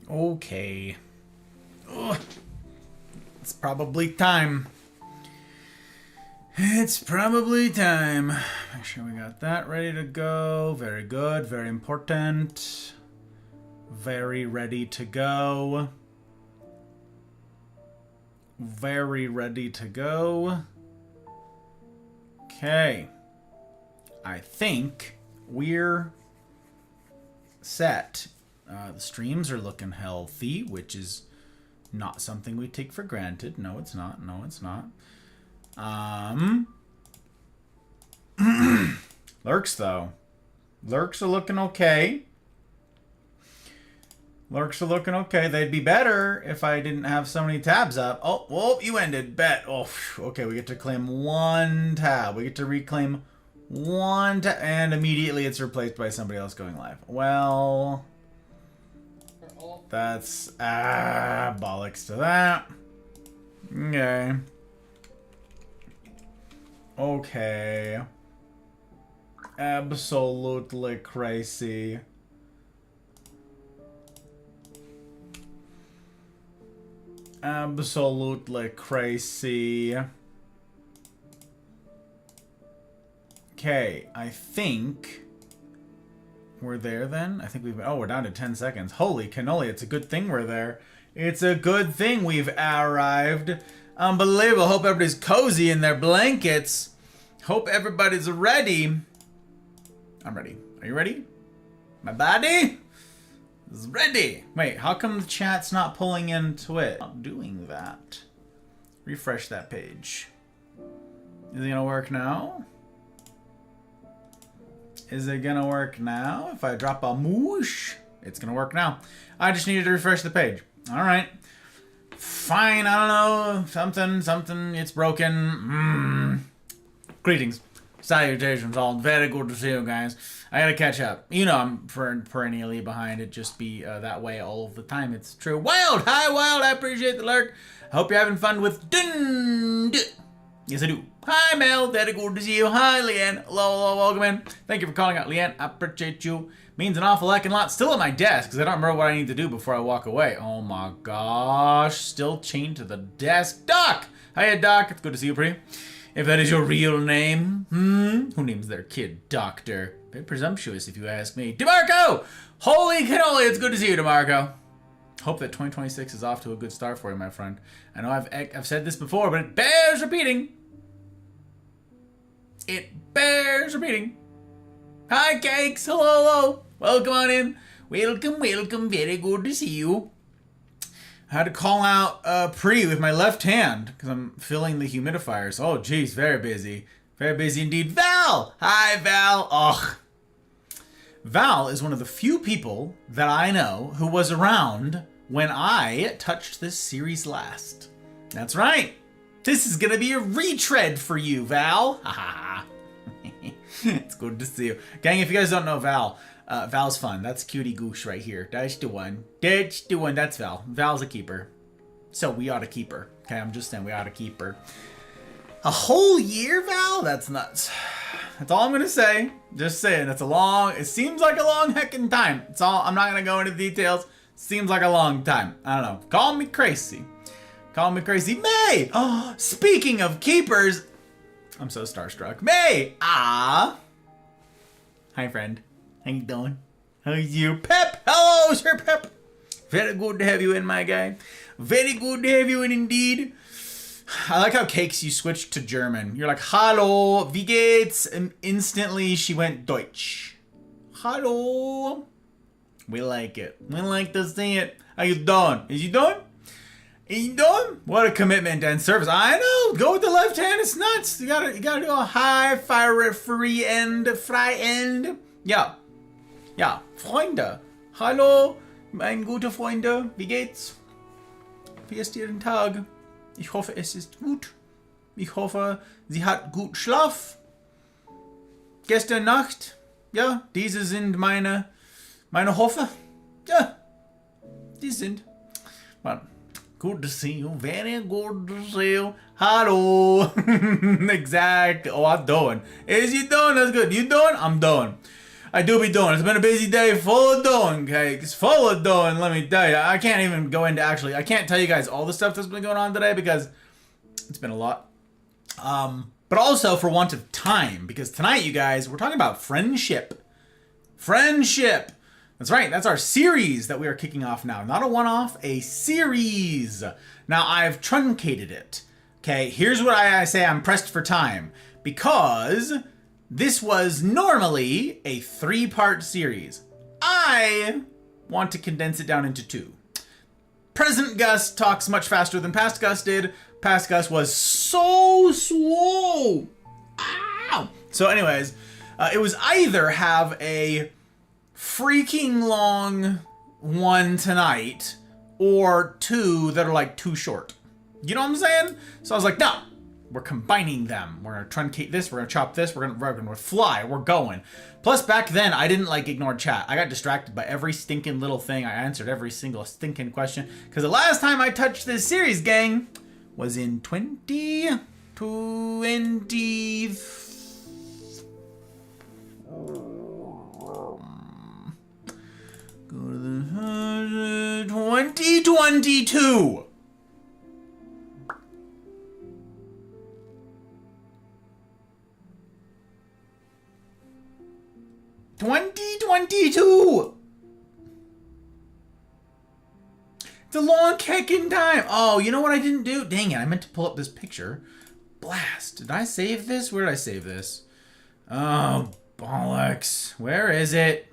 Okay. Ugh. It's probably time. It's probably time. Make sure we got that ready to go. Very good. Very important. Very ready to go. Very ready to go. Okay. I think we're set. The streams are looking healthy, which is not something we take for granted. No, it's not. No, it's not. Lurks, though. Lurks are looking okay. Lurks are looking okay. They'd be better if I didn't have so many tabs up. Oh, whoa, you ended. Bet. Oh, okay, we get to claim one tab. We get to reclaim one tab. And immediately it's replaced by somebody else going live. Well, that's bollocks to that. Okay. Okay. Absolutely crazy. Absolutely crazy. Okay, I think we're there then. I think we're down to 10 seconds. Holy cannoli, it's a good thing we're there. It's a good thing we've arrived. Unbelievable. Hope everybody's cozy in their blankets. Hope everybody's ready. I'm ready. Are you ready? My body is ready. Wait, how come the chat's not pulling into it? Not doing that. Refresh that page. Is it gonna work now? Is it gonna work now? If I drop a moosh, it's gonna work now. I just needed to refresh the page. All right. Fine, I don't know. Something, it's broken. Greetings. Salutations all. Very good to see you guys. I gotta catch up. You know I'm perennially behind. It just be that way all of the time. It's true. Wild! Hi, Wild! I appreciate the lurk. I hope you're having fun with Dun. Yes, I do. Hi, Mel. Very good to see you. Hi, Leanne. Hello, welcome in. Thank you for calling out, Leanne. I appreciate you. Means an awful heckin' lot. Still at my desk, because I don't remember what I need to do before I walk away. Oh my gosh. Still chained to the desk. Doc! Hiya, Doc. It's good to see you, pretty. If that is your real name. Who names their kid Doctor? Very presumptuous, if you ask me. DeMarco! Holy cannoli, it's good to see you, DeMarco. Hope that 2026 is off to a good start for you, my friend. I know I've said this before, but it bears repeating. It bears repeating. Hi, Cakes. Hello, hello. Welcome on in. Welcome, welcome. Very good to see you. I had to call out Pre with my left hand because I'm filling the humidifiers. Oh, geez, very busy. Very busy indeed. Val! Hi, Val. Ugh. Val is one of the few people that I know who was around when I touched this series last. That's right. This is going to be a retread for you, Val. Ha ha. It's good to see you. Gang, if you guys don't know Val, Val's fun. That's Cutie Goose right here. That's the one. That's the one. That's Val. Val's a keeper. So we ought to keep her. Okay, I'm just saying we ought to keep her. A whole year, Val? That's nuts. That's all I'm going to say. Just saying. It seems like a long heckin' time. It's all, I'm not going to go into details. Seems like a long time. I don't know. Call me crazy. Call me crazy. May! Oh, speaking of keepers, I'm so starstruck. May! Ah! Hi, friend. How you doing? How's you? Pep! Hello, Sir Pep! Very good to have you in, my guy. Very good to have you in indeed. I like how Cakes, you switched to German. You're like, Hallo, wie geht's? And instantly she went Deutsch. Hallo. We like it. We like to see it. How you doing? Is you doing? Is you doing? What a commitment and service. I know. Go with the left hand. It's nuts. You gotta do a high fire free end. Ja. Ja. Freunde. Hallo, mein gute Freunde. Wie geht's? Wie ist Ihren Tag? Ich hoffe, es ist gut. Ich hoffe, sie hat gut Schlaf. Gestern Nacht. Ja, diese sind meine Hoffe. Ja, die sind. Well, good to see you. Very good to see you. Hello. Exactly. Oh, I'm doing. Is you doing? That's good. You doing? I'm doing. I do be doing. It's been a busy day full of doing, Cakes. Full of doing, let me tell you. I can't even go into I can't tell you guys all the stuff that's been going on today because it's been a lot. But also for want of time, because tonight, you guys, we're talking about friendship. Friendship. That's right. That's our series that we are kicking off now. Not a one-off, a series. Now, I've truncated it. Okay, here's what I say. I'm pressed for time. Because this was normally a 3-part series. I want to condense it down into 2. Present Gus talks much faster than past Gus did. Past Gus was so slow. Ow! So anyways, it was either have a freaking long one tonight or 2 that are like too short. You know what I'm saying? So I was like, no. We're combining them. We're going to truncate this. We're going to chop this. We're going to fly. We're going. Plus, back then, I didn't ignore chat. I got distracted by every stinking little thing. I answered every single stinking question. Because the last time I touched this series, gang, was in 2020. Go to the 2022. 2022! It's a long kicking time. Oh, you know what I didn't do? Dang it, I meant to pull up this picture. Blast. Did I save this? Where did I save this? Oh, bollocks. Where is it?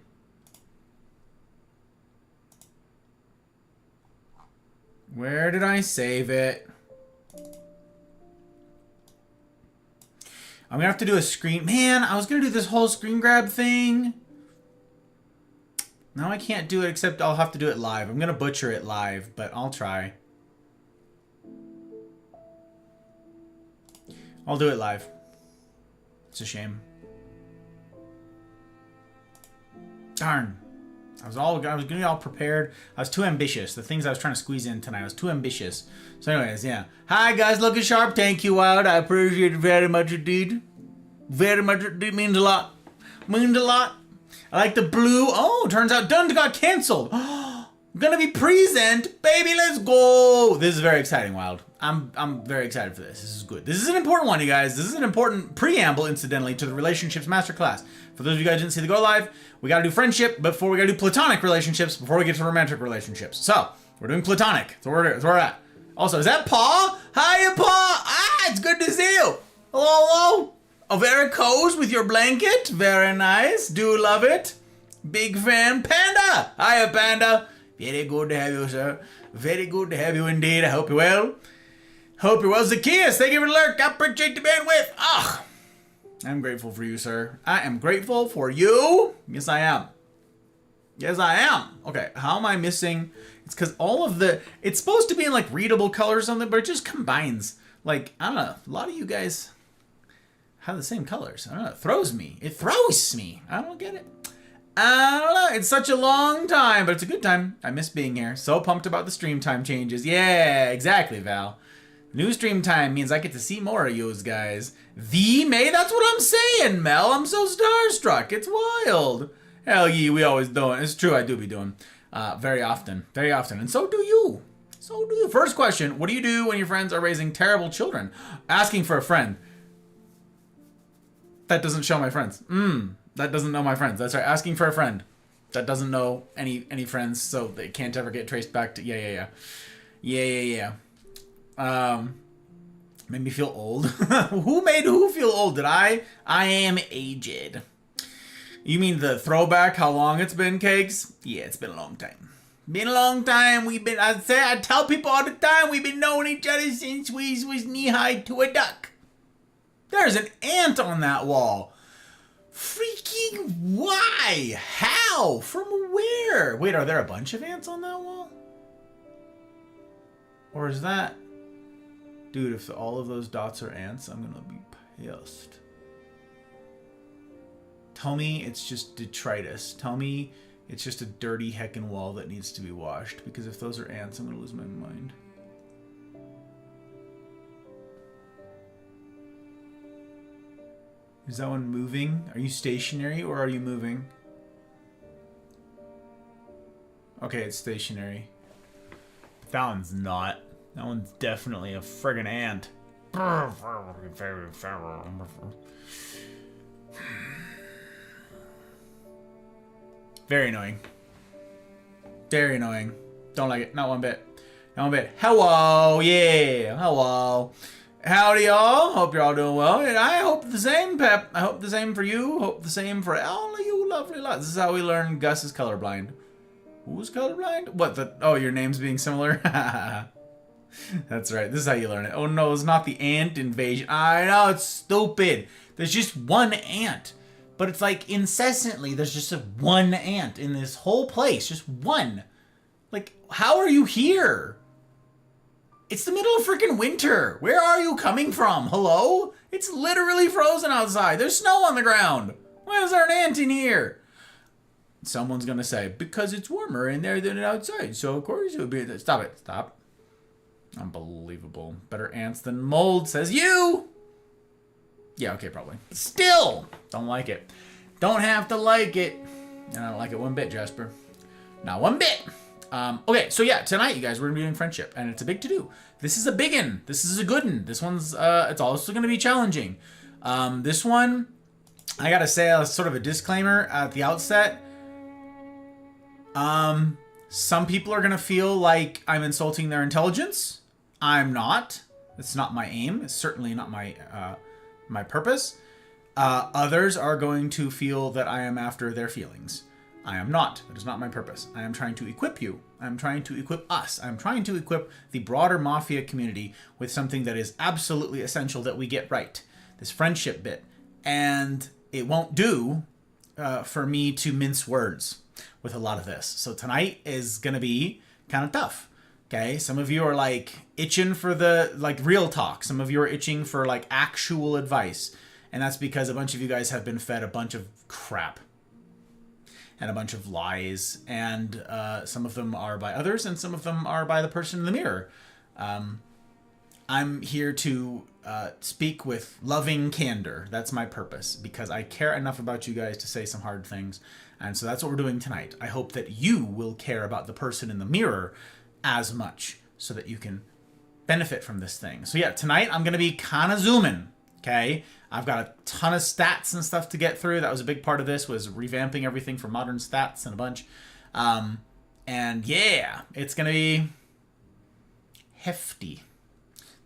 Where did I save it? I'm gonna have to do a screen. Man, I was gonna do this whole screen grab thing. Now I can't do it, except I'll have to do it live. I'm gonna butcher it live, but I'll try. I'll do it live. It's a shame. Darn. I was gonna be all prepared. I was too ambitious. The things I was trying to squeeze in tonight, I was too ambitious. So anyways, yeah. Hi guys, looking sharp. Thank you, Wild. I appreciate it very much indeed. Very much indeed. Means a lot. Means a lot. I like the blue. Oh, turns out Dund got canceled. Gonna be present. Baby, let's go. This is very exciting, Wild. I'm very excited for this. This is good. This is an important one, you guys. This is an important preamble, incidentally, to the relationships masterclass. For those of you guys who didn't see the go live, we gotta do friendship before we gotta do platonic relationships before we get to romantic relationships. So, we're doing platonic. That's where we're at. Also, is that Paul? Hiya, Paul. Ah, it's good to see you. Hello, hello. A very cozy with your blanket. Very nice. Do love it. Big fan. Panda, Hiya, Panda. Very good to have you, sir. Very good to have you indeed. I hope you're well. Hope you're well. Zacchaeus, thank you for the lurk. I appreciate the bandwidth. Ah, I'm grateful for you, sir. I am grateful for you. Yes, I am. Yes, I am. Okay, how am I missing? It's because all of the... It's supposed to be in, like, readable color or something, but it just combines. Like, I don't know. A lot of you guys have the same colors. I don't know. It throws me. It throws me. I don't get it. I don't know. It's such a long time, but it's a good time. I miss being here. So pumped about the stream time changes. Yeah, exactly, Val. New stream time means I get to see more of you guys. The May? That's what I'm saying, Mel. I'm so starstruck. It's wild. Hell yeah, we always do it. It's true, I do be doing. Very often. Very often. And so do you. So do you. First question, what do you do when your friends are raising terrible children? Asking for a friend. That doesn't show my friends. That doesn't know my friends. That's right, asking for a friend. That doesn't know any friends, so they can't ever get traced back to... Yeah. Made me feel old. Who made who feel old? Did I? I am aged. You mean the throwback, how long it's been, Cakes? Yeah, it's been a long time. Been a long time. I tell people all the time, we've been knowing each other since we was knee-high to a duck. There's an ant on that wall. Freaking why? How? From where? Wait, are there a bunch of ants on that wall? Or is that... Dude, if all of those dots are ants, I'm gonna be pissed. Tell me it's just detritus. Tell me it's just a dirty heckin' wall that needs to be washed. Because if those are ants, I'm gonna lose my mind. Is that one moving? Are you stationary or are you moving? Okay, it's stationary. But that one's not. That one's definitely a friggin' ant. Very annoying. Very annoying. Don't like it. Not one bit. Not one bit. Hello. Yeah. Hello. Howdy, y'all. Hope you're all doing well. And I hope the same, Pep. I hope the same for you. Hope the same for all of you lovely lots. This is how we learn Gus is colorblind. Who's colorblind? What, the... Oh, your name's being similar? That's right. This is how you learn it. Oh, no, it's not the ant invasion. I know, it's stupid. There's just one ant. But it's like incessantly, there's just one ant in this whole place. Just one. Like, how are you here? It's the middle of freaking winter. Where are you coming from? Hello? It's literally frozen outside. There's snow on the ground. Why is there an ant in here? Someone's gonna say, because it's warmer in there than outside. So of course it would be... Stop it. Stop. Unbelievable. Better ants than mold, says you. Yeah, okay, probably. Still, don't like it. Don't have to like it. And I don't like it one bit, Jasper. Not one bit. Okay, so yeah, tonight, you guys, we're going to be doing friendship, and it's a big to-do. This is a biggin. This is a goodin. This one's, it's also going to be challenging. This one, I got to say as sort of a disclaimer at the outset. Some people are going to feel like I'm insulting their intelligence. I'm not. It's not my aim. It's certainly not my, my purpose. Others are going to feel that I am after their feelings. I am not. That is not my purpose. I am trying to equip you. I'm trying to equip us. I'm trying to equip the broader Mafia community with something that is absolutely essential that we get right. This friendship bit. And it won't do for me to mince words with a lot of this. So tonight is going to be kind of tough. Okay? Some of you are like itching for the like real talk. Some of you are itching for like actual advice. And that's because a bunch of you guys have been fed a bunch of crap. And a bunch of lies, and some of them are by others, and some of them are by the person in the mirror. I'm here to speak with loving candor. That's my purpose, because I care enough about you guys to say some hard things, and so that's what we're doing tonight. I hope that you will care about the person in the mirror as much, so that you can benefit from this thing. So yeah, tonight I'm going to be kind of zooming, okay? I've got a ton of stats and stuff to get through. That was a big part of this, was revamping everything for modern stats and a bunch. And yeah, it's going to be hefty.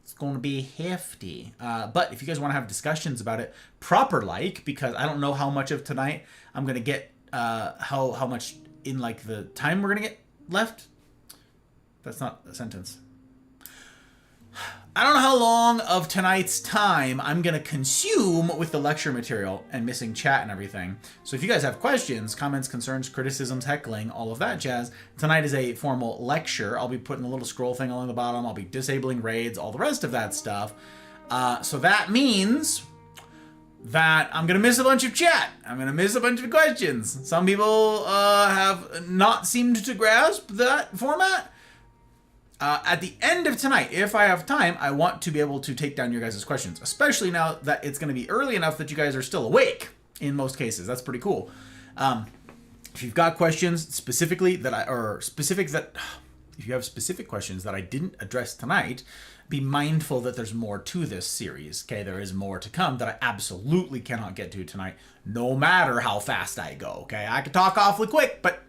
It's going to be hefty. But if you guys want to have discussions about it proper like, because I don't know how much of tonight I'm going to get, how much in like the time we're gonna get left. That's not a sentence. I don't know how long of tonight's time I'm going to consume with the lecture material and missing chat and everything. So if you guys have questions, comments, concerns, criticisms, heckling, all of that jazz, tonight is a formal lecture. I'll be putting a little scroll thing along the bottom. I'll be disabling raids, all the rest of that stuff. So that means that I'm going to miss a bunch of chat. I'm going to miss a bunch of questions. Some people have not seemed to grasp that format. At the end of tonight, if I have time, I want to be able to take down your guys' questions, especially now that it's going to be early enough that you guys are still awake in most cases. That's pretty cool. If you've got questions specifically if you have specific questions that I didn't address tonight, be mindful that there's more to this series. Okay, there is more to come that I absolutely cannot get to tonight, no matter how fast I go. Okay, I can talk awfully quick, but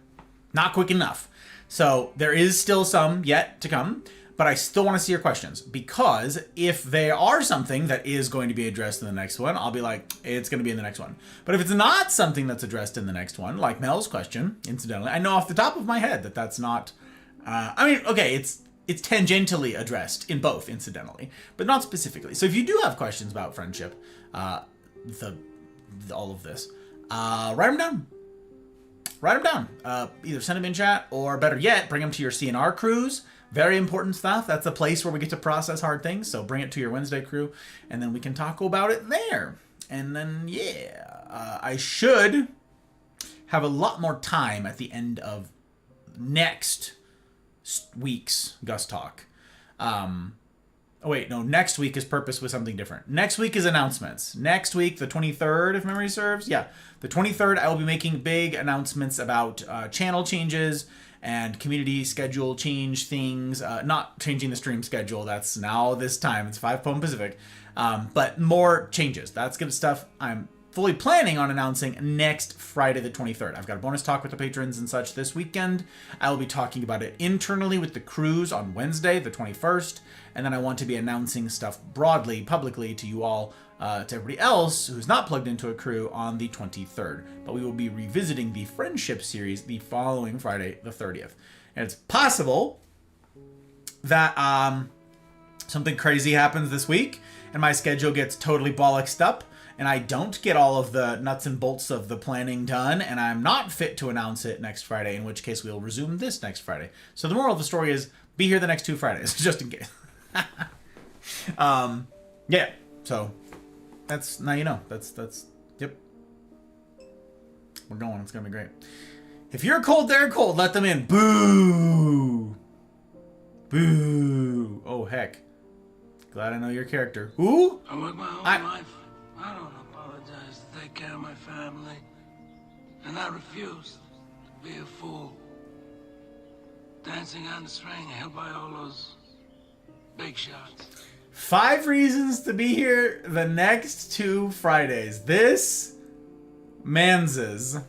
not quick enough. So there is still some yet to come, but I still want to see your questions, because if they are something that is going to be addressed in the next one, I'll be like, it's going to be in the next one. But if it's not something that's addressed in the next one, like Mel's question, incidentally, I know off the top of my head that that's not, it's tangentially addressed in both, incidentally, but not specifically. So if you do have questions about friendship, all of this, write them down. Write them down. Either send them in chat, or better yet, bring them to your CNR crews. Very important stuff. That's a place where we get to process hard things. So bring it to your Wednesday crew, and then we can talk about it there. And then, I should have a lot more time at the end of next week's Gus Talk. Next week is purpose with something different. Next week is announcements. Next week, the 23rd, if memory serves. Yeah, the 23rd, I will be making big announcements about channel changes and community schedule change things. Not changing the stream schedule. That's now this time. It's 5 p.m. Pacific. But more changes. That's good stuff. I'm fully planning on announcing next Friday the 23rd. I've got a bonus talk with the patrons and such this weekend. I will be talking about it internally with the crews on Wednesday the 21st, and then I want to be announcing stuff broadly, publicly to you all, to everybody else who's not plugged into a crew on the 23rd. But we will be revisiting the friendship series the following Friday the 30th. And it's possible that something crazy happens this week and my schedule gets totally bollocksed up, and I don't get all of the nuts and bolts of the planning done, and I'm not fit to announce it next Friday, in which case we'll resume this next Friday. So the moral of the story is, be here the next 2 Fridays, just in case. So that's, now you know. Yep. We're going, it's gonna be great. If you're cold, they're cold, let them in. Boo! Boo! Oh, heck. Glad I know your character. Who? I work my whole life. I don't apologize to take care of my family. And I refuse to be a fool. Dancing on the string held by all those big shots. 5 reasons to be here the next 2 Fridays. This Manses.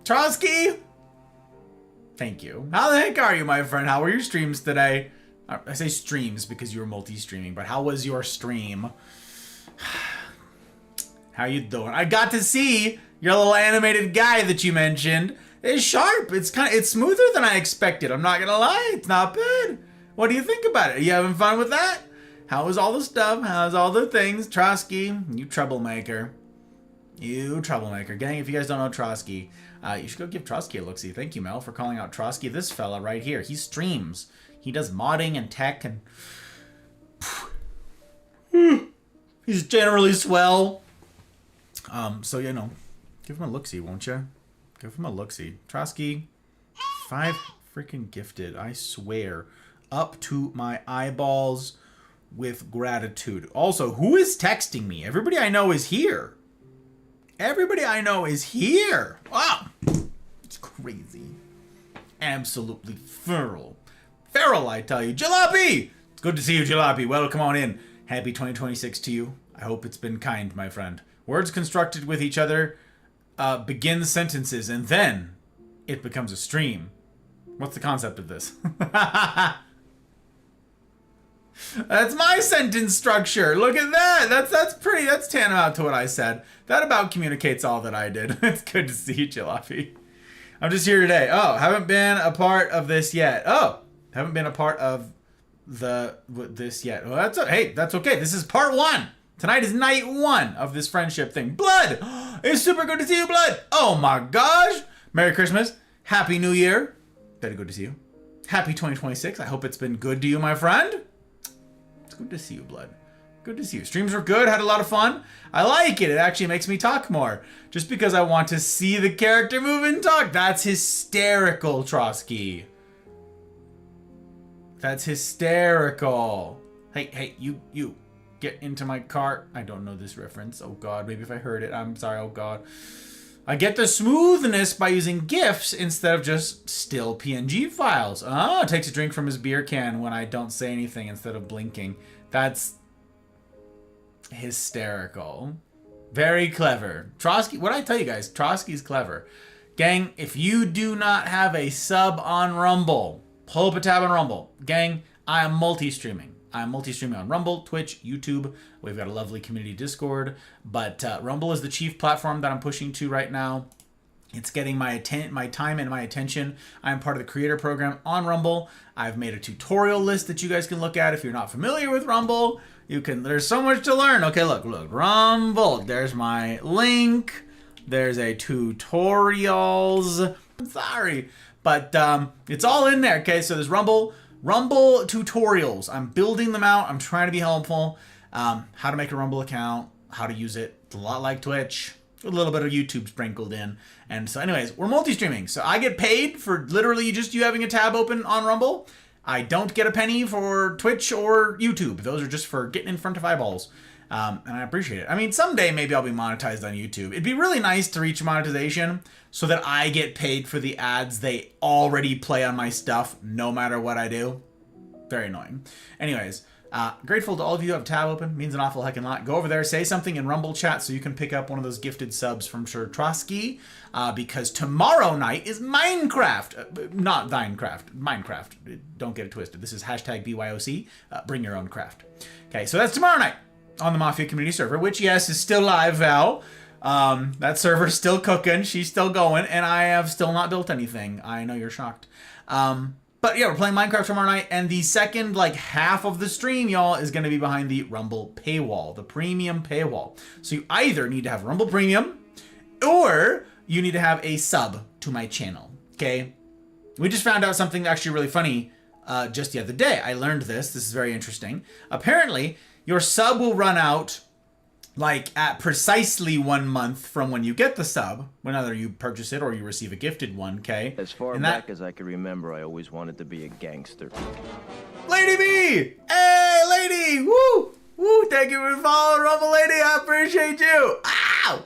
Trotsky? Thank you. How the heck are you, my friend? How were your streams today? I say streams because you were multi-streaming, but how was your stream? How you doing? I got to see your little animated guy that you mentioned. It's sharp. It's smoother than I expected. I'm not gonna lie. It's not bad. What do you think about it? Are you having fun with that? How was all the stuff? How's all the things? Trotsky, you troublemaker. You troublemaker. Gang, if you guys don't know Trotsky, you should go give Trotsky a look-see. Thank you, Mel, for calling out Trotsky. This fella right here, he streams. He does modding and tech and... He's generally swell. So, you know, give him a look-see, won't you? Give him a look-see. Trotsky, 5 freaking gifted, I swear. Up to my eyeballs with gratitude. Also, who is texting me? Everybody I know is here. Everybody I know is here. Wow. It's crazy. Absolutely feral. Feral, I tell you. Jalopy! It's good to see you, Jalopy. Welcome on in. Happy 2026 to you. I hope it's been kind, my friend. Words constructed with each other begin sentences, and then it becomes a stream. What's the concept of this? That's my sentence structure. Look at that. That's pretty. That's tantamount to what I said. That about communicates all that I did. It's good to see you, Jalopy. I'm just here today. Oh, haven't been a part of this yet. Oh, haven't been a part of this yet. Well, that's okay. This is part 1. Tonight is night 1 of this friendship thing. Blood! It's super good to see you, Blood! Oh my gosh! Merry Christmas. Happy New Year. Very good to see you. Happy 2026. I hope it's been good to you, my friend. It's good to see you, Blood. Good to see you. Streams were good. Had a lot of fun. I like it. It actually makes me talk more. Just because I want to see the character move and talk. That's hysterical, Trotsky. That's hysterical. Hey, you. Get into my car. I don't know this reference. Oh God, maybe if I heard it. I'm sorry. Oh God. I get the smoothness by using GIFs instead of just still PNG files. Oh, takes a drink from his beer can when I don't say anything instead of blinking. That's hysterical. Very clever. Trotsky, what did I tell you guys? Trotsky's clever. Gang, if you do not have a sub on Rumble, pull up a tab on Rumble. Gang, I am multi-streaming. I'm multi-streaming on Rumble, Twitch, YouTube. We've got a lovely community Discord. But Rumble is the chief platform that I'm pushing to right now. It's getting my time and my attention. I'm part of the creator program on Rumble. I've made a tutorial list that you guys can look at if you're not familiar with Rumble. There's so much to learn. Okay, look. Rumble. There's my link. There's a tutorials. I'm sorry. But it's all in there, okay? So there's Rumble tutorials. I'm building them out. I'm trying to be helpful. How to make a Rumble account, how to use it. It's a lot like Twitch. A little bit of YouTube sprinkled in. And so anyways, we're multi-streaming. So I get paid for literally just you having a tab open on Rumble. I don't get a penny for Twitch or YouTube. Those are just for getting in front of eyeballs. And I appreciate it. I mean, someday maybe I'll be monetized on YouTube. It'd be really nice to reach monetization so that I get paid for the ads they already play on my stuff, no matter what I do. Very annoying. Anyways, grateful to all of you who have tab open. Means an awful heckin' lot. Go over there, say something in Rumble chat so you can pick up one of those gifted subs from Sir Trotsky. Because tomorrow night is Minecraft. Not Thinecraft. Minecraft. Don't get it twisted. This is hashtag BYOC. Bring your own craft. Okay, so that's tomorrow night on the Mafia community server, which, yes, is still live, Val. That server's still cooking. She's still going, and I have still not built anything. I know you're shocked. But yeah, we're playing Minecraft tomorrow night, and the second, half of the stream, y'all, is going to be behind the Rumble paywall, the premium paywall. So you either need to have Rumble Premium, or you need to have a sub to my channel, okay? We just found out something actually really funny just the other day. I learned this. This is very interesting. Apparently, your sub will run out at precisely 1 month from when you get the sub, whether you purchase it or you receive a gifted one, okay? As far back as I can remember, I always wanted to be a gangster. Lady B! Hey, lady! Woo! Woo! Thank you for following, Rumble Lady. I appreciate you. Ow!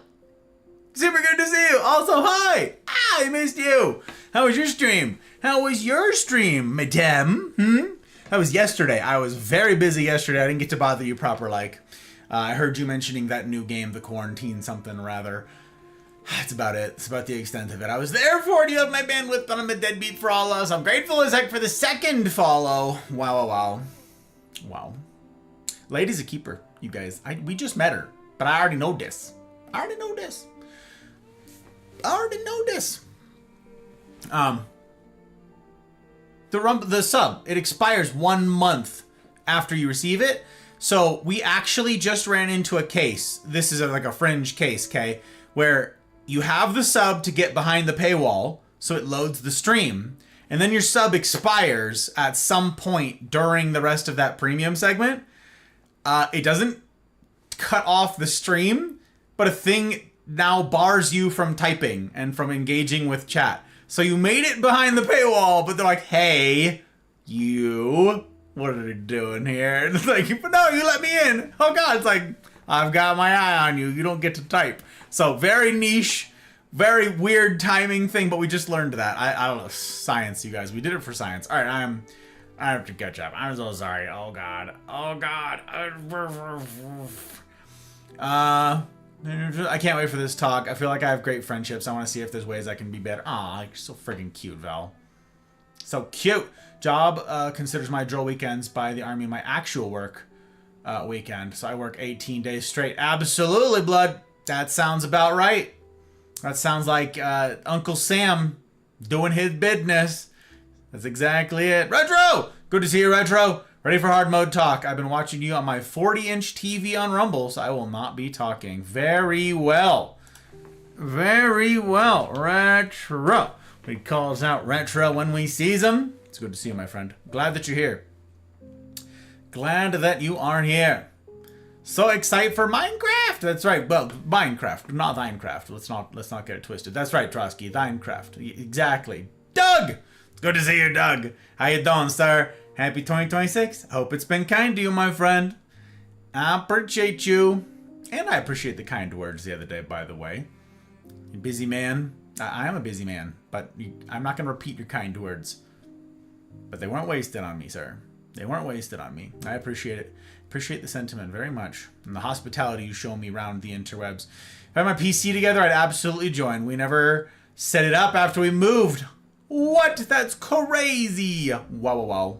Super good to see you. Also, hi! I missed you. How was your stream? How was your stream, madame? That was yesterday. I was very busy yesterday. I didn't get to bother you proper like. I heard you mentioning that new game, the Quarantine something or rather. That's about it. It's about the extent of it. I was there for it. You have my bandwidth, but I'm a deadbeat for all of us. I'm grateful as heck for the second follow. Wow. Lady's a keeper, you guys. We just met her, but I already know this. The sub, it expires 1 month after you receive it. So we actually just ran into a case. This is a fringe case, okay? Where you have the sub to get behind the paywall, so it loads the stream, and then your sub expires at some point during the rest of that premium segment. It doesn't cut off the stream, but a thing now bars you from typing and from engaging with chat. So you made it behind the paywall, but they're like, hey, you... what are you doing here? It's but no, you let me in. Oh God, it's I've got my eye on you. You don't get to type. So very niche, very weird timing thing, but we just learned that. I don't know, science, you guys. We did it for science. All right, I have to catch up. I'm so sorry. Oh God. I can't wait for this talk. I feel like I have great friendships. I want to see if there's ways I can be better. Aw, you're so freaking cute, Val. So cute. Job considers my drill weekends by the Army my actual work weekend. So I work 18 days straight. Absolutely, blood. That sounds about right. That sounds like Uncle Sam Doing his business. That's exactly it. Retro! Good to see you, Retro. Ready for hard mode talk. I've been watching you on my 40-inch TV on Rumble, so I will not be talking. Very well. Very well. Retro. We calls out Retro when we sees him. It's good to see you, my friend. Glad that you're here. Glad that you are here. So excited for Minecraft. That's right. Well, Minecraft, not Minecraft. Let's not get it twisted. That's right, Trotsky. Minecraft. Exactly. Doug! It's good to see you, Doug. How you doing, sir? Happy 2026. Hope it's been kind to you, my friend. I appreciate you. And I appreciate the kind words the other day, by the way. You busy man. I am a busy man, but I'm not going to repeat your kind words. But they weren't wasted on me, sir. They weren't wasted on me. I appreciate it. Appreciate the sentiment very much. And the hospitality you show me around the interwebs. If I had my PC together, I'd absolutely join. We never set it up after we moved. What? That's crazy. Wow, wow, wow.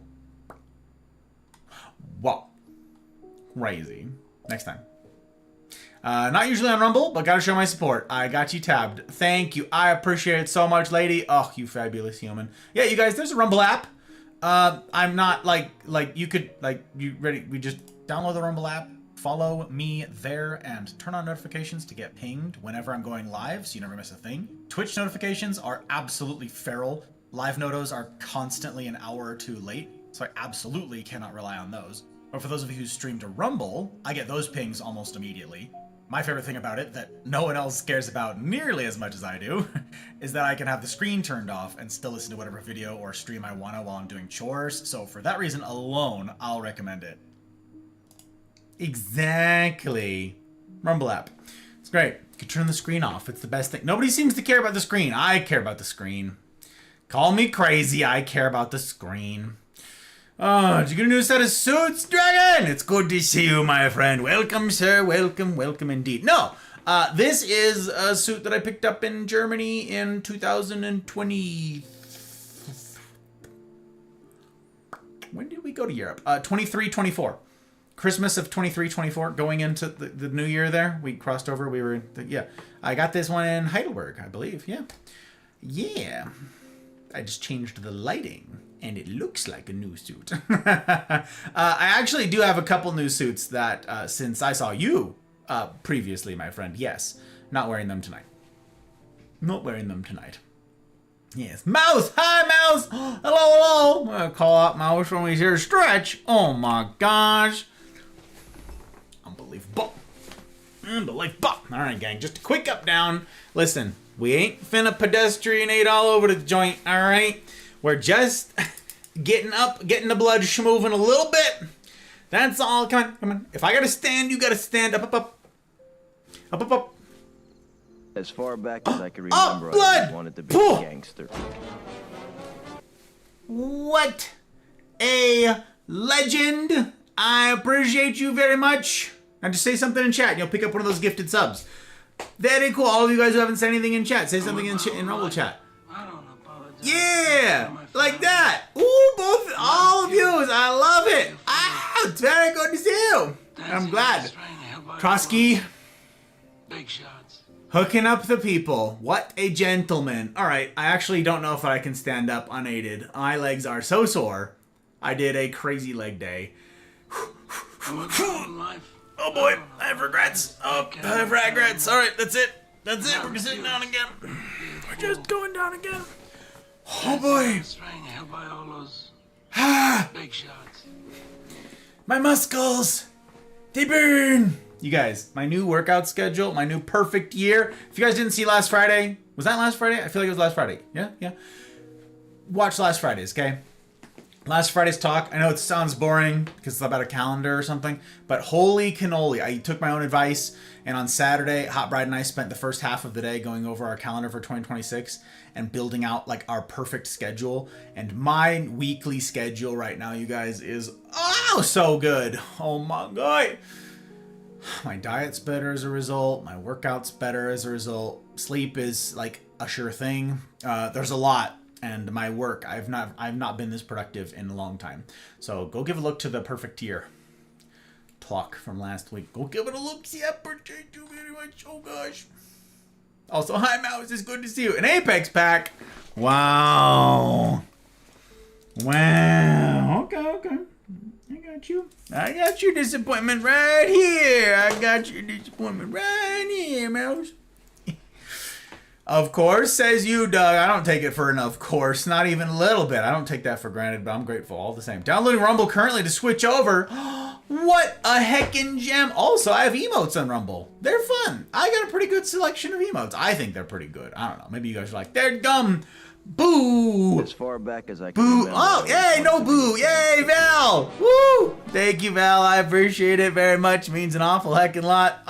Wow. Crazy. Next time. Not usually on Rumble, but gotta show my support. I got you tabbed. Thank you. I appreciate it so much, lady. Oh, you fabulous human. Yeah, you guys, there's a Rumble app. I'm not you could, you ready? We just download the Rumble app, follow me there, and turn on notifications to get pinged whenever I'm going live so you never miss a thing. Twitch notifications are absolutely feral. Live notos are constantly an hour or two late, so I absolutely cannot rely on those. But for those of you who stream to Rumble, I get those pings almost immediately. My favorite thing about it, that no one else cares about nearly as much as I do, is that I can have the screen turned off and still listen to whatever video or stream I want to while I'm doing chores. So for that reason alone, I'll recommend it. Exactly. Rumble app. It's great. You can turn the screen off. It's the best thing. Nobody seems to care about the screen. I care about the screen. Call me crazy. I care about the screen. Oh, did you get a new set of suits, Dragon? It's good to see you, my friend. Welcome, sir. Welcome, welcome indeed. No, this is a suit that I picked up in Germany in 2020. When did we go to Europe? 23, 24. Christmas of 23, 24. Going into the new year there. We crossed over. We were, yeah. I got this one in Heidelberg, I believe. Yeah. Yeah. I just changed the lighting. And it looks like a new suit. I actually do have a couple new suits that, since I saw you previously, my friend, yes. Not wearing them tonight. Not wearing them tonight. Yes. Mouse! Hi, Mouse! Hello, hello! I'm gonna call out Mouse when he's here to stretch. Oh my gosh. Unbelievable. Unbelievable. Alright, gang. Just a quick up down. Listen, we ain't finna pedestrianate all over the joint, alright? We're just getting up, getting the blood moving a little bit. That's all. Come on, come on. If I gotta stand, you gotta stand up, up, up. Up, up, up. As far back as I can remember, I always wanted to be a gangster. What a legend. I appreciate you very much. Now just say something in chat and you'll pick up one of those gifted subs. Very cool. All of you guys who haven't said anything in chat, say something in Rumble chat. Yeah, like that. Ooh, all of you. I love it. Ah, it's very good to see you. I'm glad. Trotsky. Big shots. Hooking up the people. What a gentleman. All right, I actually don't know if I can stand up unaided. My legs are so sore. I did a crazy leg day. Oh boy, I have regrets. Oh, I have regrets. All right, that's it. That's it. We're sitting down again. We're just going down again. Oh boy. Big shots. My muscles. They burn. You guys, my new workout schedule, my new perfect year. If you guys didn't see last Friday, was that last Friday? I feel like it was last Friday. Yeah, yeah. Watch last Friday's, okay? Last Friday's talk. I know it sounds boring because it's about a calendar or something, but holy cannoli. I took my own advice, and on Saturday, Hot Bride and I spent the first half of the day going over our calendar for 2026 and building out like our perfect schedule. And my weekly schedule right now, you guys, is so good. Oh my God. My diet's better as a result. My workout's better as a result. Sleep is like a sure thing. There's a lot. And my work, I've not been this productive in a long time. So go give a look to the perfect year talk from last week. Go give it a look. See, I appreciate you very much. Oh gosh. Also, hi, Mouse. It's good to see you. An Apex pack. Wow. Wow. Okay. I got your disappointment right here. I got your disappointment right here, Mouse. Of course, says you, Doug. I don't take it for an of course. Not even a little bit. I don't take that for granted, but I'm grateful all the same. Downloading Rumble currently to switch over. What a heckin' gem. Also, I have emotes on Rumble. They're fun. I got a pretty good selection of emotes. I think they're pretty good. I don't know. Maybe you guys are like, they're dumb. Boo. As far back as I can Boo. remember. Oh, yay, no boo. Yay, Val. Woo. Thank you, Val. I appreciate it very much. It means an awful heckin' lot.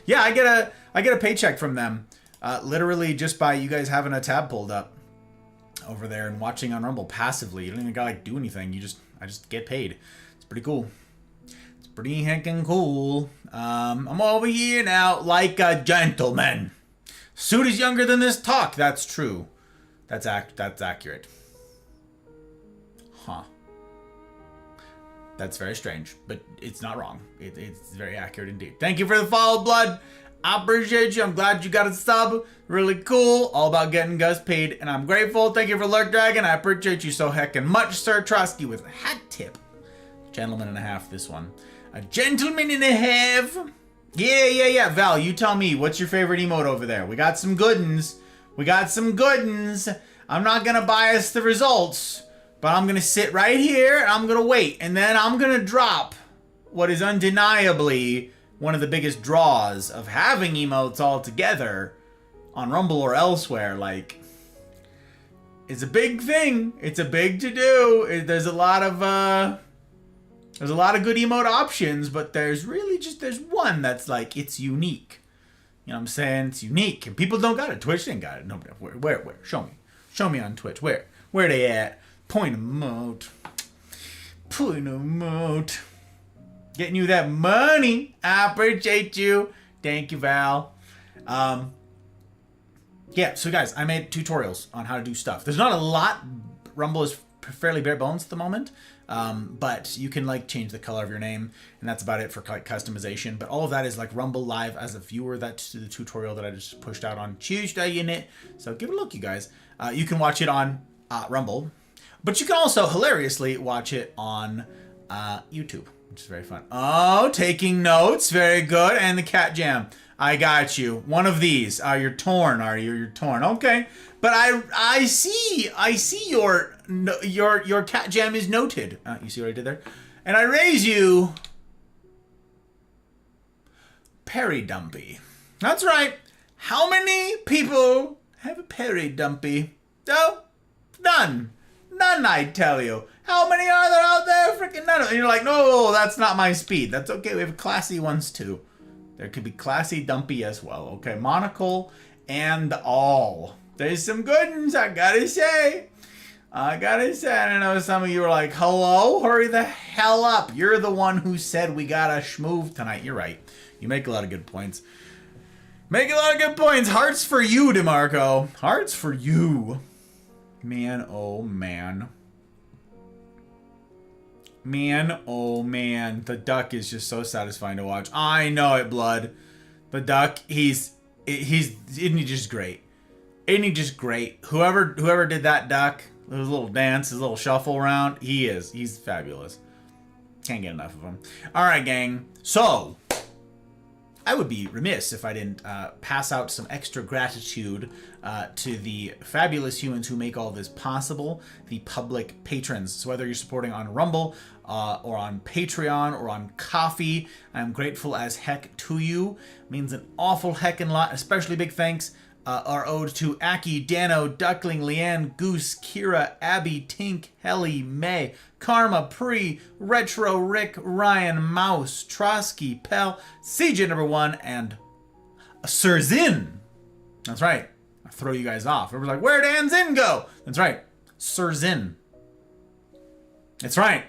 Yeah, I get a paycheck from them. Literally just by you guys having a tab pulled up over there and watching on Rumble passively. You don't even gotta like do anything. I just get paid. It's pretty cool. It's pretty heckin' cool. I'm over here now like a gentleman. Suit is younger than this talk. That's true. That's accurate. Huh. That's very strange, but it's not wrong. It's very accurate indeed. Thank you for the follow, Blood. I appreciate you. I'm glad you got a sub. Really cool. All about getting Gus paid, and I'm grateful. Thank you for Lurk Dragon. I appreciate you so heckin' much, Sir Trosky, with a hat tip. Gentleman and a half, this one. A gentleman and a half. Yeah. Val, you tell me. What's your favorite emote over there? We got some good uns. I'm not going to bias the results, but I'm going to sit right here, and I'm going to wait, and then I'm going to drop what is undeniably one of the biggest draws of having emotes all together on Rumble or elsewhere. Like, it's a big thing. It's a big to-do. There's a lot of good emote options, but there's one that's like, it's unique. You know what I'm saying? It's unique. And people don't got it. Twitch didn't got it. Nobody. Where? Show me. Show me on Twitch. Where they at? Point emote. Getting you that money. I appreciate you. Thank you, Val. Yeah, so guys, I made tutorials on how to do stuff. There's not a lot. Rumble is fairly bare bones at the moment. But you can like change the color of your name, and that's about it for like customization. But all of that is like Rumble Live as a viewer. That's the tutorial that I just pushed out on Tuesday in it. So give it a look, you guys. You can watch it on Rumble, but you can also hilariously watch it on YouTube, which is very fun. Oh, taking notes, very good. And the cat jam, I got you. One of these. You're torn, are you? You're torn. Okay, but I see your cat jam is noted. You see what I did there? And I raise you Perry Dumpy. That's right. How many people have a Perry Dumpy? No, none. None, I tell you. How many are there out there? Freaking none of them. And you're like, no, that's not my speed. That's okay. We have classy ones too. There could be classy Dumpy as well. Okay, monocle and all. There's some good ones, I gotta say. I know some of you are like, hello? Hurry the hell up. You're the one who said we gotta schmoove tonight. You're right. You make a lot of good points. Hearts for you, DeMarco. Hearts for you. Man, oh man. Man, oh man. The duck is just so satisfying to watch. I know it, Blood. The duck, isn't he just great? Isn't he just great? Whoever did that duck, his little dance, his little shuffle around, he's fabulous. Can't get enough of him. All right, gang. So, I would be remiss if I didn't pass out some extra gratitude to the fabulous humans who make all this possible, the public patrons. So whether you're supporting on Rumble or on Patreon or on Ko-fi, I'm grateful as heck to you. It means an awful heckin' lot. Especially big thanks are owed to Aki, Dano, Duckling, Leanne, Goose, Kira, Abby, Tink, Helly, May, Karma, Pre, Retro, Rick, Ryan, Mouse, Trosky, Pell, CJ number 1, and Sir Zin. That's right. I throw you guys off. Everyone's like, where'd Anzin go? That's right. Sir Zin. That's right.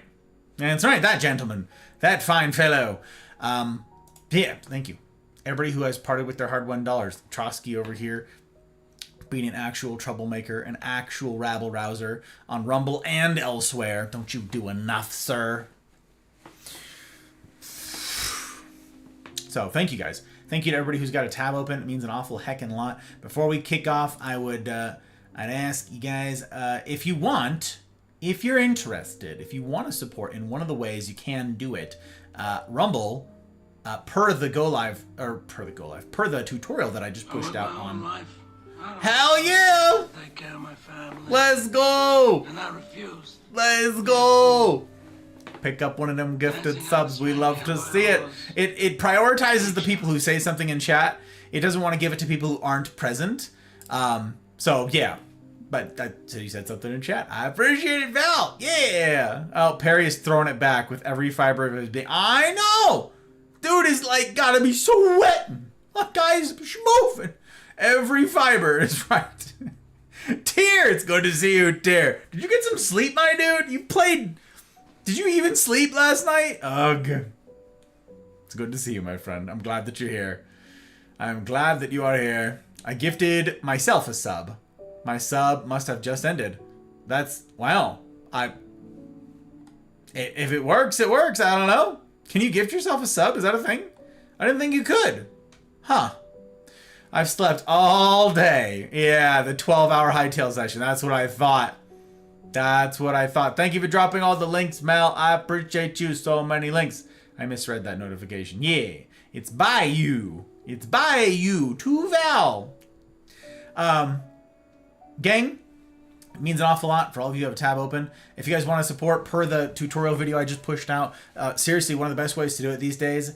That's right. That gentleman. That fine fellow. Yeah, thank you. Everybody who has parted with their hard-won dollars. Trosky over here being an actual troublemaker, an actual rabble-rouser on Rumble and elsewhere. Don't you do enough, sir? So, thank you guys. Thank you to everybody who's got a tab open. It means an awful heckin' lot. Before we kick off, I'd ask you guys, if you want, if you're interested, if you want to support in one of the ways you can do it, Rumble, per the tutorial that I just pushed out on. Hell yeah! Take care of my family. Let's go! And I refuse. Let's go! Pick up one of them gifted subs. We love to see it. It prioritizes the people who say something in chat. It doesn't want to give it to people who aren't present. So yeah. But so you said something in chat. I appreciate it, Val. Yeah. Oh, Perry is throwing it back with every fiber of his being. I know! Dude is like gotta be so wet. That guy's moving. Every fiber is right. Tyr, it's good to see you, Tyr. Did you get some sleep, my dude? You played... Did you even sleep last night? Ugh. It's good to see you, my friend. I'm glad that you're here. I'm glad that you are here. I gifted myself a sub. My sub must have just ended. That's... Wow. If it works, it works. I don't know. Can you gift yourself a sub? Is that a thing? I didn't think you could. Huh. I've slept all day. Yeah, the 12-hour hightail session. That's what I thought. That's what I thought. Thank you for dropping all the links, Mel. I appreciate you. So many links. I misread that notification. Yeah, it's by you. It's by you. To Val. Gang, it means an awful lot for all of you who have a tab open. If you guys want to support per the tutorial video I just pushed out, seriously, one of the best ways to do it these days,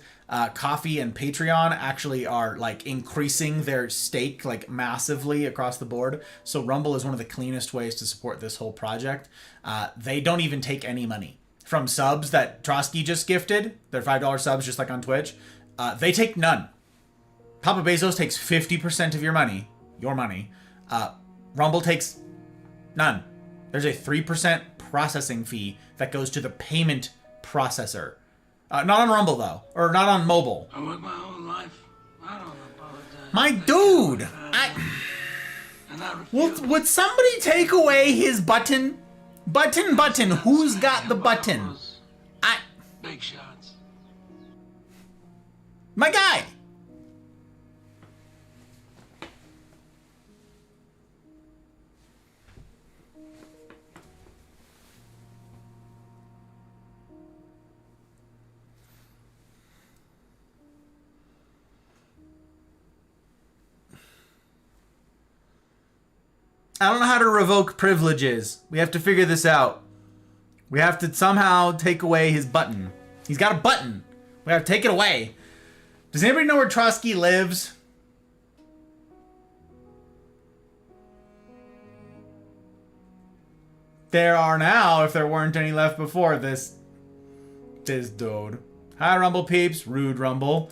Coffee and Patreon actually are like increasing their stake like massively across the board. So Rumble is one of the cleanest ways to support this whole project. They don't even take any money from subs that Trotsky just gifted. They're $5 subs just like on Twitch. They take none. Papa Bezos takes 50% of your money. Rumble takes none. There's a 3% processing fee that goes to the payment processor. Not on Rumble, though. Or not on mobile. I work my whole life. I don't apologize. My dude! Would somebody take away his button? Button. Who's got the button? Big shots. My guy! I don't know how to revoke privileges. We have to figure this out. We have to somehow take away his button. He's got a button. We have to take it away. Does anybody know where Trotsky lives? There are now, if there weren't any left before this dude. Hi, Rumble peeps. Rude Rumble.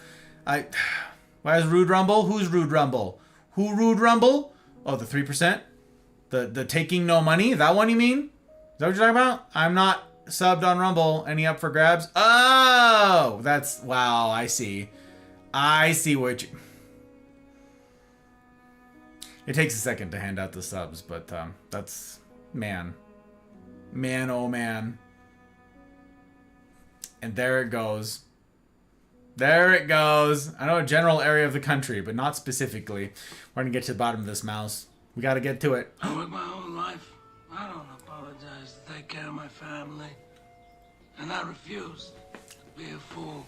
Where's Rude Rumble? Who's Rude Rumble? Who Rude Rumble? Oh, the 3%? The taking no money? That one you mean? Is that what you're talking about? I'm not subbed on Rumble. Any up for grabs? Oh! That's... Wow, I see. I see what you... It takes a second to hand out the subs, but that's... Man. Man, oh man. And there it goes. There it goes. I know a general area of the country, but not specifically. We're going to get to the bottom of this mouse. We got to get to it. I work my whole life. I don't apologize to take care of my family. And I refuse to be a fool.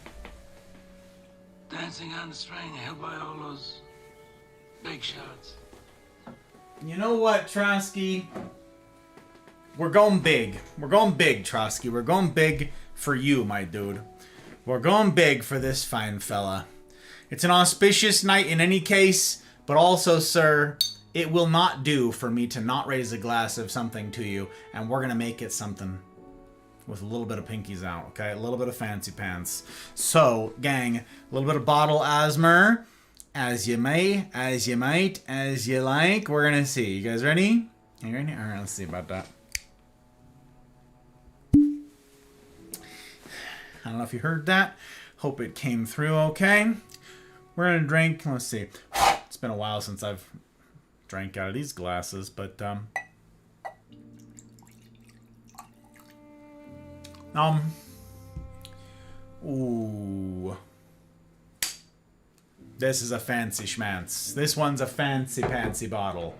Dancing on the string held by all those big shots. You know what, Trotsky? We're going big. We're going big, Trotsky. We're going big for you, my dude. We're going big for this fine fella. It's an auspicious night in any case, but also, sir, it will not do for me to not raise a glass of something to you, and we're going to make it something with a little bit of pinkies out, okay? A little bit of fancy pants. So, gang, a little bit of bottle asthma, as you may, as you might, as you like. We're going to see. You guys ready? You ready? All right, let's see about that. I don't know if you heard that. Hope it came through okay. We're going to drink. Let's see. It's been a while since I've drank out of these glasses, but ooh, This is a fancy schmance. This one's a fancy bottle.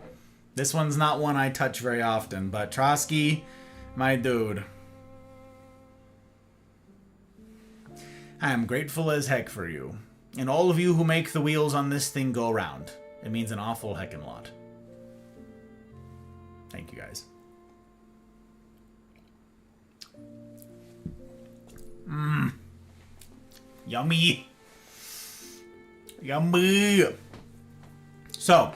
This one's not one I touch very often, but Trotsky, my dude. I am grateful as heck for you. And all of you who make the wheels on this thing go round. It means an awful heckin' lot. Thank you, guys. Yummy. Yummy. So,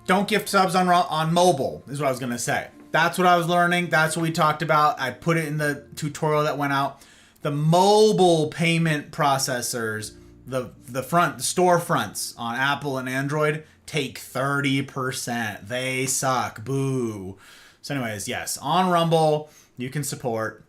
don't gift subs on mobile, is what I was going to say. That's what I was learning. That's what we talked about. I put it in the tutorial that went out. The mobile payment processors, the storefronts on Apple and Android take 30%. They suck. Boo. So anyways, yes, on Rumble, you can support,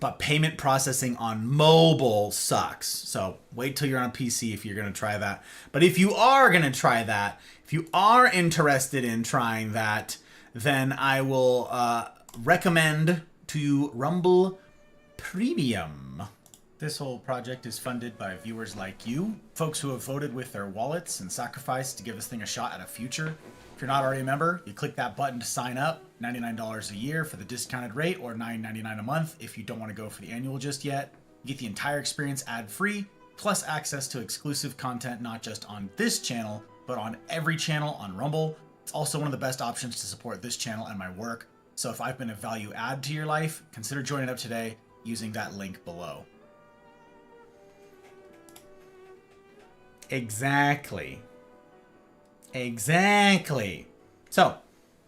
but payment processing on mobile sucks. So wait till you're on a PC if you're going to try that. But if you are going to try that, if you are interested in trying that, then I will recommend to you Rumble Premium. This whole project is funded by viewers like you, folks who have voted with their wallets and sacrificed to give this thing a shot at a future. If you're not already a member, you click that button to sign up, $99 a year for the discounted rate, or $9.99 a month if you don't want to go for the annual just yet. You get the entire experience ad-free, plus access to exclusive content not just on this channel, but on every channel on Rumble. It's also one of the best options to support this channel and my work. So if I've been a value add to your life, consider joining up today using that link below. Exactly. So,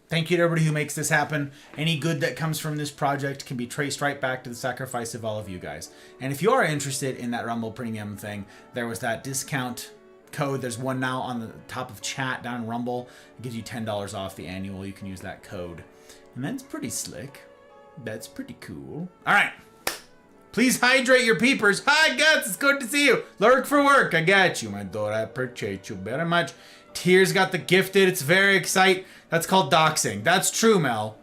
thank you to everybody who makes this happen. Any good that comes from this project can be traced right back to the sacrifice of all of you guys. And if you are interested in that Rumble Premium thing, there was that discount code. There's one now on the top of chat down in Rumble. It gives you $10 off the annual. You can use that code. And that's pretty slick. That's pretty cool. All right. Please hydrate your peepers. Hi, Guts. It's good to see you. Lurk for work. I got you, my daughter. I appreciate you very much. Tears got the gifted. It's very exciting. That's called doxing. That's true, Mel.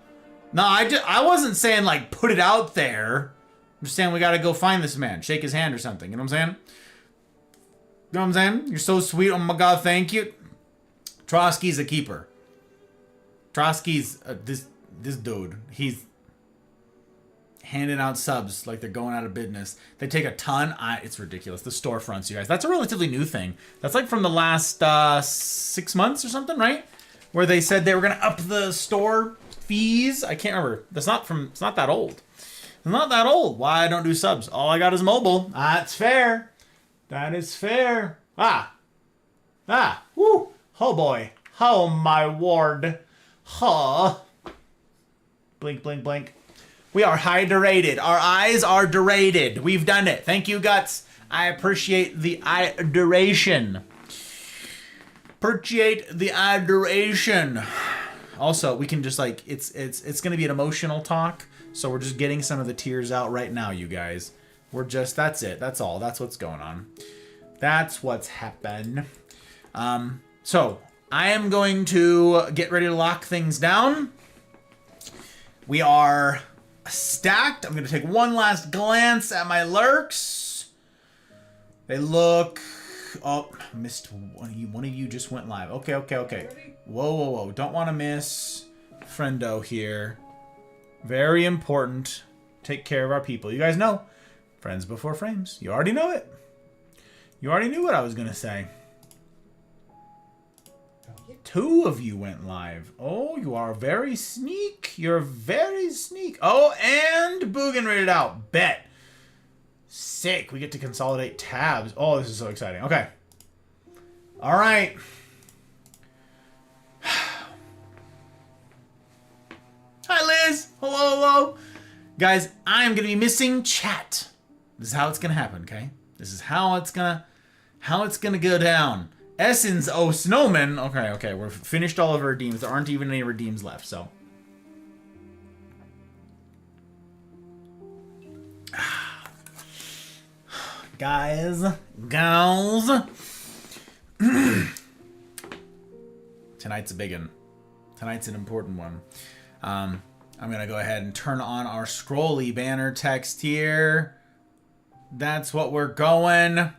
No, I wasn't saying, like, put it out there. I'm just saying we got to go find this man. Shake his hand or something. You know what I'm saying? You know what I'm saying? You're so sweet. Oh, my God. Thank you. Trotsky's a keeper. Trotsky's this dude. He's handing out subs like they're going out of business. They take a ton. It's ridiculous. The storefronts, you guys. That's a relatively new thing. That's like from the last 6 months or something, right? Where they said they were going to up the store fees. I can't remember. It's not that old. It's not that old. Why I don't do subs? All I got is mobile. That's fair. That is fair. Woo. Oh boy. Oh my ward. Huh. Blink, blink, blink. We are hydrated. Our eyes are derated. We've done it. Thank you, Guts. I appreciate the adoration. Appreciate the adoration. Also, we can just like it's gonna be an emotional talk, so we're just getting some of the tears out right now, you guys. That's it. That's all. That's what's going on. That's what's happened. So I am going to get ready to lock things down. We are stacked. I'm going to take one last glance at my lurks. They look... Oh, missed one of you. One of you just went live. Okay. Whoa. Don't want to miss friendo here. Very important. Take care of our people. You guys know. Friends before frames. You already know it. You already knew what I was going to say. 2 of you went live. Oh, you are very sneak. You're very sneak. Oh, and Boogan read it out. Bet. Sick. We get to consolidate tabs. Oh, this is so exciting. Okay. All right. Hi, Liz. Hello. Guys, I am going to be missing chat. This is how it's going to happen, okay? This is how it's going to go down. Essence, oh, Snowman. Okay, we're finished all of our redeems. There aren't even any redeems left, so. Guys, gals. Tonight's a big one. Tonight's an important one. I'm going to go ahead and turn on our scrolly banner text here. That's what we're going.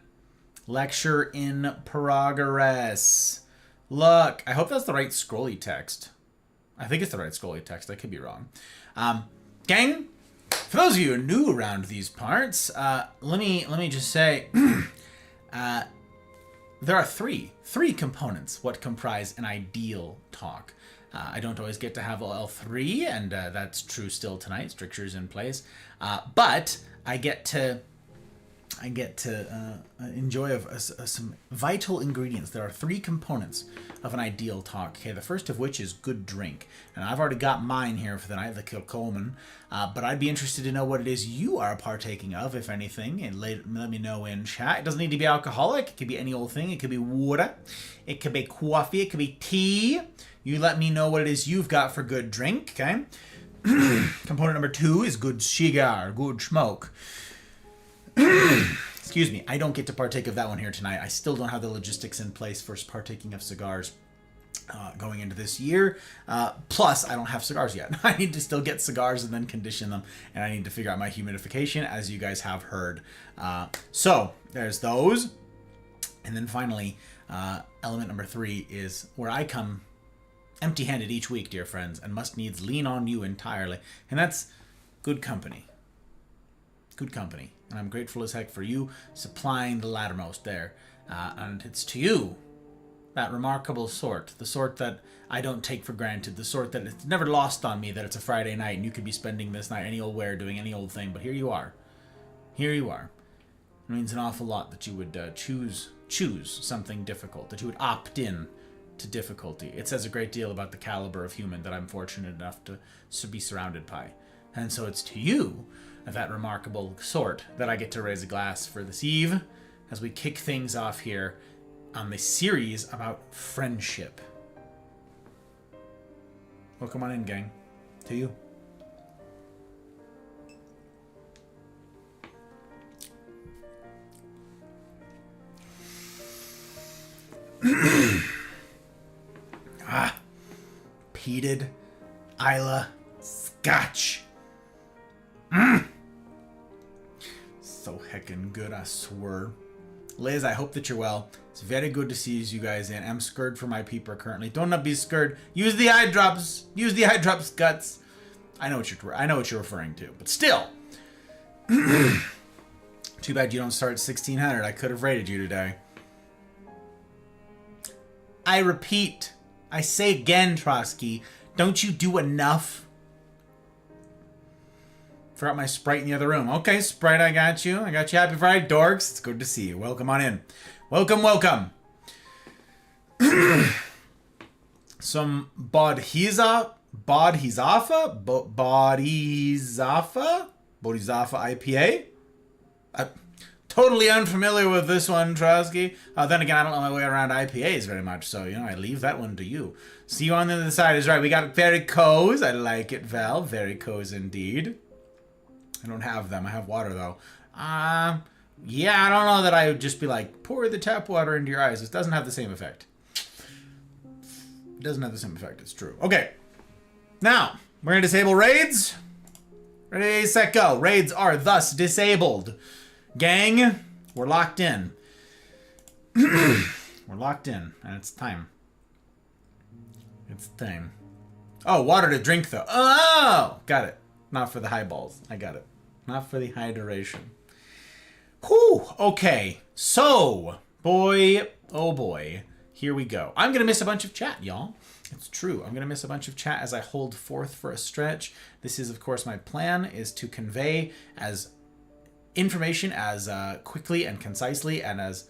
Lecture in progress. Look, I hope that's the right scrolly text. I think it's the right scrolly text. I could be wrong. Gang, for those of you who are new around these parts, let me just say, there are three components what comprise an ideal talk. I don't always get to have all three, and that's true still tonight. Stricture's in place, but I get to enjoy some vital ingredients. There are three components of an ideal talk. Okay, the first of which is good drink, and I've already got mine here for the night, the Kilcolman. But I'd be interested to know what it is you are partaking of, if anything, and let me know in chat. It doesn't need to be alcoholic. It could be any old thing. It could be water. It could be coffee. It could be tea. You let me know what it is you've got for good drink. Okay. Component number 2 is good cigar, good smoke. Excuse me, I don't get to partake of that one here tonight. I still don't have the logistics in place for partaking of cigars going into this year. Plus, I don't have cigars yet. I need to still get cigars and then condition them, and I need to figure out my humidification, as you guys have heard. So, there's those. And then finally, element number 3 is where I come empty-handed each week, dear friends, and must needs lean on you entirely. And that's good company. Good company. And I'm grateful as heck for you supplying the lattermost there. And it's to you, that remarkable sort, the sort that I don't take for granted, the sort that it's never lost on me that it's a Friday night and you could be spending this night any old where doing any old thing, but here you are. Here you are. It means an awful lot that you would choose something difficult, that you would opt in to difficulty. It says a great deal about the caliber of human that I'm fortunate enough to be surrounded by. And so it's to you, of that remarkable sort, that I get to raise a glass for this eve as we kick things off here on the series about friendship. Welcome on in, gang. To you. Peated Isla Scotch. So heckin' good, I swear. Liz, I hope that you're well. It's very good to see you guys in. I'm scared for my peeper currently. Don't not be scared. Use the eye drops. Use the eye drops, guts. I know what you're referring to, but still. Too bad you don't start at 1600. I could have rated you today. I repeat. I say again, Trotsky. Don't you do enough? Forgot my Sprite in the other room. Okay, Sprite, I got you. I got you. Happy Friday, dorks. It's good to see you. Welcome on in. Welcome, welcome. Some Bodhisattva IPA. Totally unfamiliar with this one, Trotsky. Then again, I don't know my way around IPAs very much, so, I leave that one to you. See you on the other side is right. We got very coz. I like it, Val. Very coz indeed. I don't have them. I have water, though. Yeah, I don't know that I would just be like, pour the tap water into your eyes. It doesn't have the same effect. It doesn't have the same effect. It's true. Okay. Now, we're going to disable raids. Ready, set, go. Raids are thus disabled. Gang, we're locked in. We're locked in, and it's time. It's time. Oh, water to drink, though. Oh, got it. Not for the highballs. I got it. Not for the hydration. Whew. Okay. So, boy, oh boy. Here we go. I'm going to miss a bunch of chat, y'all. It's true. I'm going to miss a bunch of chat as I hold forth for a stretch. This is, of course, my plan is to convey as information as quickly and concisely and as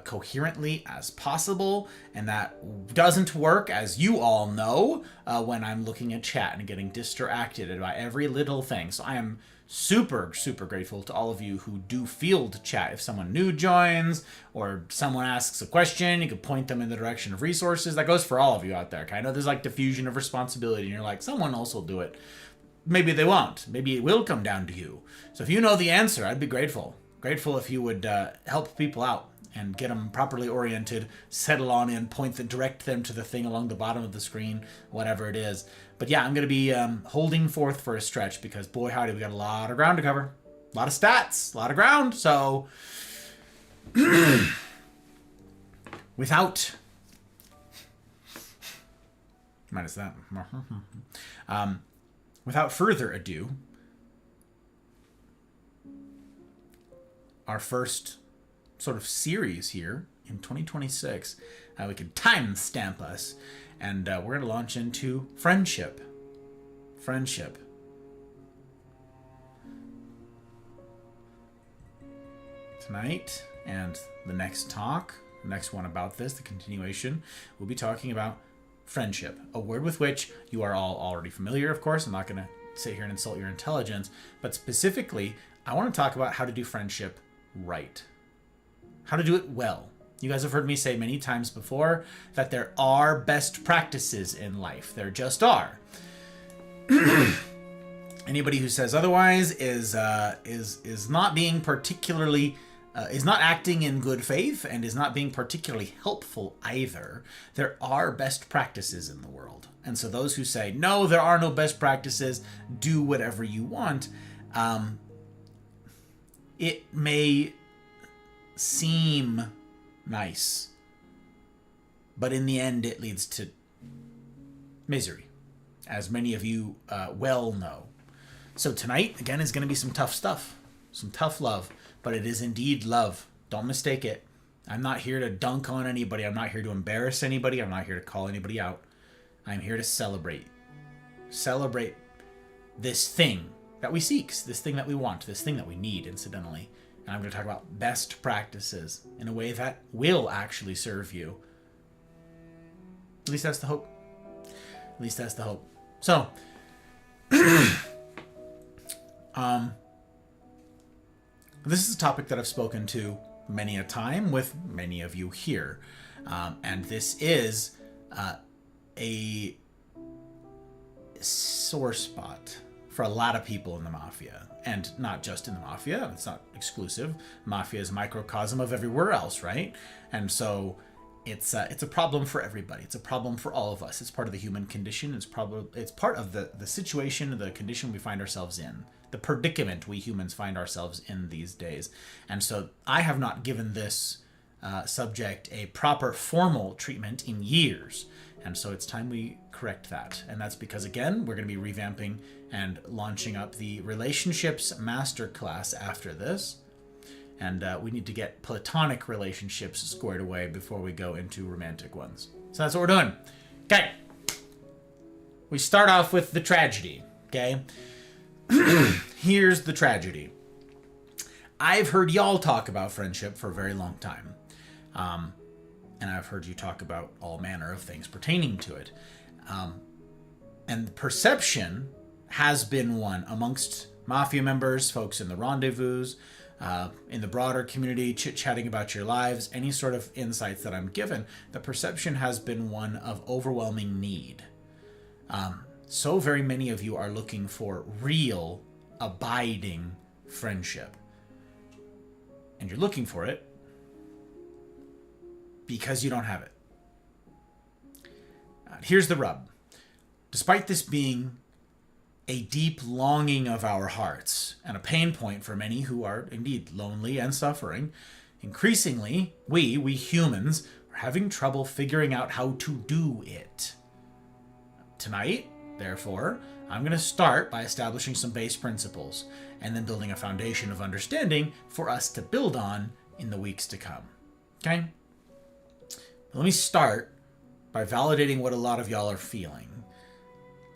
coherently as possible, and that doesn't work, as you all know, when I'm looking at chat and getting distracted by every little thing. So I am super, super grateful to all of you who do field chat. If someone new joins or someone asks a question, you can point them in the direction of resources. That goes for all of you out there. I know there's like diffusion of responsibility, and you're like, someone else will do it. Maybe they won't. Maybe it will come down to you. So if you know the answer, I'd be grateful. Grateful if you would help people out and get them properly oriented, settle on in, direct them to the thing along the bottom of the screen, whatever it is. But yeah, I'm going to be holding forth for a stretch because, boy howdy, we got a lot of ground to cover. A lot of stats, a lot of ground. So Without... minus that. Without further ado, our first sort of series here in 2026, we can timestamp us, and we're going to launch into friendship. Friendship. Tonight and the next talk, the next one about this, the continuation, we'll be talking about friendship, a word with which you are all already familiar, of course. I'm not going to sit here and insult your intelligence, but specifically, I want to talk about how to do friendship right. How to do it well. You guys have heard me say many times before that there are best practices in life. There just are. Anybody who says otherwise is not being particularly is not acting in good faith and is not being particularly helpful either. There are best practices in the world. And so those who say, no, there are no best practices, do whatever you want, it may seem nice, but in the end it leads to misery, as many of you well know. So tonight, again, is going to be some tough stuff, some tough love, but it is indeed love. Don't mistake it. I'm not here to dunk on anybody. I'm not here to embarrass anybody. I'm not here to call anybody out. I'm here to celebrate. Celebrate this thing that we seek, this thing that we want, this thing that we need, incidentally. And I'm going to talk about best practices in a way that will actually serve you. At least that's the hope. At least that's the hope. So, this is a topic that I've spoken to many a time with many of you here. And this is a sore spot for a lot of people in the Mafia. And not just in the Mafia. It's not exclusive. Mafia is a microcosm of everywhere else, right? And so it's a problem for everybody. It's a problem for all of us. It's part of the human condition. It's part of the situation, the condition we find ourselves in. The predicament we humans find ourselves in these days. And so I have not given this subject a proper formal treatment in years. And so it's time we correct that. And that's because, again, we're going to be revamping and launching up the relationships masterclass after this. And we need to get platonic relationships squared away before we go into romantic ones. So that's what we're doing. Okay. We start off with the tragedy. Okay. Here's the tragedy. I've heard y'all talk about friendship for a very long time. And I've heard you talk about all manner of things pertaining to it. And the perception has been one amongst Mafia members, folks in the rendezvous, in the broader community, chit-chatting about your lives, any sort of insights that I'm given, the perception has been one of overwhelming need. So very many of you are looking for real, abiding friendship. And you're looking for it because you don't have it. Here's the rub. Despite this being a deep longing of our hearts and a pain point for many who are indeed lonely and suffering, increasingly, we humans, are having trouble figuring out how to do it. Tonight, therefore, I'm going to start by establishing some base principles and then building a foundation of understanding for us to build on in the weeks to come. Okay? Let me start by validating what a lot of y'all are feeling.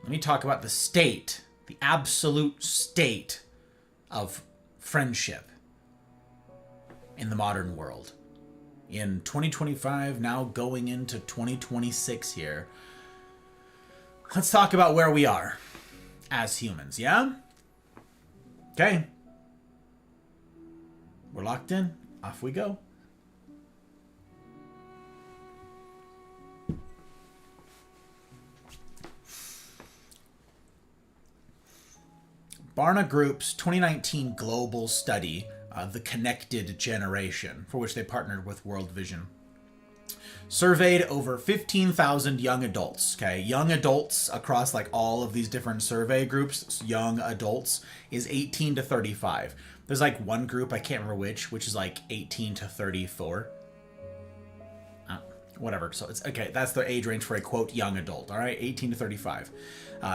Let me talk about the state, the absolute state of friendship in the modern world. In 2025, now going into 2026 here, let's talk about where we are as humans, yeah? Okay. We're locked in. Off we go. Barna Group's 2019 global study, The Connected Generation, for which they partnered with World Vision, surveyed over 15,000 young adults, okay? Young adults across like all of these different survey groups, young adults, is 18 to 35. There's like one group, I can't remember which is like 18 to 34. Whatever, so it's, okay, that's the age range for a, quote, young adult, all right? 18 to 35.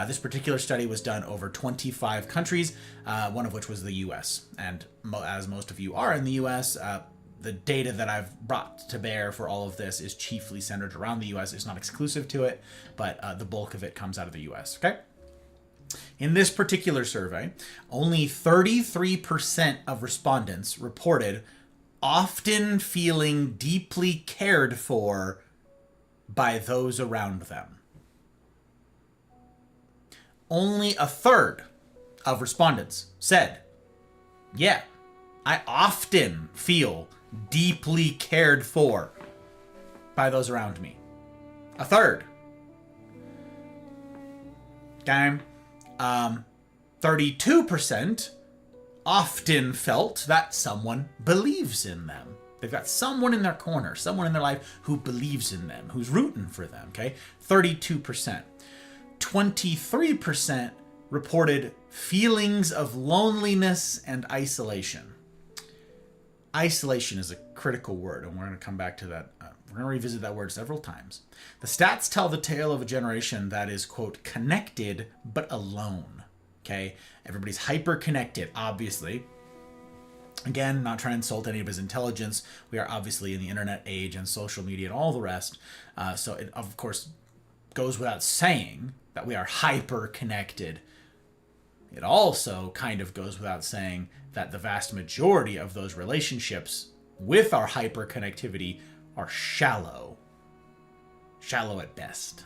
This particular study was done over 25 countries, one of which was the U.S. And as most of you are in the U.S., the data that I've brought to bear for all of this is chiefly centered around the U.S. It's not exclusive to it, but the bulk of it comes out of the U.S., okay? In this particular survey, only 33% of respondents reported often feeling deeply cared for by those around them. Only a third of respondents said, yeah, I often feel deeply cared for by those around me. A third. Okay. 32% often felt that someone believes in them. They've got someone in their corner, someone in their life who believes in them, who's rooting for them, okay? 32%. 23% reported feelings of loneliness and isolation. Isolation is a critical word, and we're going to come back to that. We're going to revisit that word several times. The stats tell the tale of a generation that is, quote, connected but alone. Okay? Everybody's hyper-connected, obviously. Again, not trying to insult any of his intelligence. We are obviously in the internet age and social media and all the rest. So it, of course, goes without saying that we are hyper-connected. It also kind of goes without saying that the vast majority of those relationships with our hyper-connectivity are shallow. Shallow at best.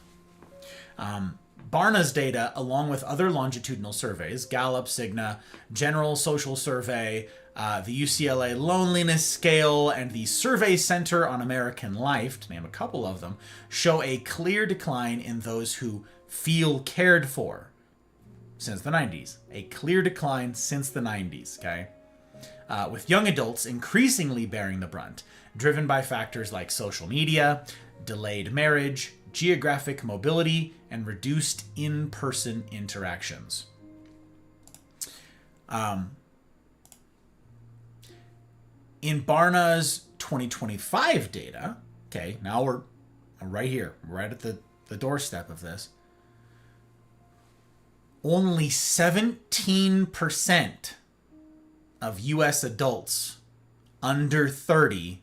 Barna's data, along with other longitudinal surveys, Gallup, Cigna, General Social Survey, the UCLA Loneliness Scale, and the Survey Center on American Life, to name a couple of them, show a clear decline in those who feel cared for since the 90s. A clear decline since the 90s, okay? With young adults increasingly bearing the brunt, driven by factors like social media, delayed marriage, geographic mobility, and reduced in-person interactions. In Barna's 2025 data, okay, now we're right here, right at the doorstep of this, only 17% of U.S. adults under 30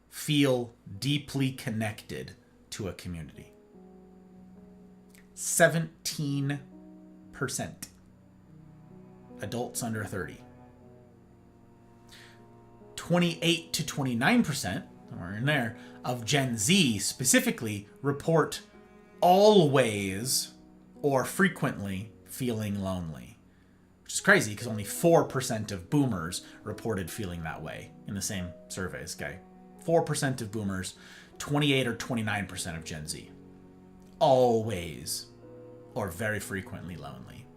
feel deeply connected to a community. 17%. Adults under 30. 28 to 29%, somewhere in there, of Gen Z specifically report always or frequently feeling lonely. Which is crazy because only 4% of boomers reported feeling that way in the same surveys, okay? 4% of boomers, 28 or 29% of Gen Z. Always or very frequently lonely.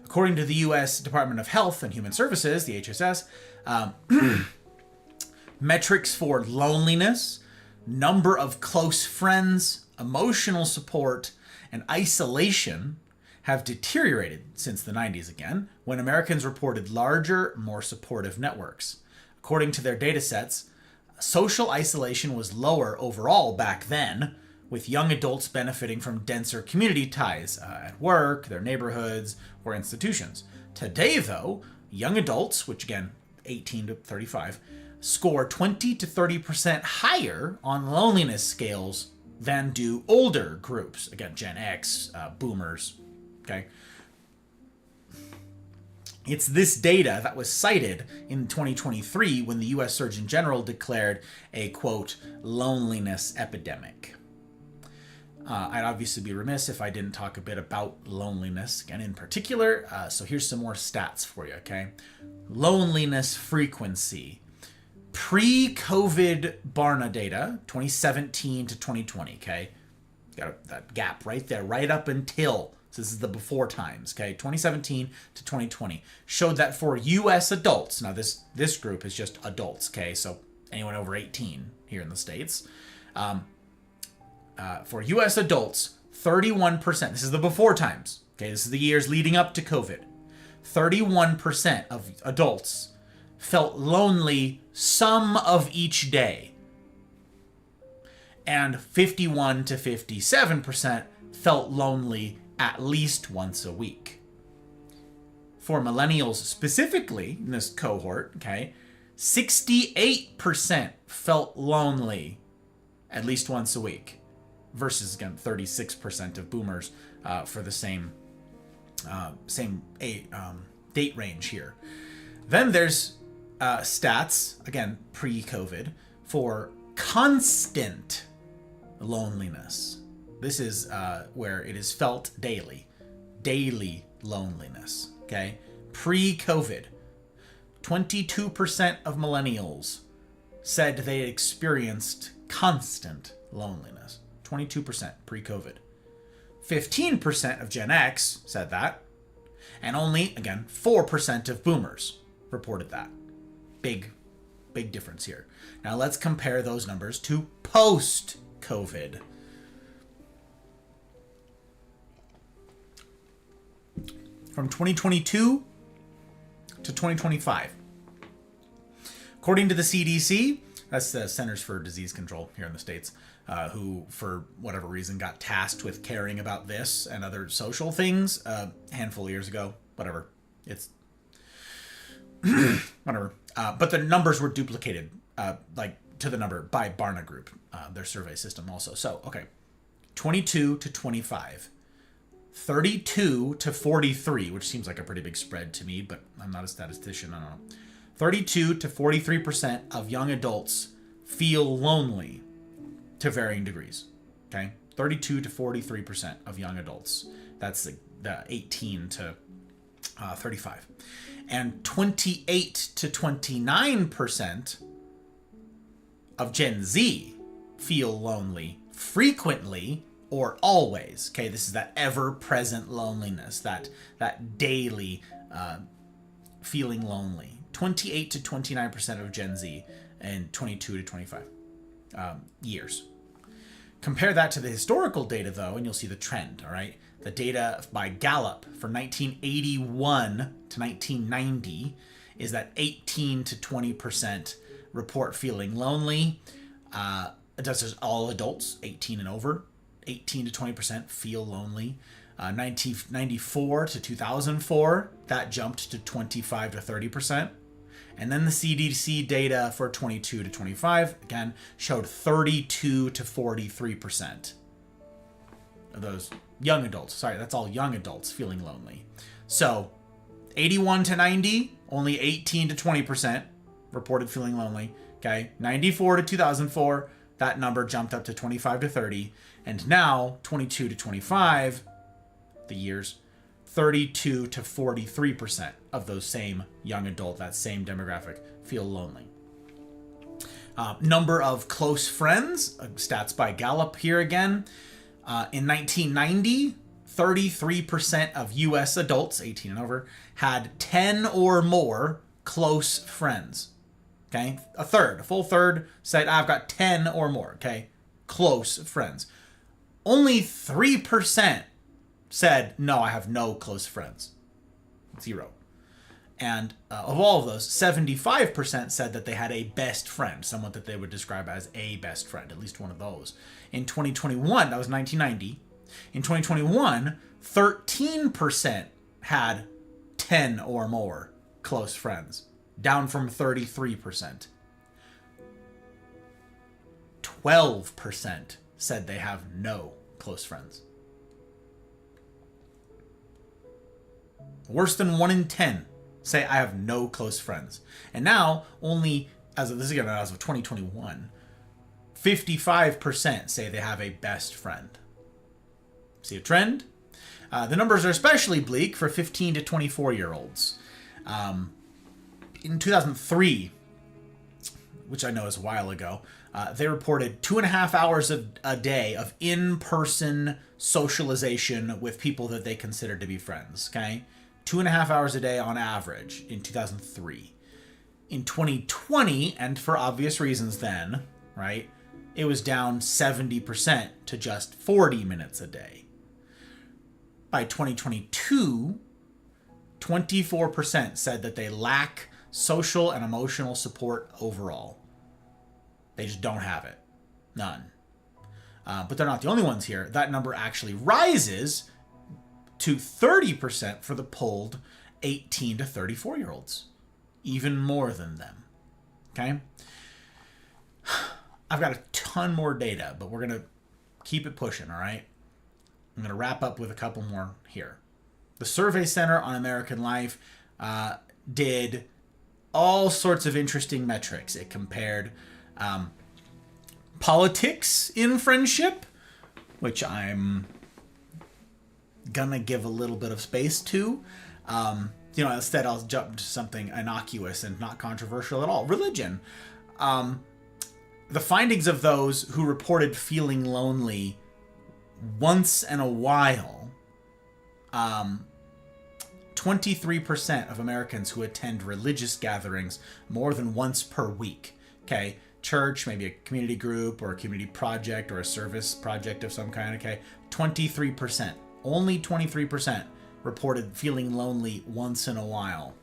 According to the U.S. Department of Health and Human Services, the HSS, metrics for loneliness, number of close friends, emotional support, and isolation have deteriorated since the 90s again, when Americans reported larger, more supportive networks. According to their data sets, social isolation was lower overall back then, with young adults benefiting from denser community ties at work, their neighborhoods, or institutions. Today, though, young adults, which again, 18 to 35, score 20 to 30% higher on loneliness scales than do older groups. Again, Gen X, boomers, okay? It's this data that was cited in 2023 when the U.S. Surgeon General declared a, quote, loneliness epidemic. I'd obviously be remiss if I didn't talk a bit about loneliness, again, in particular. So here's some more stats for you, okay? Loneliness frequency. Pre-COVID Barna data, 2017 to 2020, okay? Got that gap right there, right up until, so this is the before times, okay? 2017 to 2020 showed that for U.S. adults, now this group is just adults, okay? So anyone over 18 here in the States, for U.S. adults, 31%, this is the before times, okay, this is the years leading up to COVID, 31% of adults felt lonely some of each day. And 51 to 57% felt lonely at least once a week. For millennials specifically, in this cohort, okay, 68% felt lonely at least once a week, versus, again, 36% of boomers for the same date range here. Then there's stats, again, pre-COVID, for constant loneliness. This is where it is felt daily loneliness, okay? Pre-COVID, 22% of millennials said they experienced constant loneliness. 22% pre-COVID. 15% of Gen X said that, and only, again, 4% of boomers reported that. Big difference here. Now let's compare those numbers to post-COVID. From 2022 to 2025. According to the CDC, that's the Centers for Disease Control here in the States, who, for whatever reason, got tasked with caring about this and other social things a handful of years ago. Whatever. It's... whatever. But the numbers were duplicated, to the number by Barna Group, their survey system also. So, okay. 22 to 25. 32 to 43, which seems like a pretty big spread to me, but I'm not a statistician, I don't know. 32 to 43% of young adults feel lonely to varying degrees, okay? 32 to 43% of young adults. That's the 18 to 35. And 28 to 29% of Gen Z feel lonely frequently or always. Okay, this is that ever-present loneliness, that daily feeling lonely. 28 to 29% of Gen Z and 22 to 25 years. Compare that to the historical data, though, and you'll see the trend, all right? The data by Gallup for 1981 to 1990 is that 18 to 20% report feeling lonely. This is all adults, 18 and over. 18 to 20% feel lonely. 1994 to 2004, that jumped to 25 to 30%. And then the CDC data for 22 to 25, again, showed 32 to 43% of those young adults. Sorry, that's all young adults feeling lonely. So 81 to 90, only 18 to 20% reported feeling lonely. Okay, 94 to 2004, that number jumped up to 25 to 30. And now, 22 to 25, the years, 32 to 43% of those same young adult, that same demographic, feel lonely. Number of close friends, stats by Gallup here again. In 1990, 33% of U.S. adults, 18 and over, had 10 or more close friends. Okay, a full third said, I've got 10 or more, okay, close friends. Only 3% said, no, I have no close friends. 0. And of all of those, 75% said that they had a best friend, someone that they would describe as a best friend, at least one of those. In 2021, that was 1990, in 2021, 13% had 10 or more close friends, down from 33%. 12% said they have no close friends. Worse than 1 in 10 say I have no close friends. And now only, as of 2021, 55% say they have a best friend. See a trend? The numbers are especially bleak for 15 to 24-year-olds. In 2003, which I know is a while ago, they reported 2.5 hours a day of in-person socialization with people that they considered to be friends, okay? 2.5 hours a day on average in 2003. In 2020, and for obvious reasons then, right, it was down 70% to just 40 minutes a day. By 2022, 24% said that they lack social and emotional support overall. They just don't have it. None. But they're not the only ones here. That number actually rises to 30% for the polled 18 to 34-year-olds. Even more than them. Okay? I've got a ton more data, but we're going to keep it pushing, all right? I'm going to wrap up with a couple more here. The Survey Center on American Life did all sorts of interesting metrics. It compared politics in friendship, which I'm gonna give a little bit of space to. Instead I'll jump to something innocuous and not controversial at all. Religion. The findings of those who reported feeling lonely once in a while, 23% of Americans who attend religious gatherings more than once per week. Okay, church, maybe a community group or a community project or a service project of some kind. Okay, 23%. Only 23% reported feeling lonely once in a while.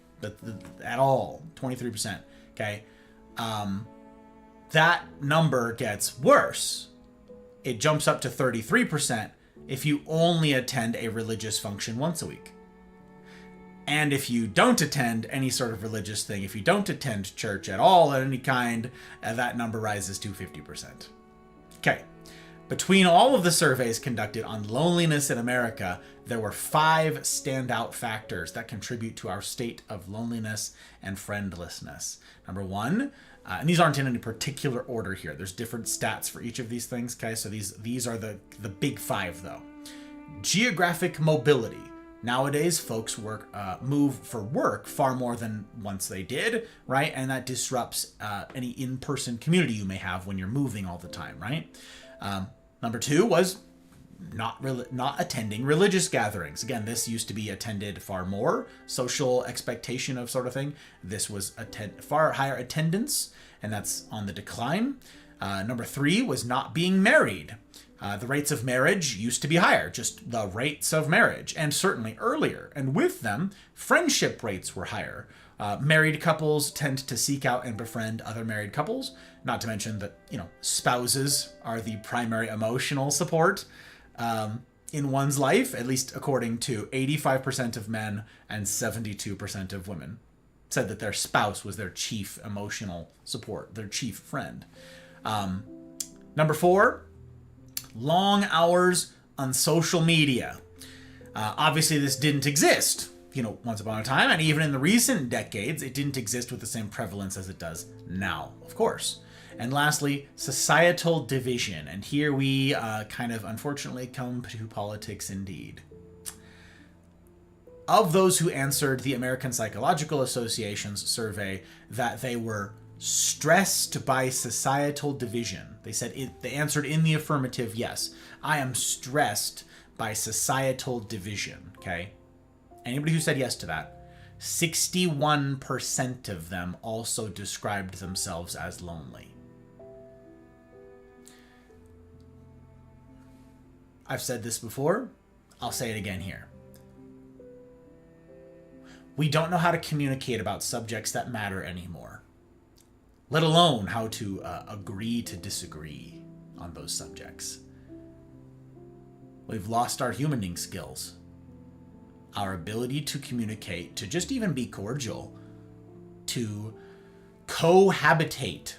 At all. 23%. Okay. That number gets worse. It jumps up to 33% if you only attend a religious function once a week. And if you don't attend any sort of religious thing, if you don't attend church at all of any kind, that number rises to 50%. Okay. Between all of the surveys conducted on loneliness in America, there were 5 standout factors that contribute to our state of loneliness and friendlessness. Number 1, and these aren't in any particular order here. There's different stats for each of these things, okay? So these are the big 5, though. Geographic mobility. Nowadays, folks move for work far more than once they did, right? And that disrupts any in-person community you may have when you're moving all the time, right? Number 2 was not attending religious gatherings. Again, this used to be attended far more, social expectation of sort of thing. This was far higher attendance, and that's on the decline. Number 3 was not being married. The rates of marriage used to be higher, just the rates of marriage, and certainly earlier. And with them, friendship rates were higher. Married couples tend to seek out and befriend other married couples, not to mention that, spouses are the primary emotional support in one's life, at least according to 85% of men and 72% of women said that their spouse was their chief emotional support, their chief friend. Number 4, long hours on social media. Obviously, this didn't exist, once upon a time, and even in the recent decades, it didn't exist with the same prevalence as it does now, of course. And lastly, societal division. And here we kind of unfortunately come to politics indeed. Of those who answered the American Psychological Association's survey that they were stressed by societal division, they answered in the affirmative, yes, I am stressed by societal division, okay? Anybody who said yes to that, 61% of them also described themselves as lonely. I've said this before, I'll say it again here. We don't know how to communicate about subjects that matter anymore, let alone how to agree to disagree on those subjects. We've lost our humaning skills, our ability to communicate, to just even be cordial, to cohabitate.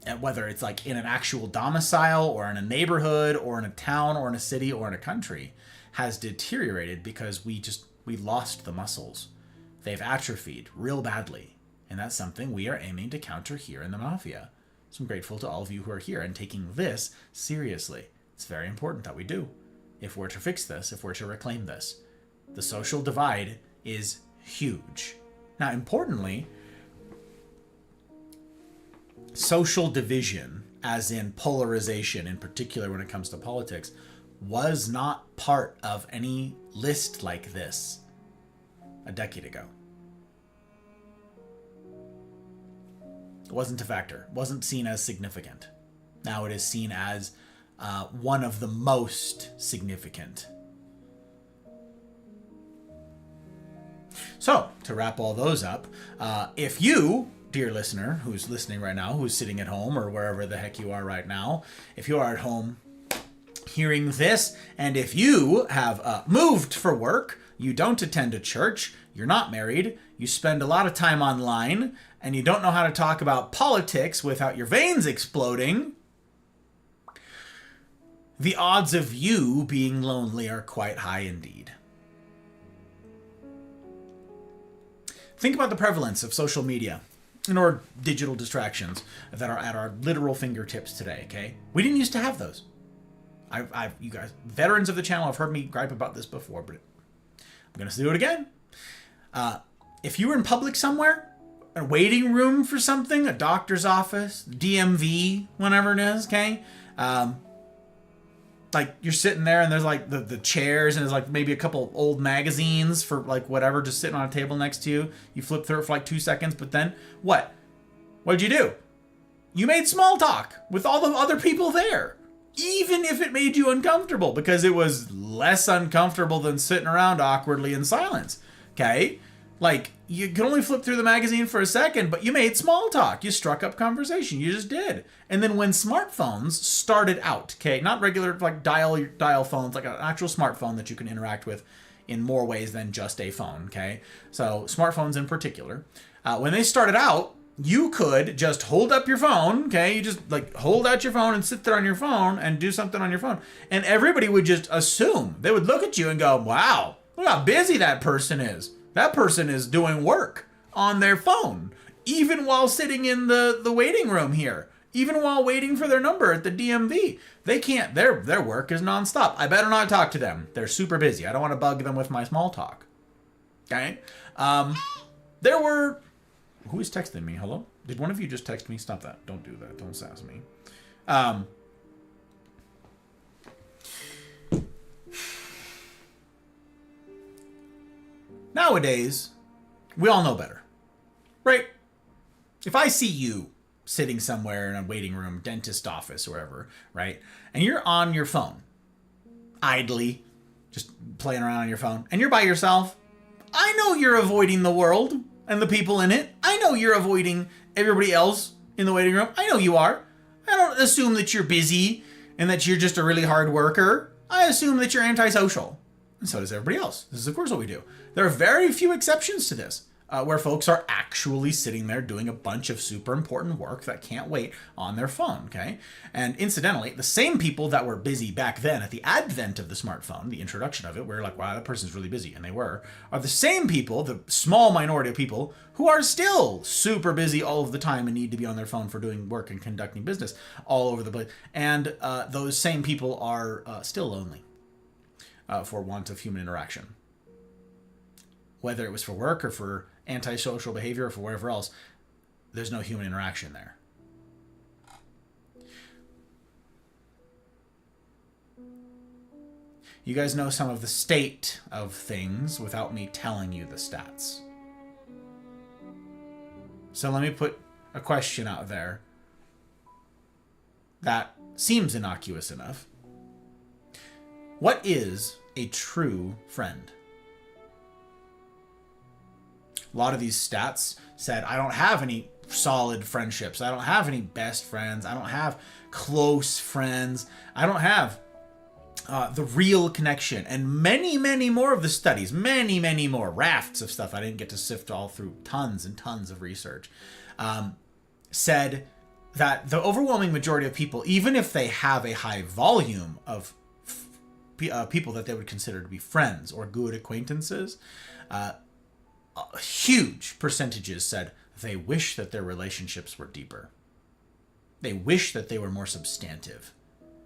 And whether it's like in an actual domicile or in a neighborhood or in a town or in a city or in a country, has deteriorated because we lost the muscles. They've atrophied real badly. And that's something we are aiming to counter here in the Mafia. So I'm grateful to all of you who are here and taking this seriously. It's very important that we do. If we're to fix this, if we're to reclaim this. The social divide is huge. Now, importantly, social division, as in polarization, in particular when it comes to politics, was not part of any list like this a decade ago. It wasn't a factor. It wasn't seen as significant. Now it is seen as one of the most significant. So, to wrap all those up, if you, dear listener, who's listening right now, who's sitting at home or wherever the heck you are right now, if you are at home hearing this, and if you have moved for work, you don't attend a church, you're not married, you spend a lot of time online, and you don't know how to talk about politics without your veins exploding, the odds of you being lonely are quite high indeed. Think about the prevalence of social media or digital distractions that are at our literal fingertips today, okay? We didn't used to have those. You guys, veterans of the channel, have heard me gripe about this before, but I'm going to do it again. If you were in public somewhere, a waiting room for something, a doctor's office, DMV, whatever it is, okay? Like, you're sitting there and there's like the chairs and there's like maybe a couple old magazines for like whatever just sitting on a table next to you. You flip through it for like 2 seconds, but then what? What'd you do? You made small talk with all the other people there. Even if it made you uncomfortable, because it was less uncomfortable than sitting around awkwardly in silence. Okay? Like, you could only flip through the magazine for a second, but you made small talk. You struck up conversation. You just did. And then when smartphones started out, okay, not regular like dial phones, like an actual smartphone that you can interact with in more ways than just a phone, okay? So smartphones in particular, when they started out, you could just hold up your phone, okay? You just like hold out your phone and sit there on your phone and do something on your phone. And everybody would just assume. They would look at you and go, wow, look how busy that person is. That person is doing work on their phone, even while sitting in the waiting room here, even while waiting for their number at the DMV. They can't, their work is nonstop. I better not talk to them. They're super busy. I don't want to bug them with my small talk. Okay? There were... Who is texting me? Hello? Did one of you just text me? Stop that. Don't do that. Don't sass me. Nowadays, we all know better. Right? If I see you sitting somewhere in a waiting room, dentist office, or wherever, right? And you're on your phone, idly, just playing around on your phone, and you're by yourself, I know you're avoiding the world and the people in it. I know you're avoiding everybody else in the waiting room. I know you are. I don't assume that you're busy and that you're just a really hard worker. I assume that you're antisocial. And so does everybody else. This is, of course, what we do. There are very few exceptions to this, where folks are actually sitting there doing a bunch of super important work that can't wait on their phone, okay? And incidentally, the same people that were busy back then at the advent of the smartphone, the introduction of it, where like, wow, that person's really busy, and they were, are the same people, the small minority of people, who are still super busy all of the time and need to be on their phone for doing work and conducting business all over the place. And those same people are still lonely for want of human interaction. Whether it was for work or for antisocial behavior or for whatever else, there's no human interaction there. You guys know some of the state of things without me telling you the stats. So let me put a question out there that seems innocuous enough. What is a true friend? A lot of these stats said, I don't have any solid friendships. I don't have any best friends. I don't have close friends. I don't have the real connection. And many, many more of the studies, many, many more, rafts of stuff, I didn't get to sift all through tons and tons of research, said that the overwhelming majority of people, even if they have a high volume of people that they would consider to be friends or good acquaintances, huge percentages said they wish that their relationships were deeper. They wish that they were more substantive.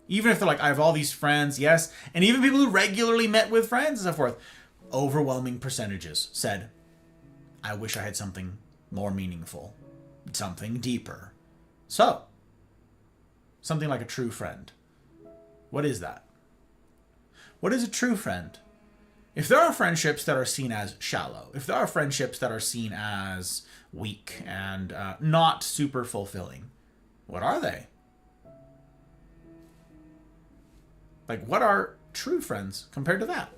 Even if they're like, I have all these friends, yes, and even people who regularly met with friends and so forth, overwhelming percentages said, I wish I had something more meaningful, something deeper. So, something like a true friend. What is that? What is a true friend? If there are friendships that are seen as shallow, if there are friendships that are seen as weak and not super fulfilling, what are they? Like, what are true friends compared to that?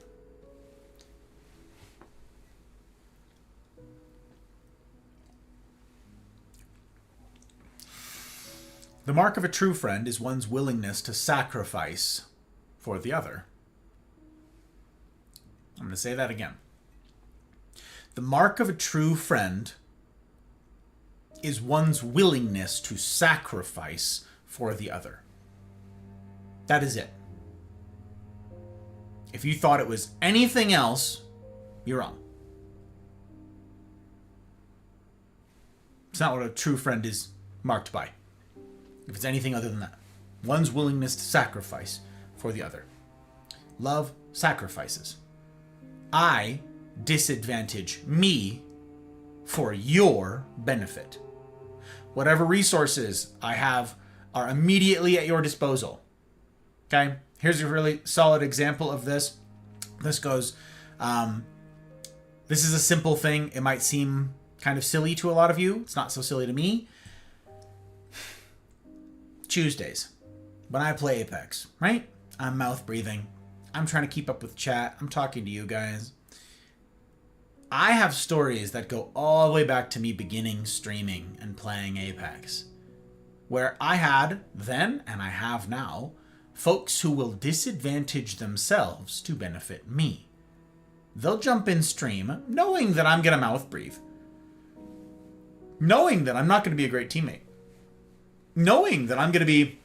The mark of a true friend is one's willingness to sacrifice for the other. I'm going to say that again. The mark of a true friend is one's willingness to sacrifice for the other. That is it. If you thought it was anything else, you're wrong. It's not what a true friend is marked by. If it's anything other than that. One's willingness to sacrifice for the other. Love sacrifices. I disadvantage me for your benefit. Whatever resources I have are immediately at your disposal. Okay? Here's a really solid example of this. This goes, this is a simple thing. It might seem kind of silly to a lot of you. It's not so silly to me. Tuesdays, when I play Apex, right? I'm mouth breathing. I'm trying to keep up with chat. I'm talking to you guys. I have stories that go all the way back to me beginning streaming and playing Apex, where I had then, and I have now, folks who will disadvantage themselves to benefit me. They'll jump in stream knowing that I'm going to mouth breathe, knowing that I'm not going to be a great teammate, knowing that I'm going to be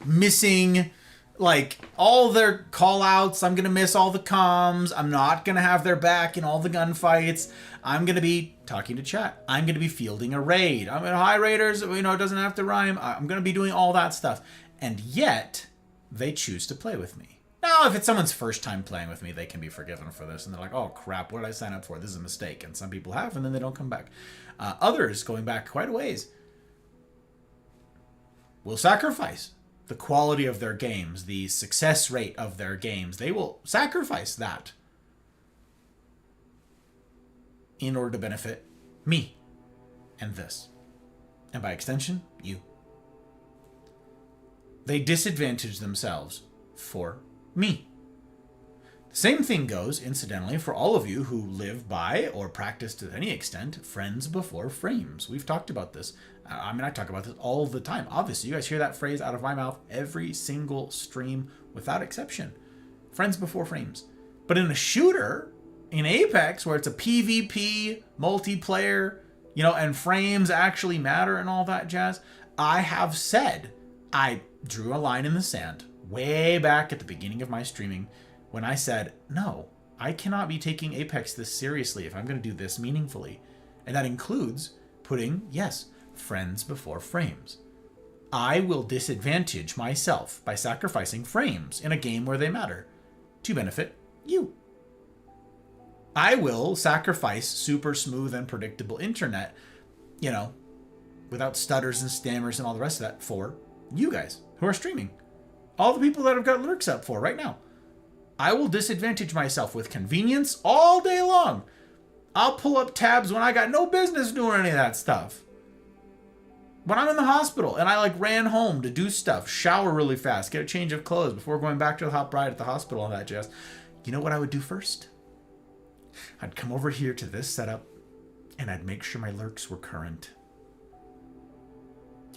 missing like all their call outs. I'm going to miss all the comms. I'm not going to have their back in all the gunfights. I'm going to be talking to chat. I'm going to be fielding a raid. I'm in high raiders. It doesn't have to rhyme. I'm going to be doing all that stuff. And yet they choose to play with me. Now, if it's someone's first time playing with me, they can be forgiven for this. And they're like, oh crap, what did I sign up for? This is a mistake. And some people have, and then they don't come back. Others, going back quite a ways, will sacrifice the quality of their games, the success rate of their games. They will sacrifice that in order to benefit me and this. And by extension, you. They disadvantage themselves for me. The same thing goes, incidentally, for all of you who live by or practice to any extent friends before frames. We've talked about this. I talk about this all the time. Obviously, you guys hear that phrase out of my mouth every single stream without exception. Friends before frames. But in a shooter, in Apex, where it's a PvP, multiplayer, and frames actually matter and all that jazz, I have said, I drew a line in the sand way back at the beginning of my streaming when I said, no, I cannot be taking Apex this seriously if I'm going to do this meaningfully. And that includes putting, yes, friends before frames. I will disadvantage myself by sacrificing frames in a game where they matter to benefit you. I will sacrifice super smooth and predictable internet, without stutters and stammers and all the rest of that for you guys who are streaming. All the people that I've got lurks up for right now. I will disadvantage myself with convenience all day long. I'll pull up tabs when I got no business doing any of that stuff. When I'm in the hospital and I ran home to do stuff, shower really fast, get a change of clothes before going back to the hot bride at the hospital and all that jazz. You know what I would do first? I'd come over here to this setup and I'd make sure my lurks were current.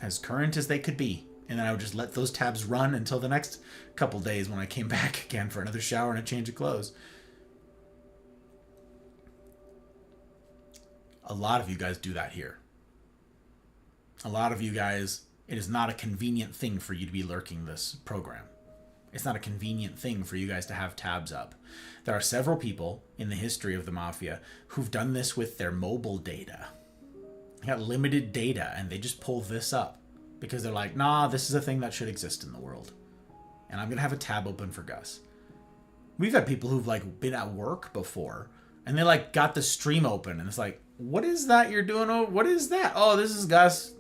As current as they could be. And then I would just let those tabs run until the next couple days when I came back again for another shower and a change of clothes. A lot of you guys do that here. A lot of you guys, it is not a convenient thing for you to be lurking this program. It's not a convenient thing for you guys to have tabs up. There are several people in the history of the Mafia who've done this with their mobile data. They got limited data and they just pull this up because they're like, nah, this is a thing that should exist in the world. And I'm going to have a tab open for Gus. We've had people who've been at work before and they got the stream open and it's like, what is that you're doing? Oh, what is that? Oh, this is Gus.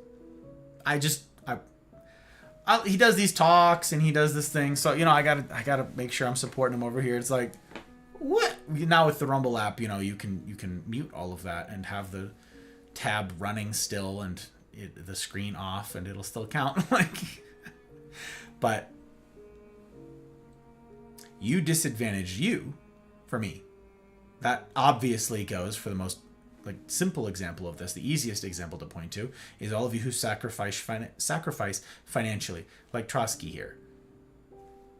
He does these talks and he does this thing. So, I gotta make sure I'm supporting him over here. It's like, What? Now with the Rumble app, you know, you can mute all of that and have the tab running still and the screen off, and it'll still count. Like, but you disadvantaged you for me. That obviously goes for the most like simple example of this. The easiest example to point to is all of you who sacrifice financially, like Trotsky here,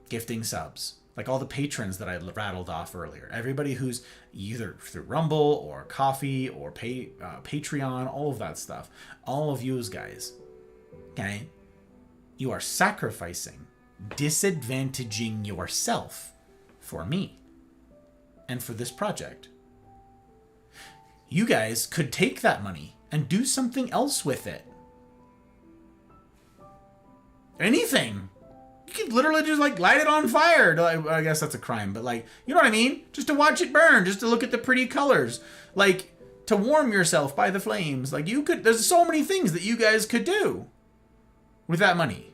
gifting subs, like all the patrons that I rattled off earlier. Everybody who's either through Rumble or Coffee or Patreon, all of that stuff. All of you guys, okay? You are sacrificing, disadvantaging yourself for me and for this project. You guys could take that money and do something else with it. Anything. You could literally just like light it on fire. I guess that's a crime, but like, you know what I mean? Just to watch it burn, just to look at the pretty colors. Like, to warm yourself by the flames. Like, you could, there's so many things that you guys could do with that money.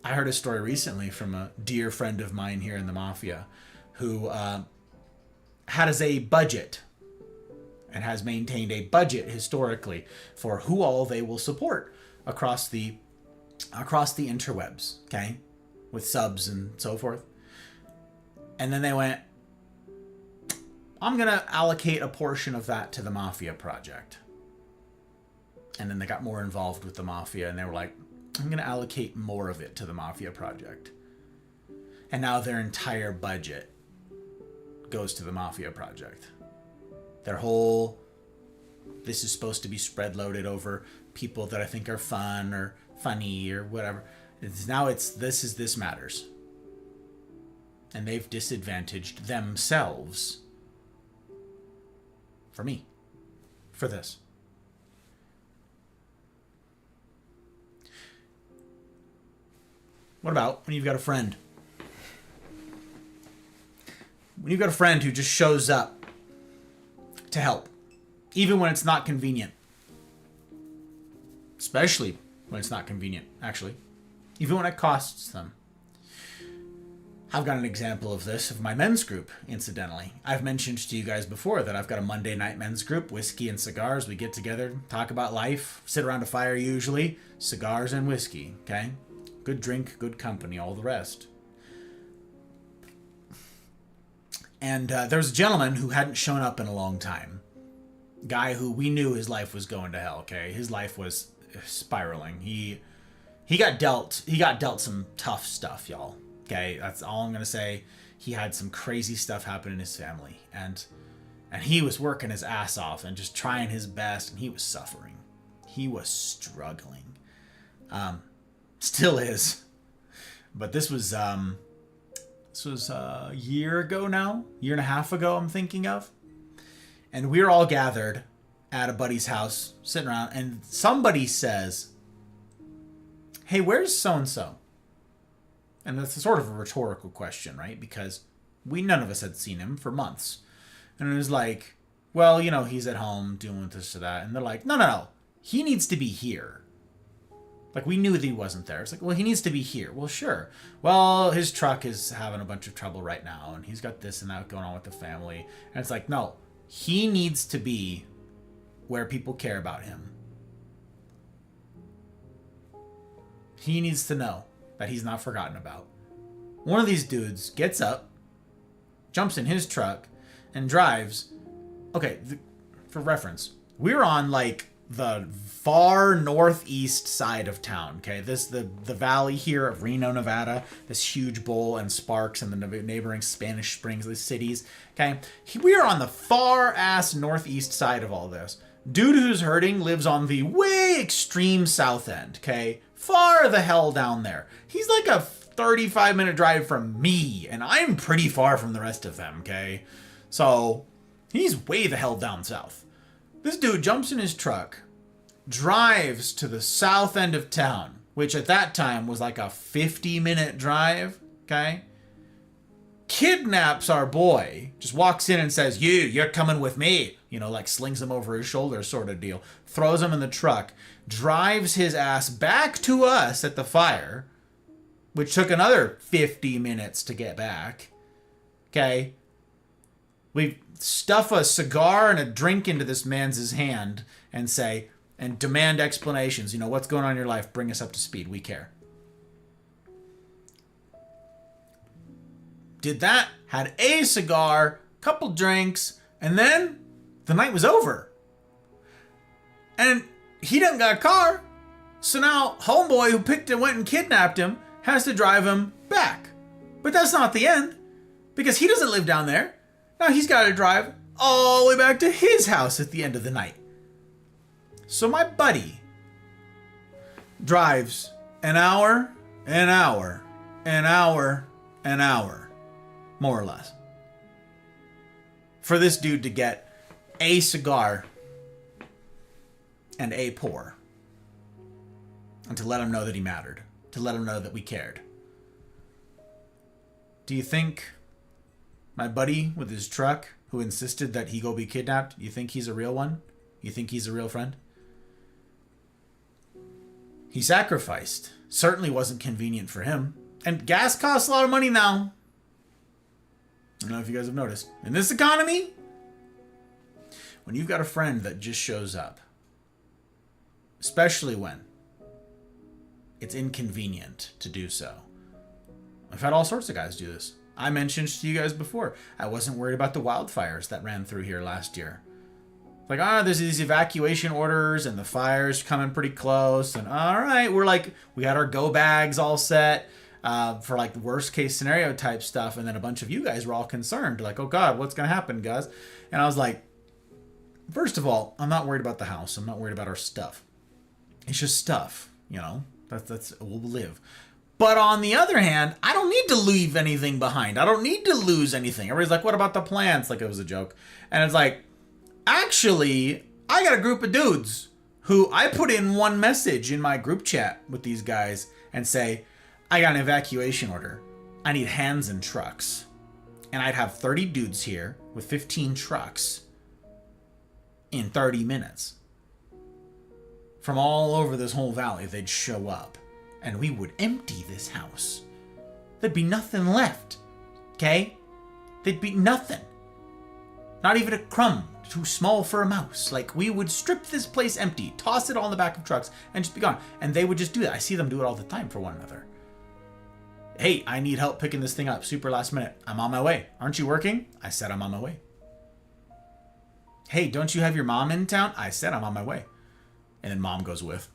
I heard a story recently from a dear friend of mine here in the Mafia who has a budget and has maintained a budget historically for who all they will support across the interwebs, okay, with subs and so forth. And then they went, I'm gonna allocate a portion of that to the Mafia project. And then they got more involved with the Mafia, and they were like, I'm gonna allocate more of it to the Mafia project. And now their entire budget goes to the Mafia project. Their whole, this is supposed to be spread loaded over people that I think are fun or funny or whatever. This matters. And they've disadvantaged themselves for me, for this. What about when you've got a friend? When you've got a friend who just shows up to help, even when it's not convenient. Especially when it's not convenient, actually. Even when it costs them. I've got an example of this of my men's group, incidentally. I've mentioned to you guys before that I've got a Monday night men's group, whiskey and cigars. We get together, talk about life, sit around a fire usually, cigars and whiskey, okay? Good drink, good company, all the rest. And there was a gentleman who hadn't shown up in a long time. Guy who we knew his life was going to hell, okay? His life was spiraling. He got dealt some tough stuff, y'all. Okay? That's all I'm going to say. He had some crazy stuff happen in his family, and he was working his ass off and just trying his best, and he was suffering. He was struggling. Still is. But this was a year ago now, year and a half ago, I'm thinking of. And we were all gathered at a buddy's house, sitting around, and somebody says, hey, where's so-and-so? And that's a sort of a rhetorical question, right? Because none of us had seen him for months. And it was like, well, you know, he's at home doing this or that. And they're like, no. He needs to be here. Like, we knew that he wasn't there. It's like, well, he needs to be here. Well, sure. Well, his truck is having a bunch of trouble right now, and he's got this and that going on with the family. And it's like, no, he needs to be where people care about him. He needs to know that he's not forgotten about. One of these dudes gets up, jumps in his truck, and drives. Okay, for reference, we're on, like, the far northeast side of town, okay? The valley here of Reno, Nevada, this huge bowl and Sparks and the neighboring Spanish Springs, the cities, okay? We are on the far-ass northeast side of all this. Dude who's hurting lives on the way extreme south end, okay? Far the hell down there. He's like a 35-minute drive from me, and I'm pretty far from the rest of them, okay? So, he's way the hell down south. This dude jumps in his truck, drives to the south end of town, which at that time was like a 50-minute drive, okay? Kidnaps our boy, just walks in and says, you're coming with me. You know, like slings him over his shoulder sort of deal. Throws him in the truck, drives his ass back to us at the fire, which took another 50 minutes to get back, okay? We stuff a cigar and a drink into this man's hand and say, and demand explanations. You know, what's going on in your life? Bring us up to speed. We care. Did that, had a cigar, couple drinks, and then the night was over. And he didn't got a car. So now homeboy who went and kidnapped him has to drive him back. But that's not the end, because he doesn't live down there. Now he's got to drive all the way back to his house at the end of the night. So my buddy drives an hour, an hour, an hour, an hour, more or less, for this dude to get a cigar and a pour. And to let him know that he mattered. To let him know that we cared. Do you think my buddy with his truck who insisted that he go be kidnapped, you think he's a real one? You think he's a real friend? He sacrificed. Certainly wasn't convenient for him. And gas costs a lot of money now. I don't know if you guys have noticed. In this economy, when you've got a friend that just shows up, especially when it's inconvenient to do so. I've had all sorts of guys do this. I mentioned to you guys before, I wasn't worried about the wildfires that ran through here last year. Like, there's these evacuation orders and the fire's coming pretty close. And all right, we had our go bags all set for like worst case scenario type stuff. And then a bunch of you guys were all concerned. Like, oh God, what's going to happen, guys? And I was like, first of all, I'm not worried about the house. I'm not worried about our stuff. It's just stuff, you know. That's we'll live. But on the other hand, I don't need to leave anything behind. I don't need to lose anything. Everybody's like, what about the plants? Like it was a joke. And it's like, actually, I got a group of dudes who I put in one message in my group chat with these guys and say, I got an evacuation order. I need hands and trucks. And I'd have 30 dudes here with 15 trucks in 30 minutes. From all over this whole valley, they'd show up. And we would empty this house. There'd be nothing left. Okay? There'd be nothing. Not even a crumb too small for a mouse. Like, we would strip this place empty, toss it all in the back of trucks, and just be gone. And they would just do that. I see them do it all the time for one another. Hey, I need help picking this thing up super last minute. I'm on my way. Aren't you working? I said I'm on my way. Hey, don't you have your mom in town? I said I'm on my way. And then mom goes with.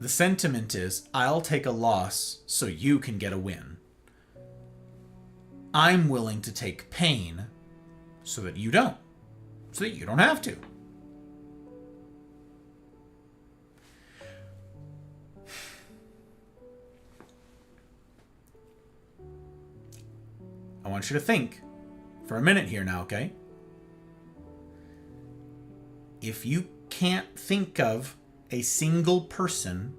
The sentiment is, I'll take a loss so you can get a win. I'm willing to take pain so that you don't. So that you don't have to. I want you to think for a minute here now, okay? If you can't think of a single person,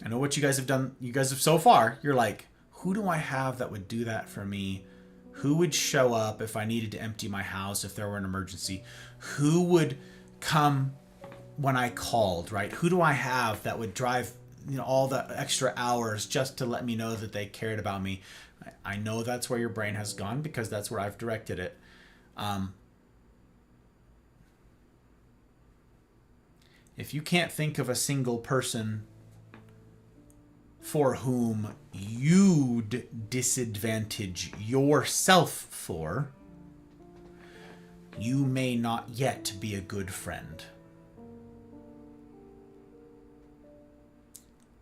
I know what you guys have done. You guys have so far, you're like, who do I have that would do that for me? Who would show up if I needed to empty my house, if there were an emergency? Who would come when I called, right? Who do I have that would drive, all the extra hours just to let me know that they cared about me? I know that's where your brain has gone because that's where I've directed it. If you can't think of a single person for whom you'd disadvantage yourself for, you may not yet be a good friend.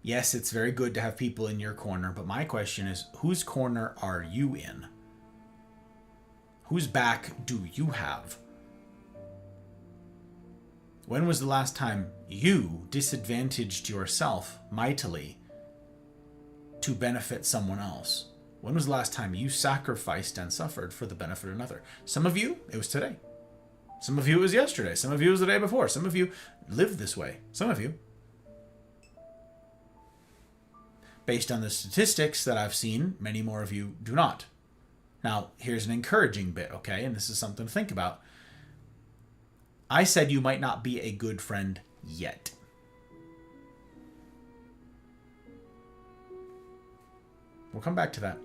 Yes, it's very good to have people in your corner, but my question is, whose corner are you in? Whose back do you have? When was the last time you disadvantaged yourself mightily to benefit someone else? When was the last time you sacrificed and suffered for the benefit of another? Some of you, it was today. Some of you, it was yesterday. Some of you, it was the day before. Some of you lived this way. Some of you. Based on the statistics that I've seen, many more of you do not. Now, here's an encouraging bit, okay? And this is something to think about. I said you might not be a good friend yet. We'll come back to that.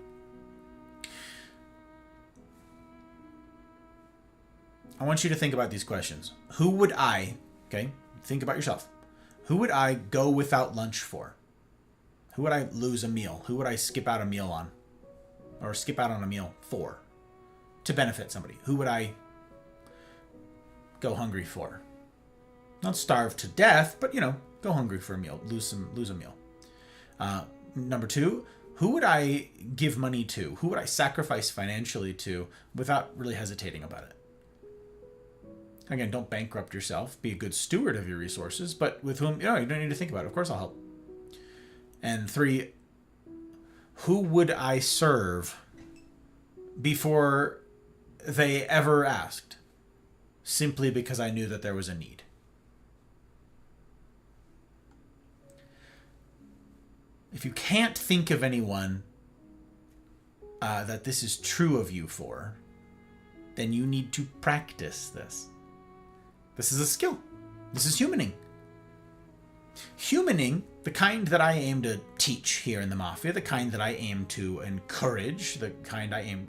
I want you to think about these questions. Who would I, okay, think about yourself. Who would I go without lunch for? Who would I lose a meal? Who would I skip out a meal on? Or skip out on a meal for? To benefit somebody. Who would I go hungry for? Not starve to death, but, go hungry for a meal. Lose a meal. Number 2, who would I give money to? Who would I sacrifice financially to without really hesitating about it? Again, don't bankrupt yourself. Be a good steward of your resources, but with whom, you don't need to think about it. Of course, I'll help. And 3, who would I serve before they ever asked? Simply because I knew that there was a need. If you can't think of anyone that this is true of you for, then you need to practice this. This is a skill. This is humaning. Humaning, the kind that I aim to teach here in the Mafia, the kind that I aim to encourage, the kind I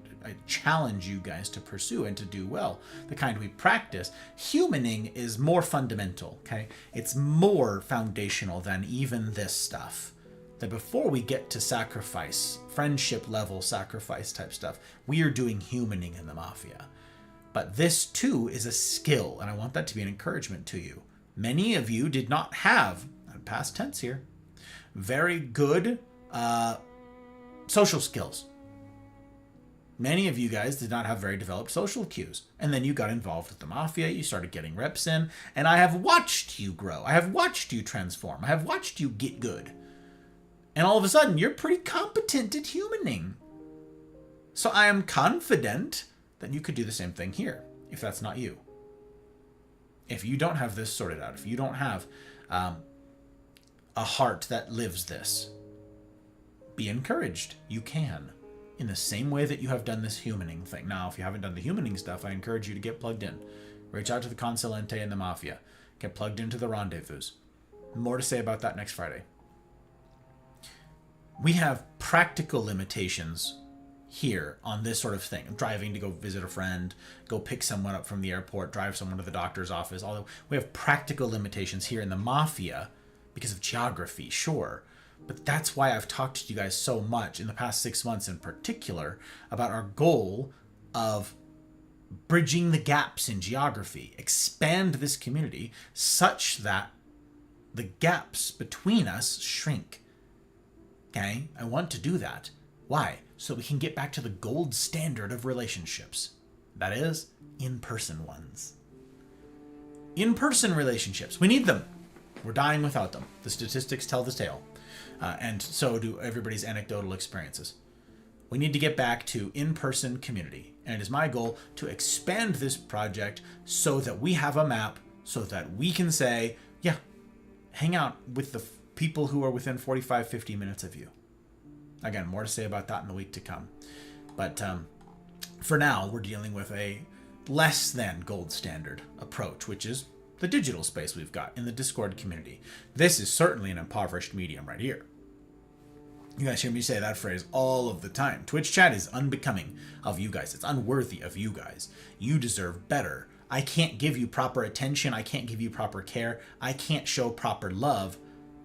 challenge you guys to pursue and to do well, the kind we practice. Humaning is more fundamental, okay? It's more foundational than even this stuff. That before we get to sacrifice, friendship level sacrifice type stuff, we are doing humaning in the Mafia. But this too is a skill, and I want that to be an encouragement to you. Many of you did not have, past tense here, very good social skills. Many of you guys did not have very developed social cues. And then you got involved with the Mafia, you started getting reps in, and I have watched you grow. I have watched you transform. I have watched you get good. And all of a sudden, you're pretty competent at humaning. So I am confident that you could do the same thing here, if that's not you. If you don't have this sorted out, if you don't have a heart that lives this, be encouraged. You can. In the same way that you have done this humaning thing. Now, if you haven't done the humaning stuff, I encourage you to get plugged in. Reach out to the Consulente and the Mafia. Get plugged into the rendezvous. More to say about that next Friday. We have practical limitations here on this sort of thing. Driving to go visit a friend, go pick someone up from the airport, drive someone to the doctor's office. Although we have practical limitations here in the Mafia because of geography, sure. But that's why I've talked to you guys so much in the past 6 months in particular about our goal of bridging the gaps in geography, expand this community such that the gaps between us shrink. Okay? I want to do that. Why? So we can get back to the gold standard of relationships. That is, in-person ones. In-person relationships. We need them. We're dying without them. The statistics tell the tale. And so do everybody's anecdotal experiences. We need to get back to in-person community. And it is my goal to expand this project so that we have a map so that we can say, yeah, hang out with the people who are within 45, 50 minutes of you. Again, more to say about that in the week to come. But for now, we're dealing with a less than gold standard approach, which is the digital space we've got in the Discord community. This is certainly an impoverished medium right here. You guys hear me say that phrase all of the time. Twitch chat is unbecoming of you guys. It's unworthy of you guys. You deserve better. I can't give you proper attention. I can't give you proper care. I can't show proper love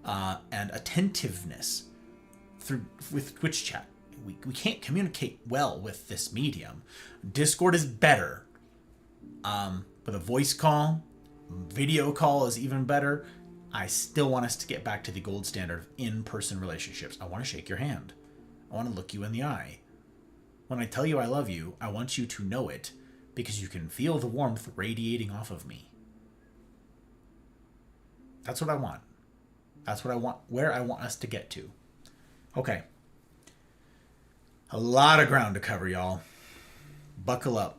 and attentiveness with Twitch chat. We can't communicate well with this medium. Discord is better. With a voice call, video call is even better. I still want us to get back to the gold standard of in-person relationships. I want to shake your hand. I want to look you in the eye. When I tell you I love you, I want you to know it because you can feel the warmth radiating off of me. That's what I want. That's what I want, where I want us to get to. Okay. A lot of ground to cover, y'all. Buckle up.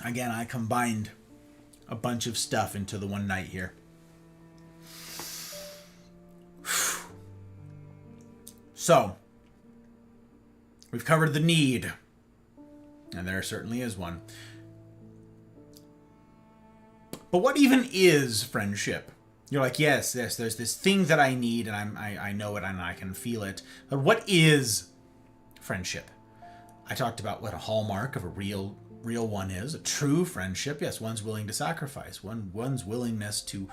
Again, I combined a bunch of stuff into the one night here. So, we've covered the need. And there certainly is one. But what even is friendship? You're like, yes, there's this thing that I need, and I know it, and I can feel it. But what is friendship? I talked about what a hallmark of a real one is. A true friendship, yes, one's willing to sacrifice, one's willingness to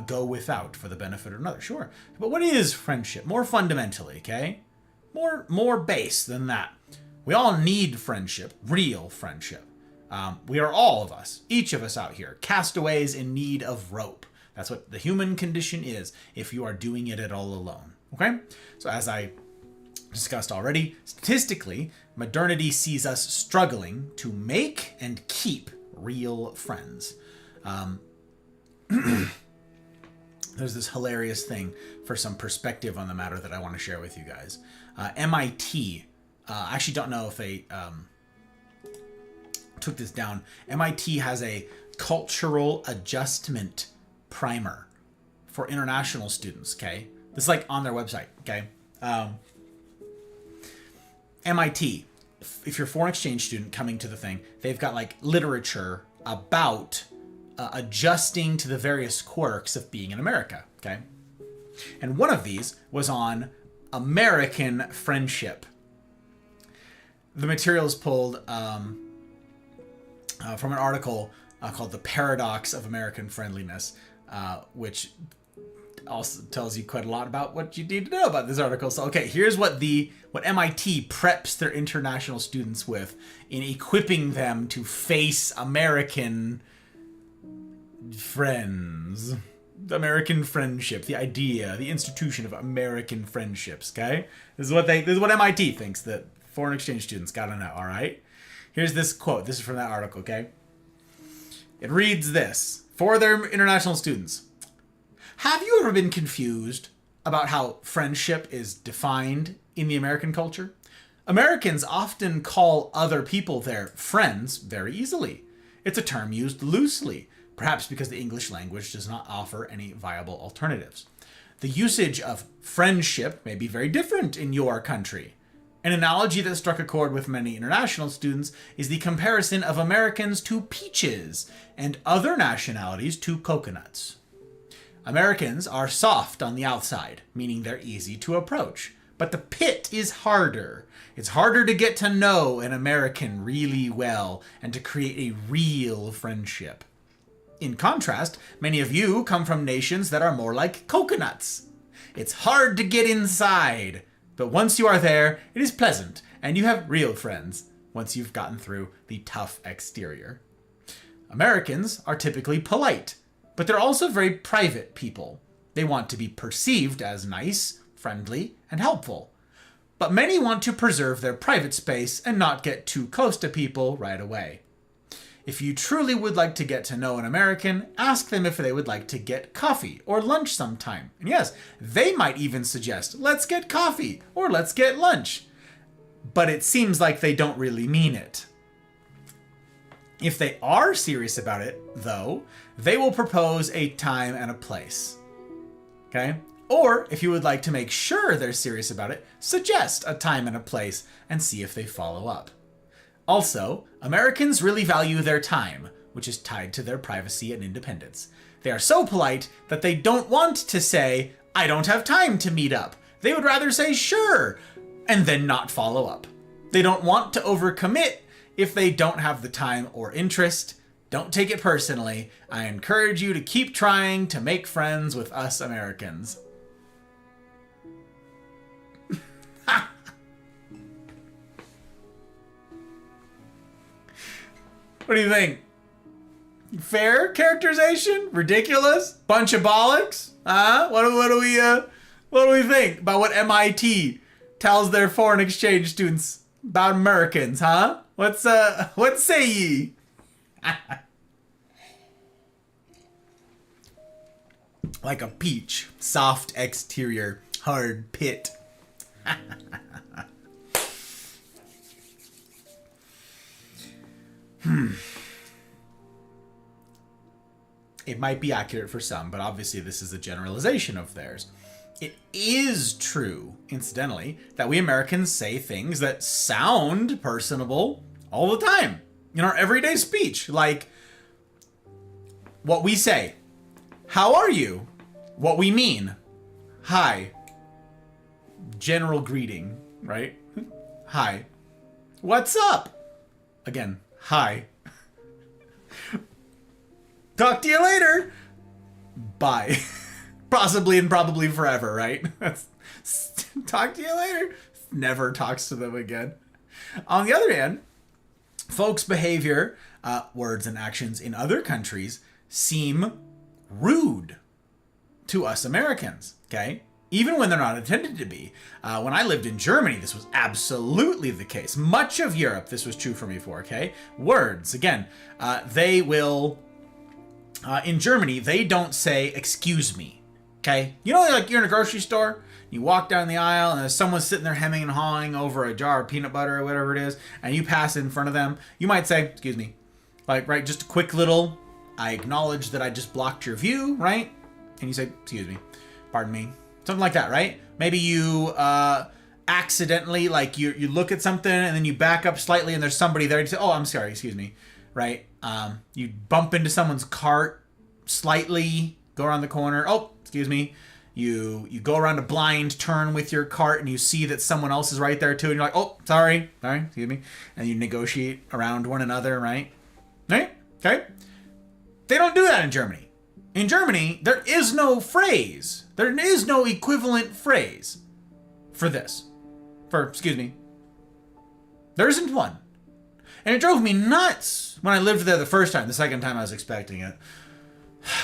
go without for the benefit of another. Sure, but what is friendship? More fundamentally, okay? More base than that. We all need friendship, real friendship. We are all of us, each of us out here, castaways in need of rope. That's what the human condition is if you are doing it at all alone. Okay? So as I discussed already, statistically, modernity sees us struggling to make and keep real friends. There's this hilarious thing for some perspective on the matter that I want to share with you guys. MIT, I actually don't know if they took this down. MIT has a cultural adjustment primer for international students, okay? This is like on their website, okay? MIT, if you're a foreign exchange student coming to the thing, they've got like literature about adjusting to the various quirks of being in America, okay? And one of these was on American friendship. The material is pulled from an article called The Paradox of American Friendliness, which also tells you quite a lot about what you need to know about this article. So, okay, here's what MIT preps their international students with in equipping them to face American friends. American friendship, the idea, the institution of American friendships, okay? This is what MIT thinks that foreign exchange students gotta know, all right? Here's this quote. This is from that article, okay? It reads this, for their international students. Have you ever been confused about how friendship is defined in the American culture? Americans often call other people their friends very easily. It's a term used loosely, perhaps because the English language does not offer any viable alternatives. The usage of friendship may be very different in your country. An analogy that struck a chord with many international students is the comparison of Americans to peaches and other nationalities to coconuts. Americans are soft on the outside, meaning they're easy to approach. But the pit is harder. It's harder to get to know an American really well and to create a real friendship. In contrast, many of you come from nations that are more like coconuts. It's hard to get inside, but once you are there, it is pleasant, and you have real friends once you've gotten through the tough exterior. Americans are typically polite, but they're also very private people. They want to be perceived as nice, friendly, and helpful. But many want to preserve their private space and not get too close to people right away. If you truly would like to get to know an American, ask them if they would like to get coffee or lunch sometime. And yes, they might even suggest, let's get coffee or let's get lunch. But it seems like they don't really mean it. If they are serious about it, though, they will propose a time and a place. Okay? Or, if you would like to make sure they're serious about it, suggest a time and a place and see if they follow up. Also, Americans really value their time, which is tied to their privacy and independence. They are so polite that they don't want to say, I don't have time to meet up. They would rather say, sure, and then not follow up. They don't want to overcommit if they don't have the time or interest. Don't take it personally. I encourage you to keep trying to make friends with us Americans. What do you think? Fair characterization? Ridiculous? Bunch of bollocks? What do we think about what MIT tells their foreign exchange students about Americans, huh? What say ye? Like a peach, soft exterior, hard pit. It might be accurate for some, but obviously this is a generalization of theirs. It is true, incidentally, that we Americans say things that sound personable all the time in our everyday speech. Like what we say, how are you? what we mean. Hi. General greeting, right? Hi. What's up? Again, hi. Talk to you later. Bye. Possibly and probably forever, right? Talk to you later. Never talks to them again. On the other hand, folks' behavior, words and actions in other countries seem rude to us Americans, okay? Even when they're not intended to be. When I lived in Germany, this was absolutely the case. Much of Europe, this was true for me for, okay? Words, again, they will, in Germany, they don't say, excuse me, okay? You know, like you're in a grocery store, you walk down the aisle and there's someone sitting there hemming and hawing over a jar of peanut butter or whatever it is, and you pass in front of them, you might say, excuse me. Like, right, just a quick little, I acknowledge that I just blocked your view, right? And you say, excuse me, pardon me. Something like that, right? Maybe you accidentally, like you look at something and then you back up slightly and there's somebody there and you say, oh, I'm sorry, excuse me, right? You bump into someone's cart slightly, go around the corner, oh, excuse me. You go around a blind turn with your cart and you see that someone else is right there too and you're like, oh, sorry, excuse me. And you negotiate around one another, right? Right? Okay? They don't do that in Germany. In Germany, there is no phrase. There is no equivalent phrase for this. For, excuse me. There isn't one. And it drove me nuts when I lived there the first time. The second time I was expecting it.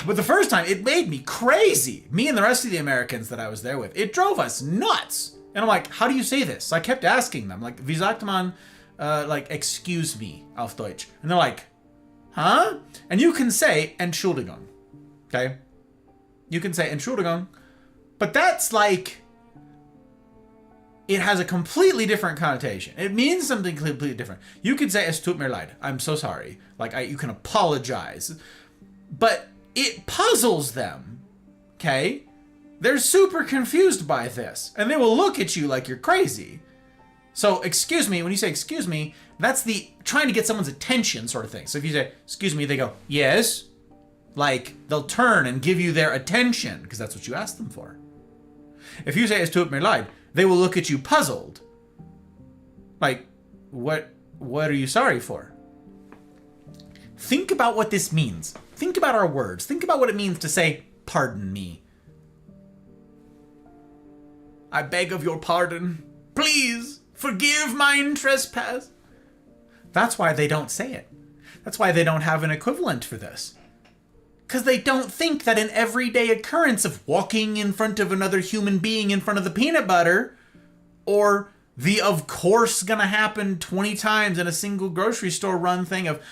But the first time, it made me crazy. Me and the rest of the Americans that I was there with. It drove us nuts. And I'm like, how do you say this? So I kept asking them, like, wie sagt man, like, excuse me, auf Deutsch. And they're like, huh? And you can say, Entschuldigung. Okay? You can say, Entschuldigung. But that's like, it has a completely different connotation. It means something completely different. You could say, es tut mir leid. I'm so sorry. Like, you can apologize. But it puzzles them. Okay? They're super confused by this. And they will look at you like you're crazy. So, excuse me, when you say excuse me, that's the trying to get someone's attention sort of thing. So if you say, excuse me, they go, yes. Like, they'll turn and give you their attention because that's what you asked them for. If you say, es tut mir leid, they will look at you puzzled. Like, what are you sorry for? Think about what this means. Think about our words. Think about what it means to say, pardon me. I beg of your pardon. Please forgive mine trespass. That's why they don't say it. That's why they don't have an equivalent for this. Because they don't think that an everyday occurrence of walking in front of another human being in front of the peanut butter, or the of course gonna happen 20 times in a single grocery store run thing of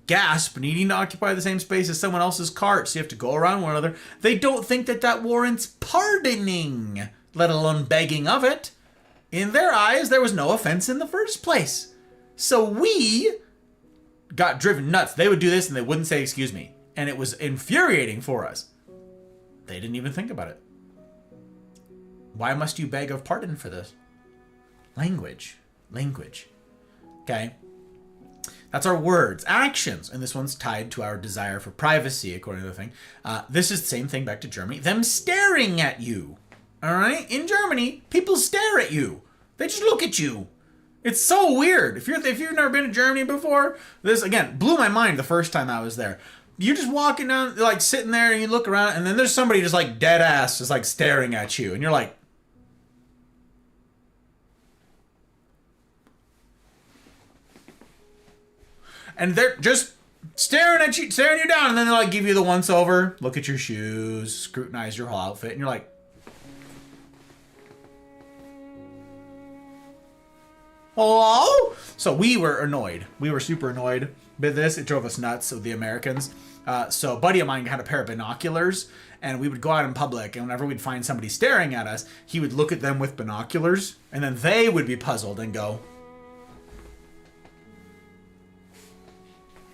gasp, needing to occupy the same space as someone else's cart, so you have to go around one another. They don't think that that warrants pardoning, let alone begging of it. In their eyes, there was no offense in the first place. So we got driven nuts. They would do this and they wouldn't say excuse me. And it was infuriating for us. They didn't even think about it. Why must you beg of pardon for this? Language. Okay? That's our words. Actions. And this one's tied to our desire for privacy, according to the thing. This is the same thing back to Germany. Them staring at you. All right? In Germany, people stare at you. They just look at you. It's so weird. If you've never been to Germany before, this, again, blew my mind the first time I was there. You're just walking down, like sitting there and you look around and then there's somebody just like dead ass just like staring at you. And you're like, and they're just staring you down. And then they like give you the once over, look at your shoes, scrutinize your whole outfit. And you're like, hello? So we were annoyed. We were super annoyed with this. It drove us nuts with the Americans. So a buddy of mine had a pair of binoculars and we would go out in public and whenever we'd find somebody staring at us, he would look at them with binoculars and then they would be puzzled and go.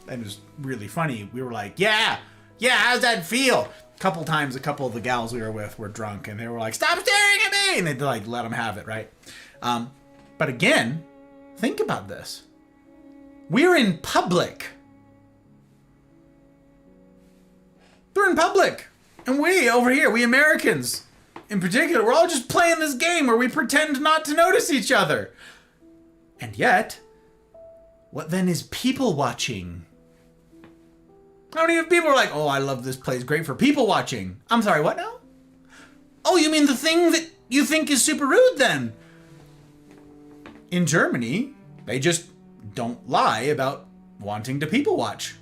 And it was really funny. We were like, yeah, how's that feel? A couple times, a couple of the gals we were with were drunk and they were like, stop staring at me! And they'd like let them have it, right? But again, think about this. We're in public. They're in public. And we, over here, we Americans, in particular, we're all just playing this game where we pretend not to notice each other. And yet, what then is people watching? How many people are like, oh, I love this place, great for people watching? I'm sorry, what now? Oh, you mean the thing that you think is super rude then? In Germany, they just don't lie about wanting to people watch.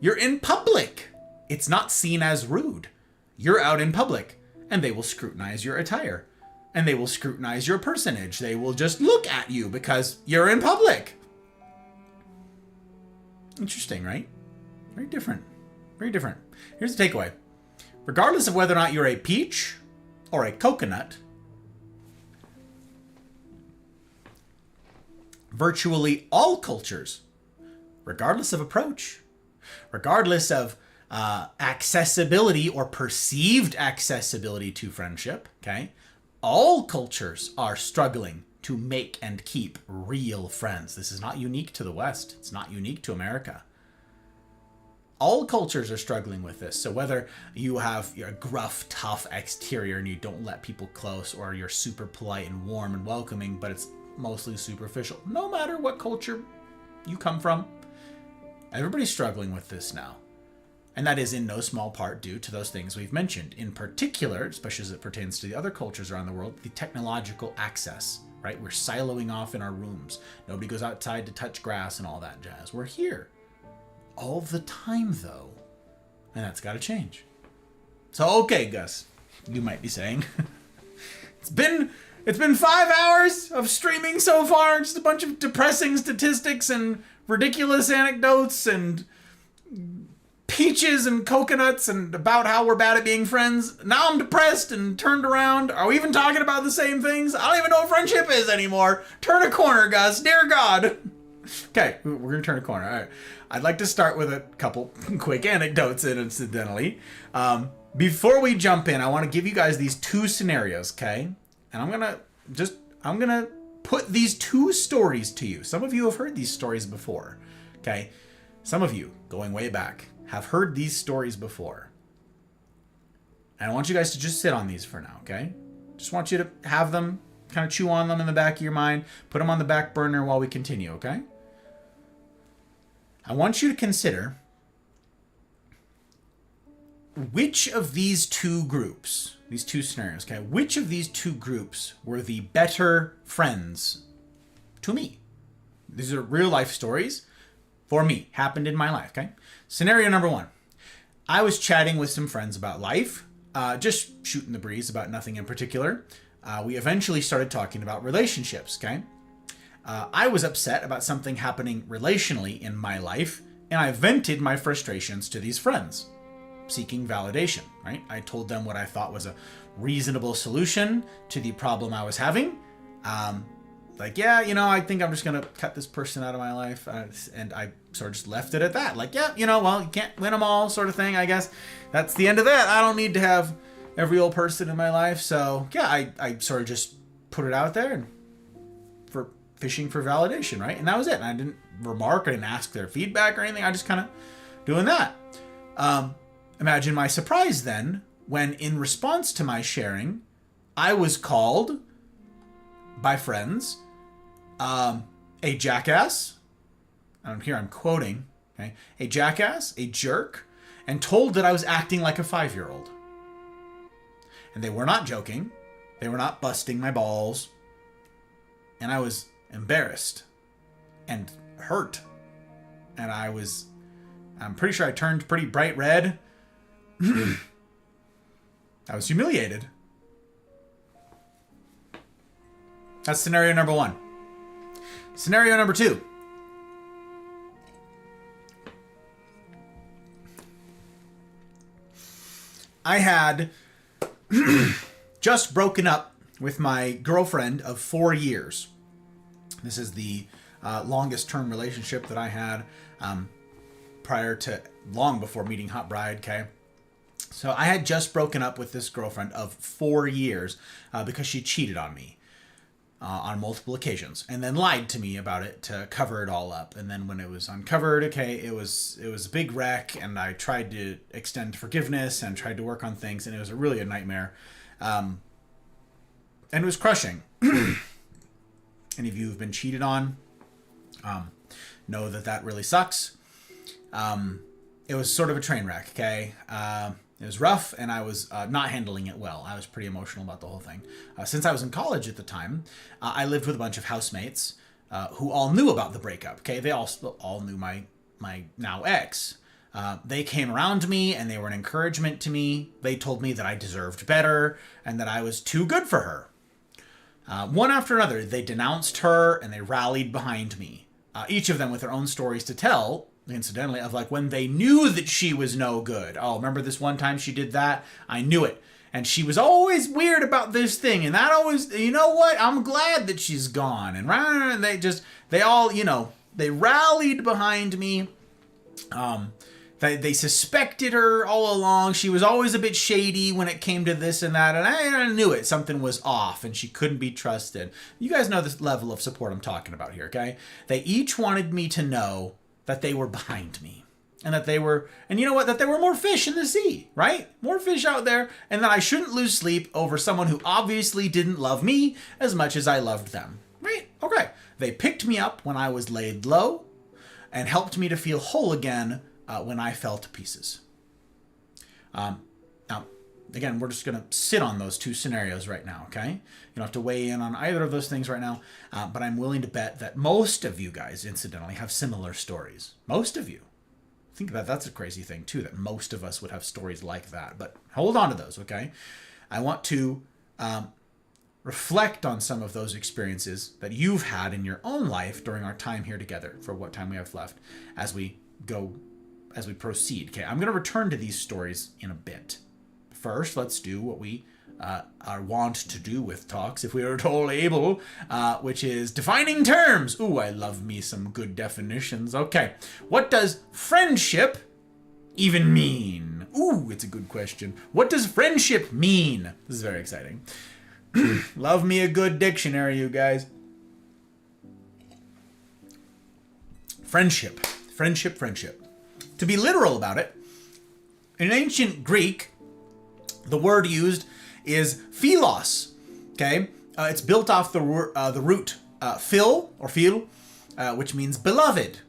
You're in public. It's not seen as rude. You're out in public, and they will scrutinize your attire, and they will scrutinize your personage. They will just look at you because you're in public. Interesting, right? Very different. Very different. Here's the takeaway. Regardless of whether or not you're a peach or a coconut, virtually all cultures, regardless of approach, regardless of accessibility or perceived accessibility to friendship, okay? All cultures are struggling to make and keep real friends. This is not unique to the West. It's not unique to America. All cultures are struggling with this. So whether you have your gruff, tough exterior and you don't let people close, or you're super polite and warm and welcoming, but it's mostly superficial, no matter what culture you come from, everybody's struggling with this now. And that is in no small part due to those things we've mentioned. In particular, especially as it pertains to the other cultures around the world, the technological access, right? We're siloing off in our rooms. Nobody goes outside to touch grass and all that jazz. We're here all the time, though. And that's got to change. So, okay, Gus, you might be saying, it's been 5 hours of streaming so far. Just a bunch of depressing statistics and ridiculous anecdotes and peaches and coconuts and about how we're bad at being friends. Now I'm depressed and turned around. Are we even talking about the same things? I don't even know what friendship is anymore. Turn a corner, Gus. Dear God. Okay, we're going to turn a corner. All right. I'd like to start with a couple quick anecdotes, incidentally. Before we jump in, I want to give you guys these two scenarios, okay? And I'm going to put these two stories to you. Some of you have heard these stories before, okay? Some of you, going way back, have heard these stories before. And I want you guys to just sit on these for now, okay? Just want you to have them, kind of chew on them in the back of your mind, put them on the back burner while we continue, okay? I want you to consider which of these two groups, these two scenarios, okay, which of these two groups were the better friends to me? These are real life stories for me, happened in my life, okay? Scenario number one. I was chatting with some friends about life, just shooting the breeze about nothing in particular. We eventually started talking about relationships, okay? I was upset about something happening relationally in my life, and I vented my frustrations to these friends, seeking validation, right? I told them what I thought was a reasonable solution to the problem I was having. Like, yeah, I think I'm just going to cut this person out of my life. And I sort of just left it at that. Like, yeah, well, you can't win them all sort of thing, I guess. That's the end of that. I don't need to have every old person in my life. So, yeah, I sort of just put it out there and for fishing for validation, right? And that was it. And I didn't remark, I didn't ask their feedback or anything. I just kind of doing that. Imagine my surprise then when, in response to my sharing, I was called by friends a jackass. Here I'm quoting, okay? A jackass, a jerk, and told that I was acting like a 5-year-old. And they were not joking. They were not busting my balls. And I was embarrassed and hurt. And I'm pretty sure I turned pretty bright red. I was humiliated. That's scenario number one. Scenario number two. I had just broken up with my girlfriend of 4 years. This is the longest term relationship that I had long before meeting Hot Bride, okay? So I had just broken up with this girlfriend of 4 years because she cheated on me. on multiple occasions, and then lied to me about it to cover it all up. And then when it was uncovered, okay, it was a big wreck, and I tried to extend forgiveness and tried to work on things, and it was really a nightmare. And it was crushing. Any of you who've been cheated on know that really sucks. It was sort of a train wreck, okay? It was rough, and I was not handling it well. I was pretty emotional about the whole thing. Since I was in college at the time, I lived with a bunch of housemates who all knew about the breakup, okay? They all knew my now ex. They came around to me, and they were an encouragement to me. They told me that I deserved better and that I was too good for her. One after another, they denounced her, and they rallied behind me. Each of them with their own stories to tell, incidentally, of like when they knew that she was no good. Oh, remember this one time she did that? I knew it. And she was always weird about this thing. And that always, you know what? I'm glad that she's gone. And they all, they rallied behind me. They suspected her all along. She was always a bit shady when it came to this and that. And I knew it. Something was off and she couldn't be trusted. You guys know this level of support I'm talking about here, okay? They each wanted me to know that they were behind me. And that they were, and you know what? That there were more fish in the sea, right? More fish out there. And that I shouldn't lose sleep over someone who obviously didn't love me as much as I loved them, right? Okay. They picked me up when I was laid low and helped me to feel whole again when I fell to pieces. Now, again, we're just going to sit on those two scenarios right now, okay? You don't have to weigh in on either of those things right now, but I'm willing to bet that most of you guys, incidentally, have similar stories. Most of you. Think about that's a crazy thing, too, that most of us would have stories like that. But hold on to those, okay? I want to reflect on some of those experiences that you've had in your own life during our time here together, for what time we have left, as we proceed. Okay, I'm going to return to these stories in a bit. First, let's do what we are wont to do with talks, if we are at all able, which is defining terms. Ooh, I love me some good definitions. Okay, what does friendship even mean? Ooh, it's a good question. What does friendship mean? This is very exciting. Love me a good dictionary, you guys. Friendship. To be literal about it, in ancient Greek, the word used is philos. Okay, it's built off the root phil or phil, which means beloved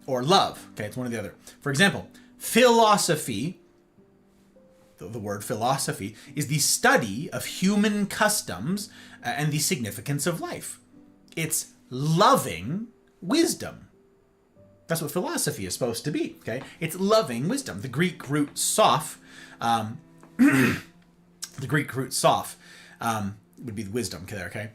or love. Okay, it's one or the other. For example, philosophy. The word philosophy is the study of human customs and the significance of life. It's loving wisdom. That's what philosophy is supposed to be, okay? It's loving wisdom. The Greek root soph, would be the wisdom there, okay?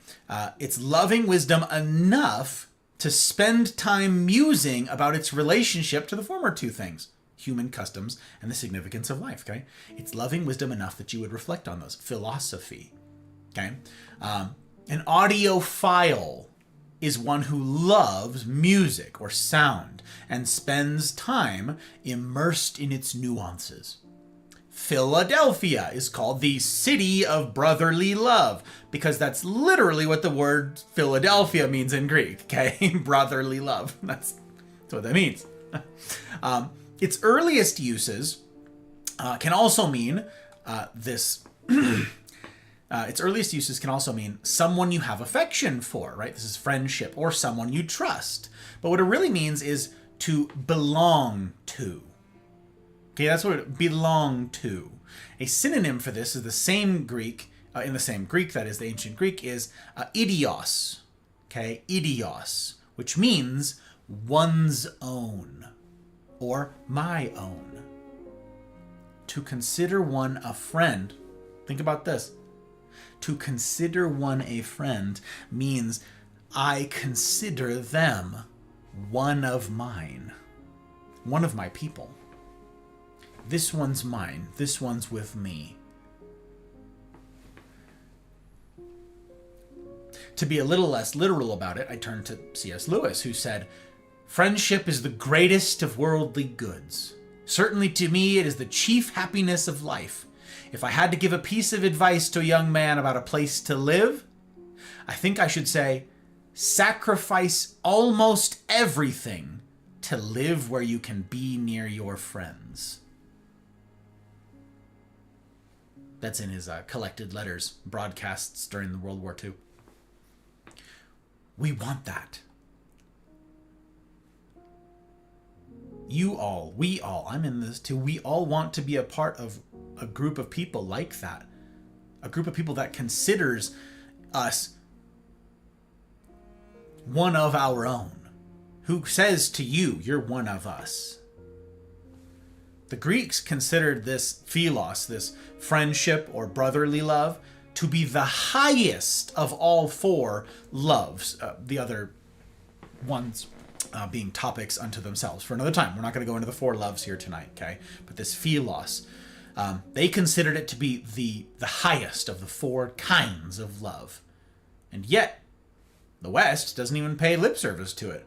It's loving wisdom enough to spend time musing about its relationship to the former two things, human customs and the significance of life, okay? It's loving wisdom enough that you would reflect on those. Philosophy, okay? An audiophile is one who loves music or sound and spends time immersed in its nuances. Philadelphia is called the city of brotherly love because that's literally what the word Philadelphia means in Greek, okay? Brotherly love. That's what that means. Its earliest uses can also mean its earliest uses can also mean someone you have affection for, right? This is friendship, or someone you trust. But what it really means is to belong to. Okay, that's what it belong to. A synonym for this is the same Greek, in the same Greek, that is the ancient Greek, is idios. Okay, idios, which means one's own or my own. To consider one a friend, think about this. To consider one a friend means I consider them one of mine, one of my people. This one's mine. This one's with me. To be a little less literal about it, I turn to C.S. Lewis, who said, "Friendship is the greatest of worldly goods. Certainly to me it is the chief happiness of life. If I had to give a piece of advice to a young man about a place to live, I think I should say sacrifice almost everything to live where you can be near your friends. That's in his collected letters, broadcasts during the World War II. We want that. You all, we all, I'm in this too, we all want to be a part of a group of people like that. A group of people that considers us one of our own. Who says to you, you're one of us. The Greeks considered this philos, this friendship or brotherly love, to be the highest of all four loves. The other ones being topics unto themselves for another time. We're not going to go into the four loves here tonight, okay? But this philos, they considered it to be the highest of the four kinds of love. And yet, the West doesn't even pay lip service to it.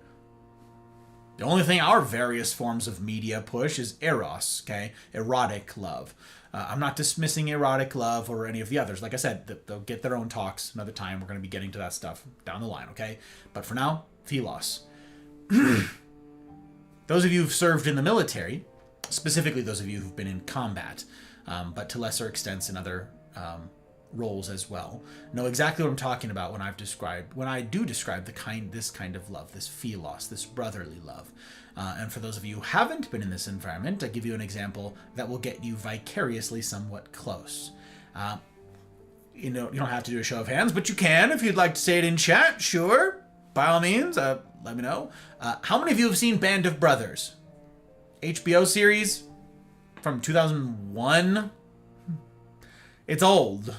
The only thing our various forms of media push is eros, okay? Erotic love. I'm not dismissing erotic love or any of the others. Like I said, they'll get their own talks another time. We're going to be getting to that stuff down the line, okay? But for now, philos. Those of you who've served in the military, specifically those of you who've been in combat, but to lesser extents in other roles as well, know exactly what I'm talking about when I do describe this kind of love, this philos, this brotherly love. And for those of you who haven't been in this environment, I give you an example that will get you vicariously somewhat close. You don't have to do a show of hands, but you can if you'd like to say it in chat. Sure, by all means, let me know. How many of you have seen Band of Brothers? HBO series from 2001. It's old,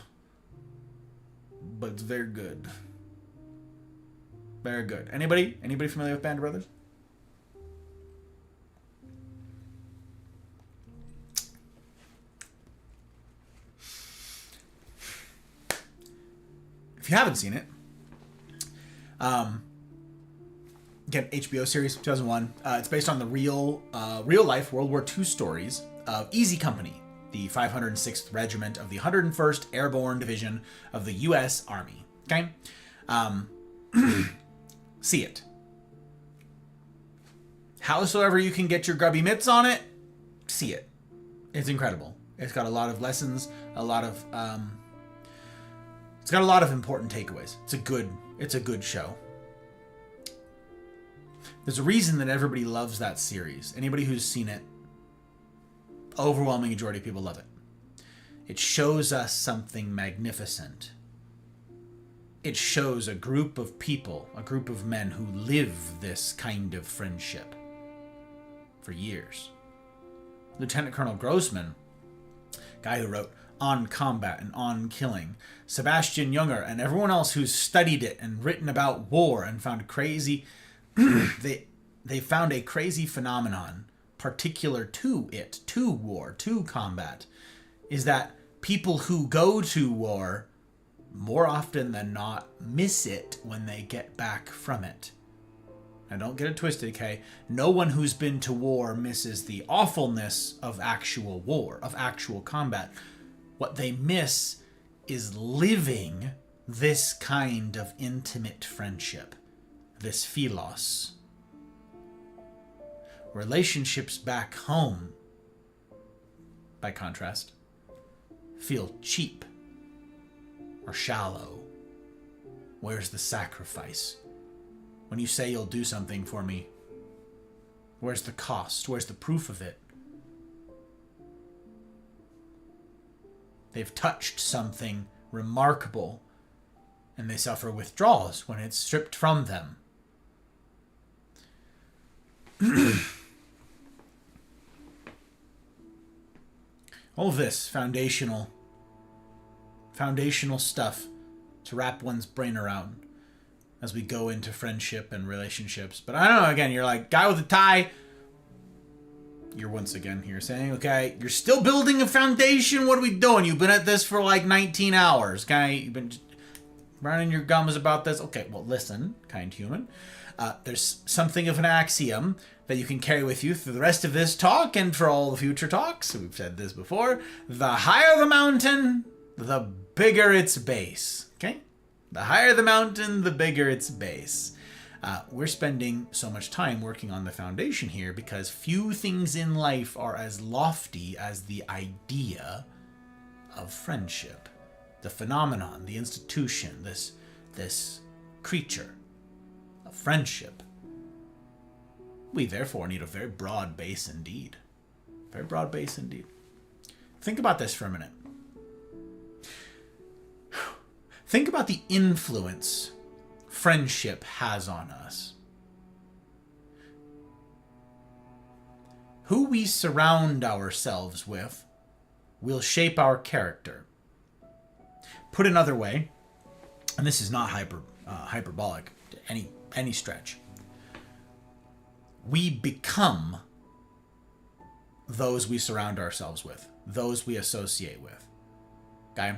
but it's very good. Very good. Anybody familiar with Band of Brothers? If you haven't seen it, again, HBO series, 2001. It's based on the real life World War II stories of Easy Company, the 506th Regiment of the 101st Airborne Division of the U.S. Army. Okay? See it. Howsoever you can get your grubby mitts on it, see it. It's incredible. It's got a lot of lessons, it's got a lot of important takeaways. It's a good show. There's a reason that everybody loves that series. Anybody who's seen it, overwhelming majority of people love it. It shows us something magnificent. It shows a group of people, a group of men who live this kind of friendship for years. Lieutenant Colonel Grossman, guy who wrote On Combat and On Killing, Sebastian Junger, and everyone else who's studied it and written about war and found crazy... they found a crazy phenomenon particular to it, to war, to combat, is that people who go to war more often than not miss it when they get back from it. Now don't get it twisted, okay? No one who's been to war misses the awfulness of actual war, of actual combat. What they miss is living this kind of intimate friendship, this philos. Relationships back home, by contrast, feel cheap or shallow. Where's the sacrifice? When you say you'll do something for me, where's the cost? Where's the proof of it? They've touched something remarkable, and they suffer withdrawals when it's stripped from them. All of this foundational stuff to wrap one's brain around as we go into friendship and relationships. But I don't know, again, you're like, guy with a tie. You're once again here saying, okay, you're still building a foundation. What are we doing? You've been at this for like 19 hours, okay? You've been running your gums about this. Okay, well, listen, kind human. There's something of an axiom that you can carry with you through the rest of this talk and for all the future talks. We've said this before. The higher the mountain, the bigger its base. Okay? The higher the mountain, the bigger its base. We're spending so much time working on the foundation here because few things in life are as lofty as the idea of friendship. The phenomenon, the institution, this creature of friendship. We therefore need a very broad base indeed. Very broad base indeed. Think about this for a minute. Think about the influence friendship has on us. Who we surround ourselves with will shape our character. Put another way, and this is not hyperbolic to any stretch. We become those we surround ourselves with, those we associate with. Okay?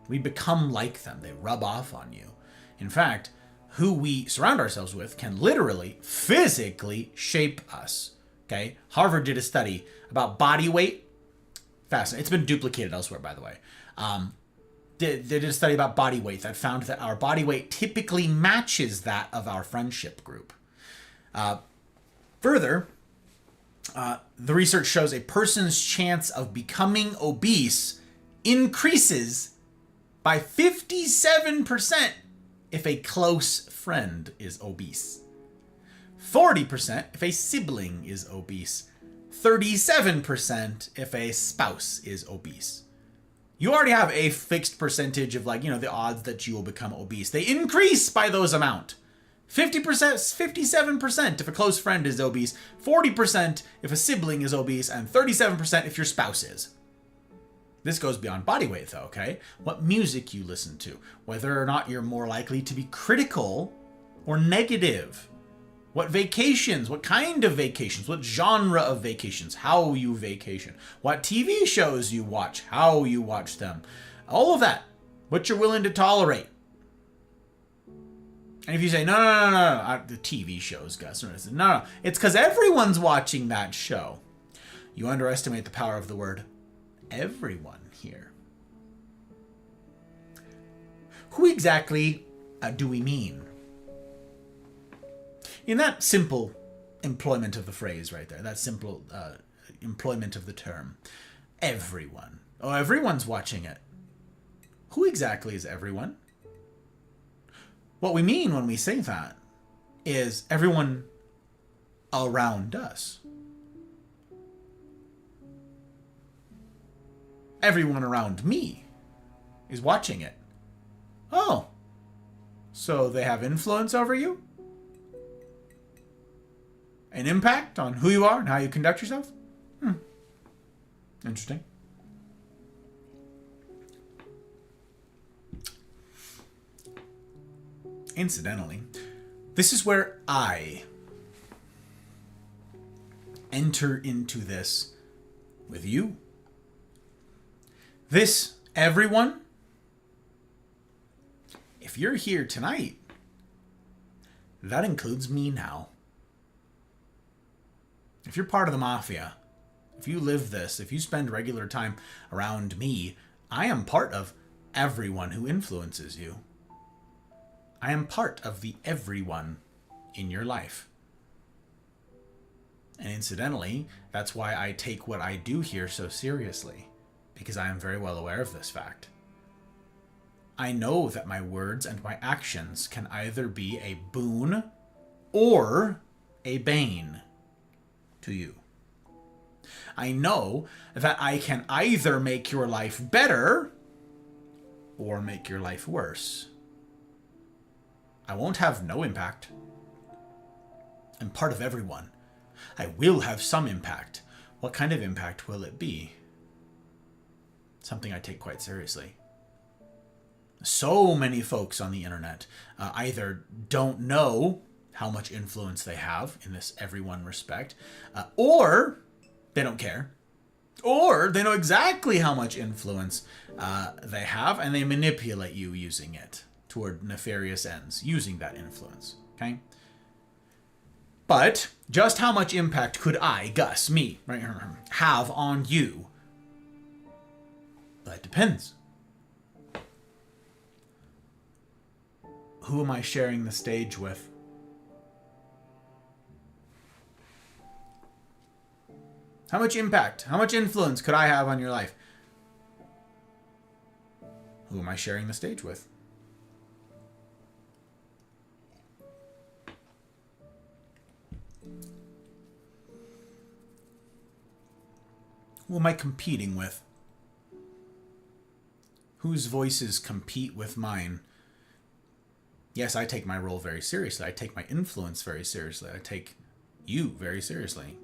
We become like them. They rub off on you. In fact, who we surround ourselves with can literally, physically shape us. Okay? Harvard did a study about body weight. Fascinating. It's been duplicated elsewhere, by the way. They did a study about body weight that found that our body weight typically matches that of our friendship group. Further, the research shows a person's chance of becoming obese increases by 57% if a close friend is obese, 40% if a sibling is obese, 37% if a spouse is obese. You already have a fixed percentage of the odds that you will become obese. They increase by those amount. 50%, 57% if a close friend is obese, 40% if a sibling is obese, and 37% if your spouse is. This goes beyond body weight though, okay? What music you listen to, whether or not you're more likely to be critical or negative. What vacations, what kind of vacations, what genre of vacations, how you vacation, what TV shows you watch, how you watch them. All of that, what you're willing to tolerate. And if you say, no, the TV shows, Gus, no, it's because everyone's watching that show. You underestimate the power of the word everyone here. Who exactly do we mean? In that simple employment of the phrase right there, that simple employment of the term, everyone. Oh, everyone's watching it. Who exactly is everyone? What we mean when we say that is everyone around us. Everyone around me is watching it. Oh, so they have influence over you? An impact on who you are and how you conduct yourself? Interesting. Incidentally, this is where I enter into this with you. This, everyone, if you're here tonight, that includes me now. If you're part of the mafia, if you live this, if you spend regular time around me, I am part of everyone who influences you. I am part of the everyone in your life. And incidentally, that's why I take what I do here so seriously, because I am very well aware of this fact. I know that my words and my actions can either be a boon or a bane to you. I know that I can either make your life better or make your life worse. I won't have no impact. I'm part of everyone. I will have some impact. What kind of impact will it be? Something I take quite seriously. So many folks on the internet either don't know how much influence they have in this everyone respect, or they don't care, or they know exactly how much influence they have and they manipulate you using it toward nefarious ends, using that influence, okay? But just how much impact could I, Gus, me, right, have on you? That depends. Who am I sharing the stage with? How much impact, how much influence could I have on your life? Who am I sharing the stage with? Who am I competing with? Whose voices compete with mine? Yes, I take my role very seriously. I take my influence very seriously. I take you very seriously.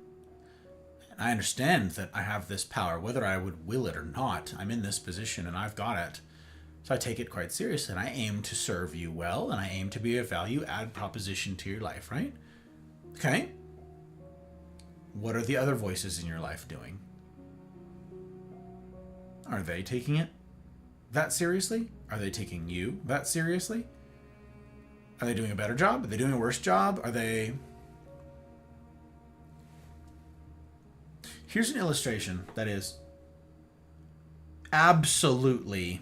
And I understand that I have this power, whether I would will it or not. I'm in this position and I've got it. So I take it quite seriously, and I aim to serve you well, and I aim to be a value-add proposition to your life, right? Okay. What are the other voices in your life doing? Are they taking it that seriously? Are they taking you that seriously? Are they doing a better job? Are they doing a worse job? Are they... Here's an illustration that is absolutely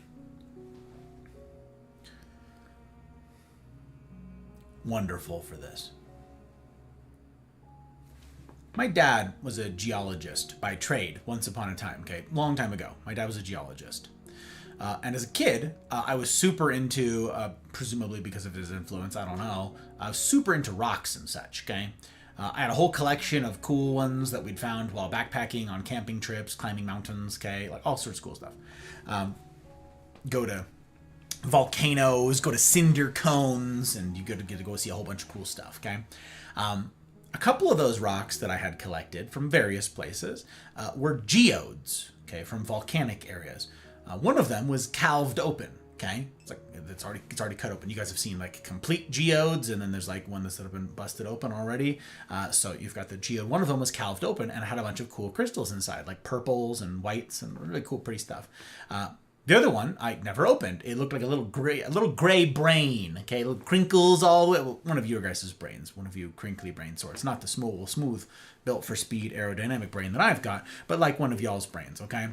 wonderful for this. My dad was a geologist by trade once upon a time, okay? Long time ago. My dad was a geologist. And as a kid, I was super into, presumably because of his influence, I don't know, I was super into rocks and such, okay? I had a whole collection of cool ones that we'd found while backpacking on camping trips, climbing mountains, okay? Like all sorts of cool stuff. Go to volcanoes, go to cinder cones, and you get to go see a whole bunch of cool stuff, okay? A couple of those rocks that I had collected from various places were geodes, okay, from volcanic areas. One of them was calved open, okay? It's like it's already cut open. You guys have seen like complete geodes, and then there's like one that's sort of been busted open already. So you've got the geode. One of them was calved open and had a bunch of cool crystals inside, like purples and whites and really cool, pretty stuff. The other one I never opened. It looked like a little gray brain. Okay, little crinkles all the way. Well, one of your guys' brains, one of you crinkly brain sorts, not the smooth, built for speed, aerodynamic brain that I've got, but like one of y'all's brains. Okay,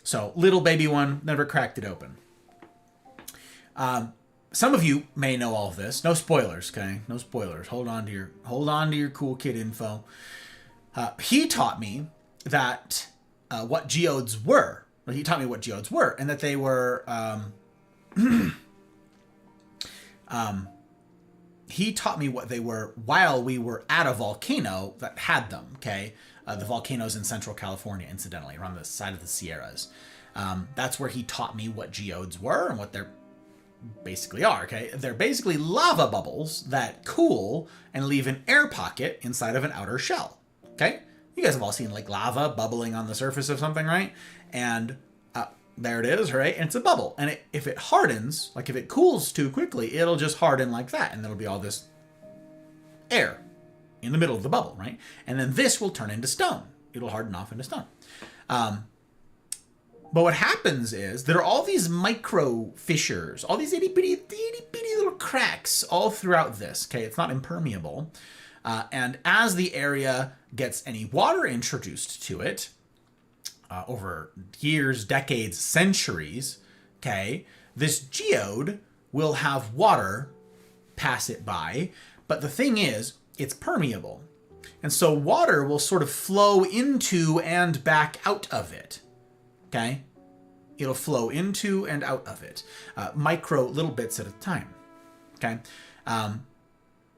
so little baby one, never cracked it open. Some of you may know all of this. No spoilers. Okay, no spoilers. Hold on to your cool kid info. He taught me that what geodes were. He taught me what geodes were, and that they were, he taught me what they were while we were at a volcano that had them, okay? The volcanoes in Central California, incidentally, around the side of the Sierras. That's where he taught me what geodes were and what they're basically are, okay? They're basically lava bubbles that cool and leave an air pocket inside of an outer shell, okay? You guys have all seen like lava bubbling on the surface of something, right? And there it is, right? And it's a bubble. And if it hardens, like if it cools too quickly, it'll just harden like that. And there'll be all this air in the middle of the bubble, right? And then this will turn into stone. It'll harden off into stone. But what happens is there are all these micro fissures, all these itty bitty little cracks all throughout this, okay? It's not impermeable. And as the area gets any water introduced to it, over years, decades, centuries, okay, this geode will have water pass it by, but the thing is, it's permeable. And so water will sort of flow into and back out of it, okay? It'll flow into and out of it, micro little bits at a time, okay?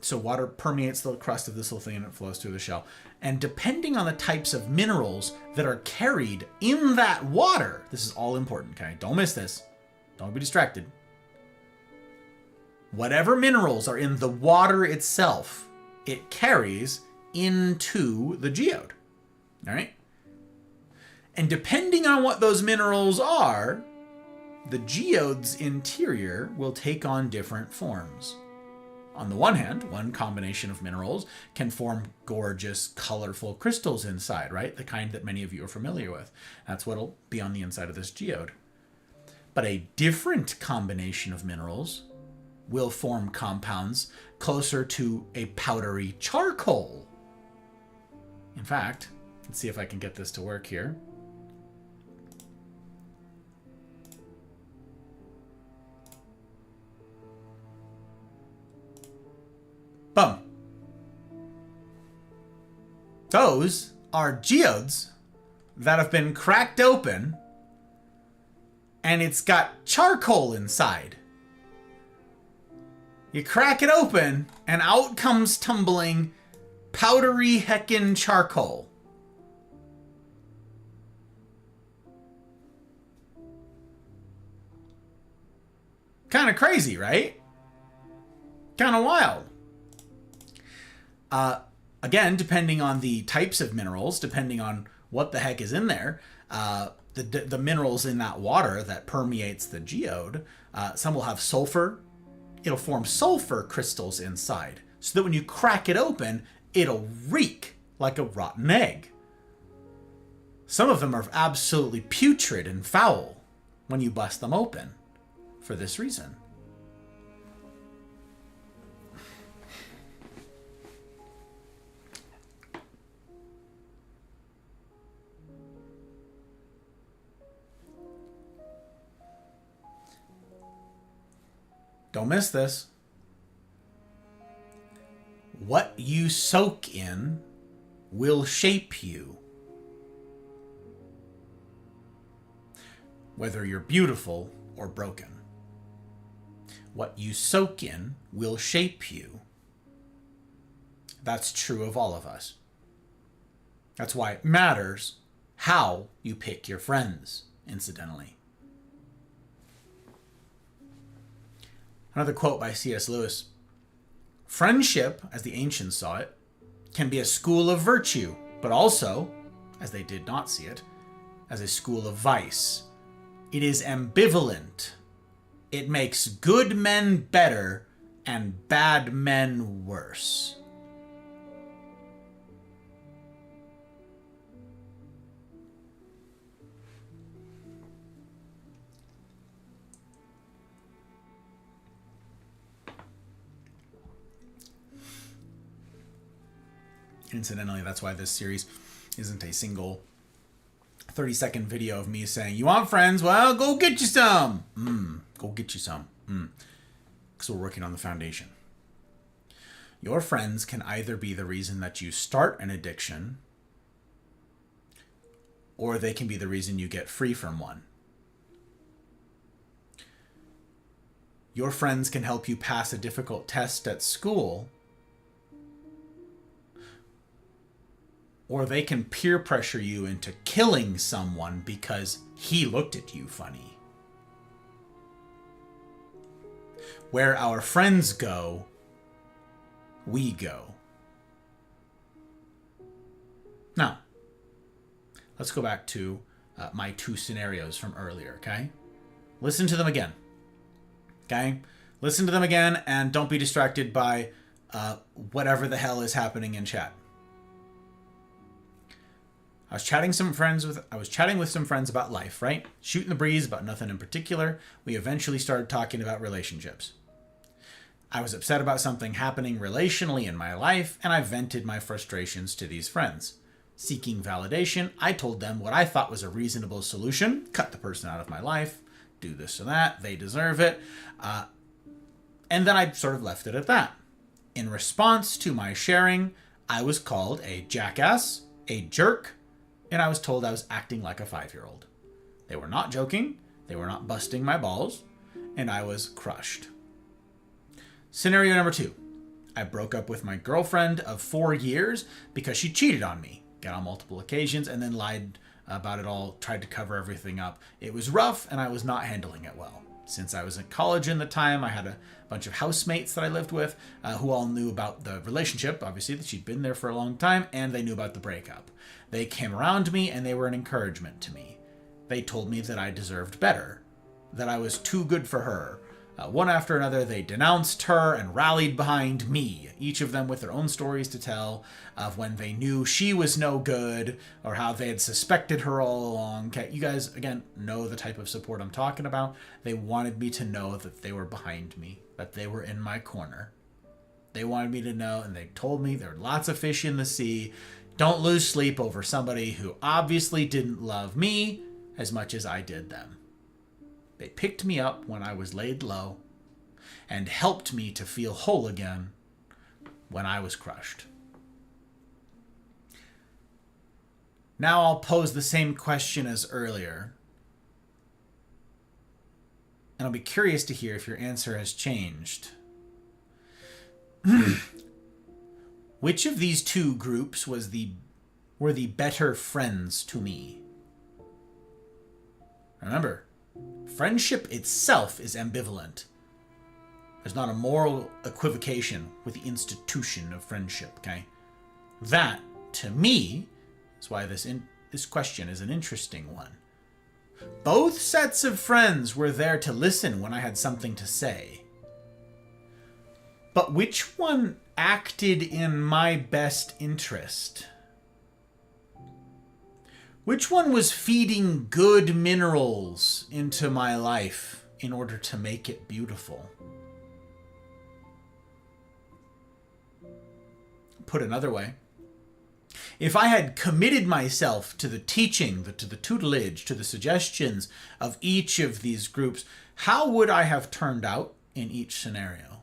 So water permeates the crust of this little thing and it flows through the shell. And depending on the types of minerals that are carried in that water, this is all important, okay? Don't miss this. Don't be distracted. Whatever minerals are in the water itself, it carries into the geode, all right? And depending on what those minerals are, the geode's interior will take on different forms. On the one hand, one combination of minerals can form gorgeous, colorful crystals inside, right? The kind that many of you are familiar with. That's what'll be on the inside of this geode. But a different combination of minerals will form compounds closer to a powdery charcoal. In fact, let's see if I can get this to work here. Boom. Those are geodes that have been cracked open, and it's got charcoal inside. You crack it open, and out comes tumbling powdery heckin' charcoal. Kind of crazy, right? Kind of wild. Again, depending on the types of minerals, depending on what the heck is in there, the minerals in that water that permeates the geode, some will have sulfur. It'll form sulfur crystals inside, so that when you crack it open, it'll reek like a rotten egg. Some of them are absolutely putrid and foul when you bust them open for this reason. Don't miss this. What you soak in will shape you. Whether you're beautiful or broken. What you soak in will shape you. That's true of all of us. That's why it matters how you pick your friends, incidentally. Another quote by C.S. Lewis. Friendship, as the ancients saw it, can be a school of virtue, but also, as they did not see it, as a school of vice. It is ambivalent. It makes good men better and bad men worse. Incidentally, that's why this series isn't a single 30-second video of me saying, you want friends? Well, go get you some. Go get you some. Because we're working on the foundation. Your friends can either be the reason that you start an addiction, or they can be the reason you get free from one. Your friends can help you pass a difficult test at school, or they can peer pressure you into killing someone because he looked at you funny. Where our friends go, we go. Now, let's go back to my two scenarios from earlier, okay? Listen to them again, okay? Listen to them again, and don't be distracted by whatever the hell is happening in chat. I was chatting with some friends about life, right? Shooting the breeze about nothing in particular. We eventually started talking about relationships. I was upset about something happening relationally in my life, and I vented my frustrations to these friends. Seeking validation, I told them what I thought was a reasonable solution. Cut the person out of my life. Do this or that. They deserve it. And then I sort of left it at that. In response to my sharing, I was called a jackass, a jerk, and I was told I was acting like a 5-year-old. They were not joking, they were not busting my balls, and I was crushed. Scenario number 2. I broke up with my girlfriend of 4 years because she cheated on me, got on multiple occasions, and then lied about it all, tried to cover everything up. It was rough, and I was not handling it well. Since I was in college in the time, I had a bunch of housemates that I lived with who all knew about the relationship, obviously, that she'd been there for a long time, and they knew about the breakup. They came around me, and they were an encouragement to me. They told me that I deserved better, that I was too good for her. One after another, they denounced her and rallied behind me, each of them with their own stories to tell of when they knew she was no good or how they had suspected her all along. Okay, you guys, again, know the type of support I'm talking about. They wanted me to know that they were behind me, that they were in my corner. They wanted me to know, and they told me there are lots of fish in the sea. Don't lose sleep over somebody who obviously didn't love me as much as I did them. They picked me up when I was laid low and helped me to feel whole again when I was crushed. Now I'll pose the same question as earlier, and I'll be curious to hear if your answer has changed. Which of these two groups were the better friends to me? Remember, friendship itself is ambivalent. There's not a moral equivocation with the institution of friendship, okay? That, to me, is why this question is an interesting one. Both sets of friends were there to listen when I had something to say. But which one acted in my best interest? Which one was feeding good minerals into my life in order to make it beautiful? Put another way, if I had committed myself to the teaching, to the tutelage, to the suggestions of each of these groups, how would I have turned out in each scenario?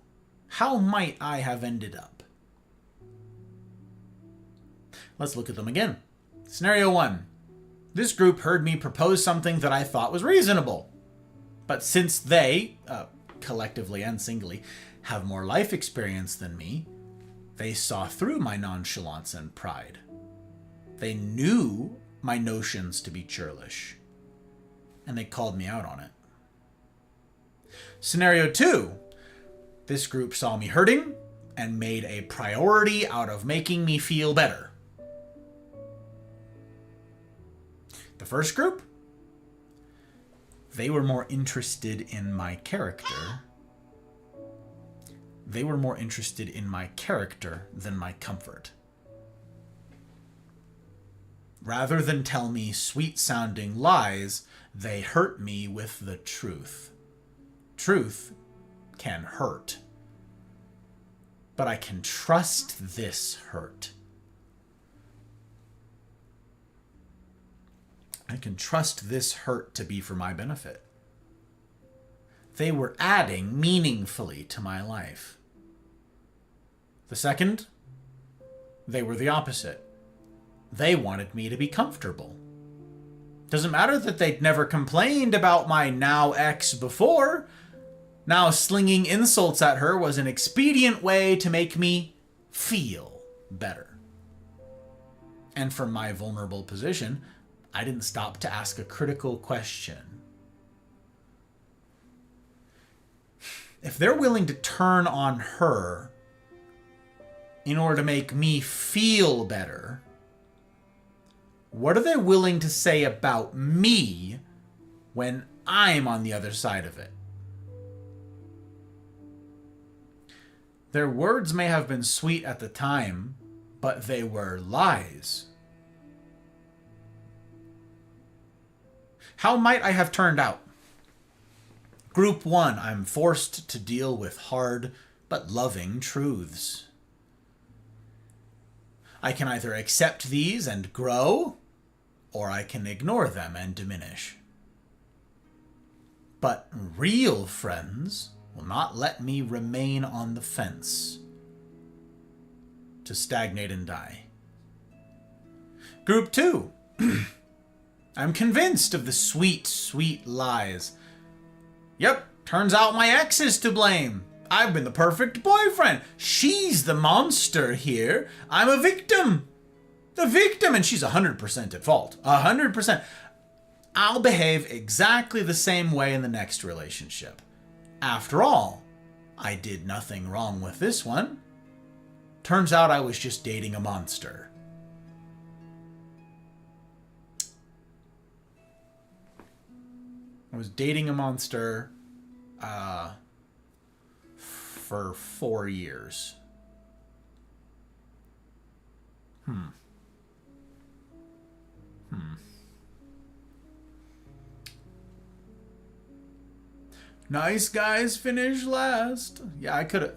How might I have ended up? Let's look at them again. Scenario 1. This group heard me propose something that I thought was reasonable. But since they, collectively and singly, have more life experience than me, they saw through my nonchalance and pride. They knew my notions to be churlish, and they called me out on it. Scenario 2. This group saw me hurting and made a priority out of making me feel better. The first group, they were more interested in my character. They were more interested in my character than my comfort. Rather than tell me sweet-sounding lies, they hurt me with the truth. Truth can hurt. But I can trust this hurt. I can trust this hurt to be for my benefit. They were adding meaningfully to my life. The second, they were the opposite. They wanted me to be comfortable. Doesn't matter that they'd never complained about my now ex before. Now slinging insults at her was an expedient way to make me feel better. And from my vulnerable position, I didn't stop to ask a critical question. If they're willing to turn on her in order to make me feel better, what are they willing to say about me when I'm on the other side of it? Their words may have been sweet at the time, but they were lies. How might I have turned out? Group 1, I'm forced to deal with hard but loving truths. I can either accept these and grow, or I can ignore them and diminish. But real friends will not let me remain on the fence to stagnate and die. Group 2. I'm convinced of the sweet, sweet lies. Yep, turns out my ex is to blame. I've been the perfect boyfriend. She's the monster here. I'm a victim. The victim, and she's 100% at fault. 100%. I'll behave exactly the same way in the next relationship. After all, I did nothing wrong with this one. Turns out I was just dating a monster. I was dating a monster for 4 years. Nice guys finish last. Yeah, I could have.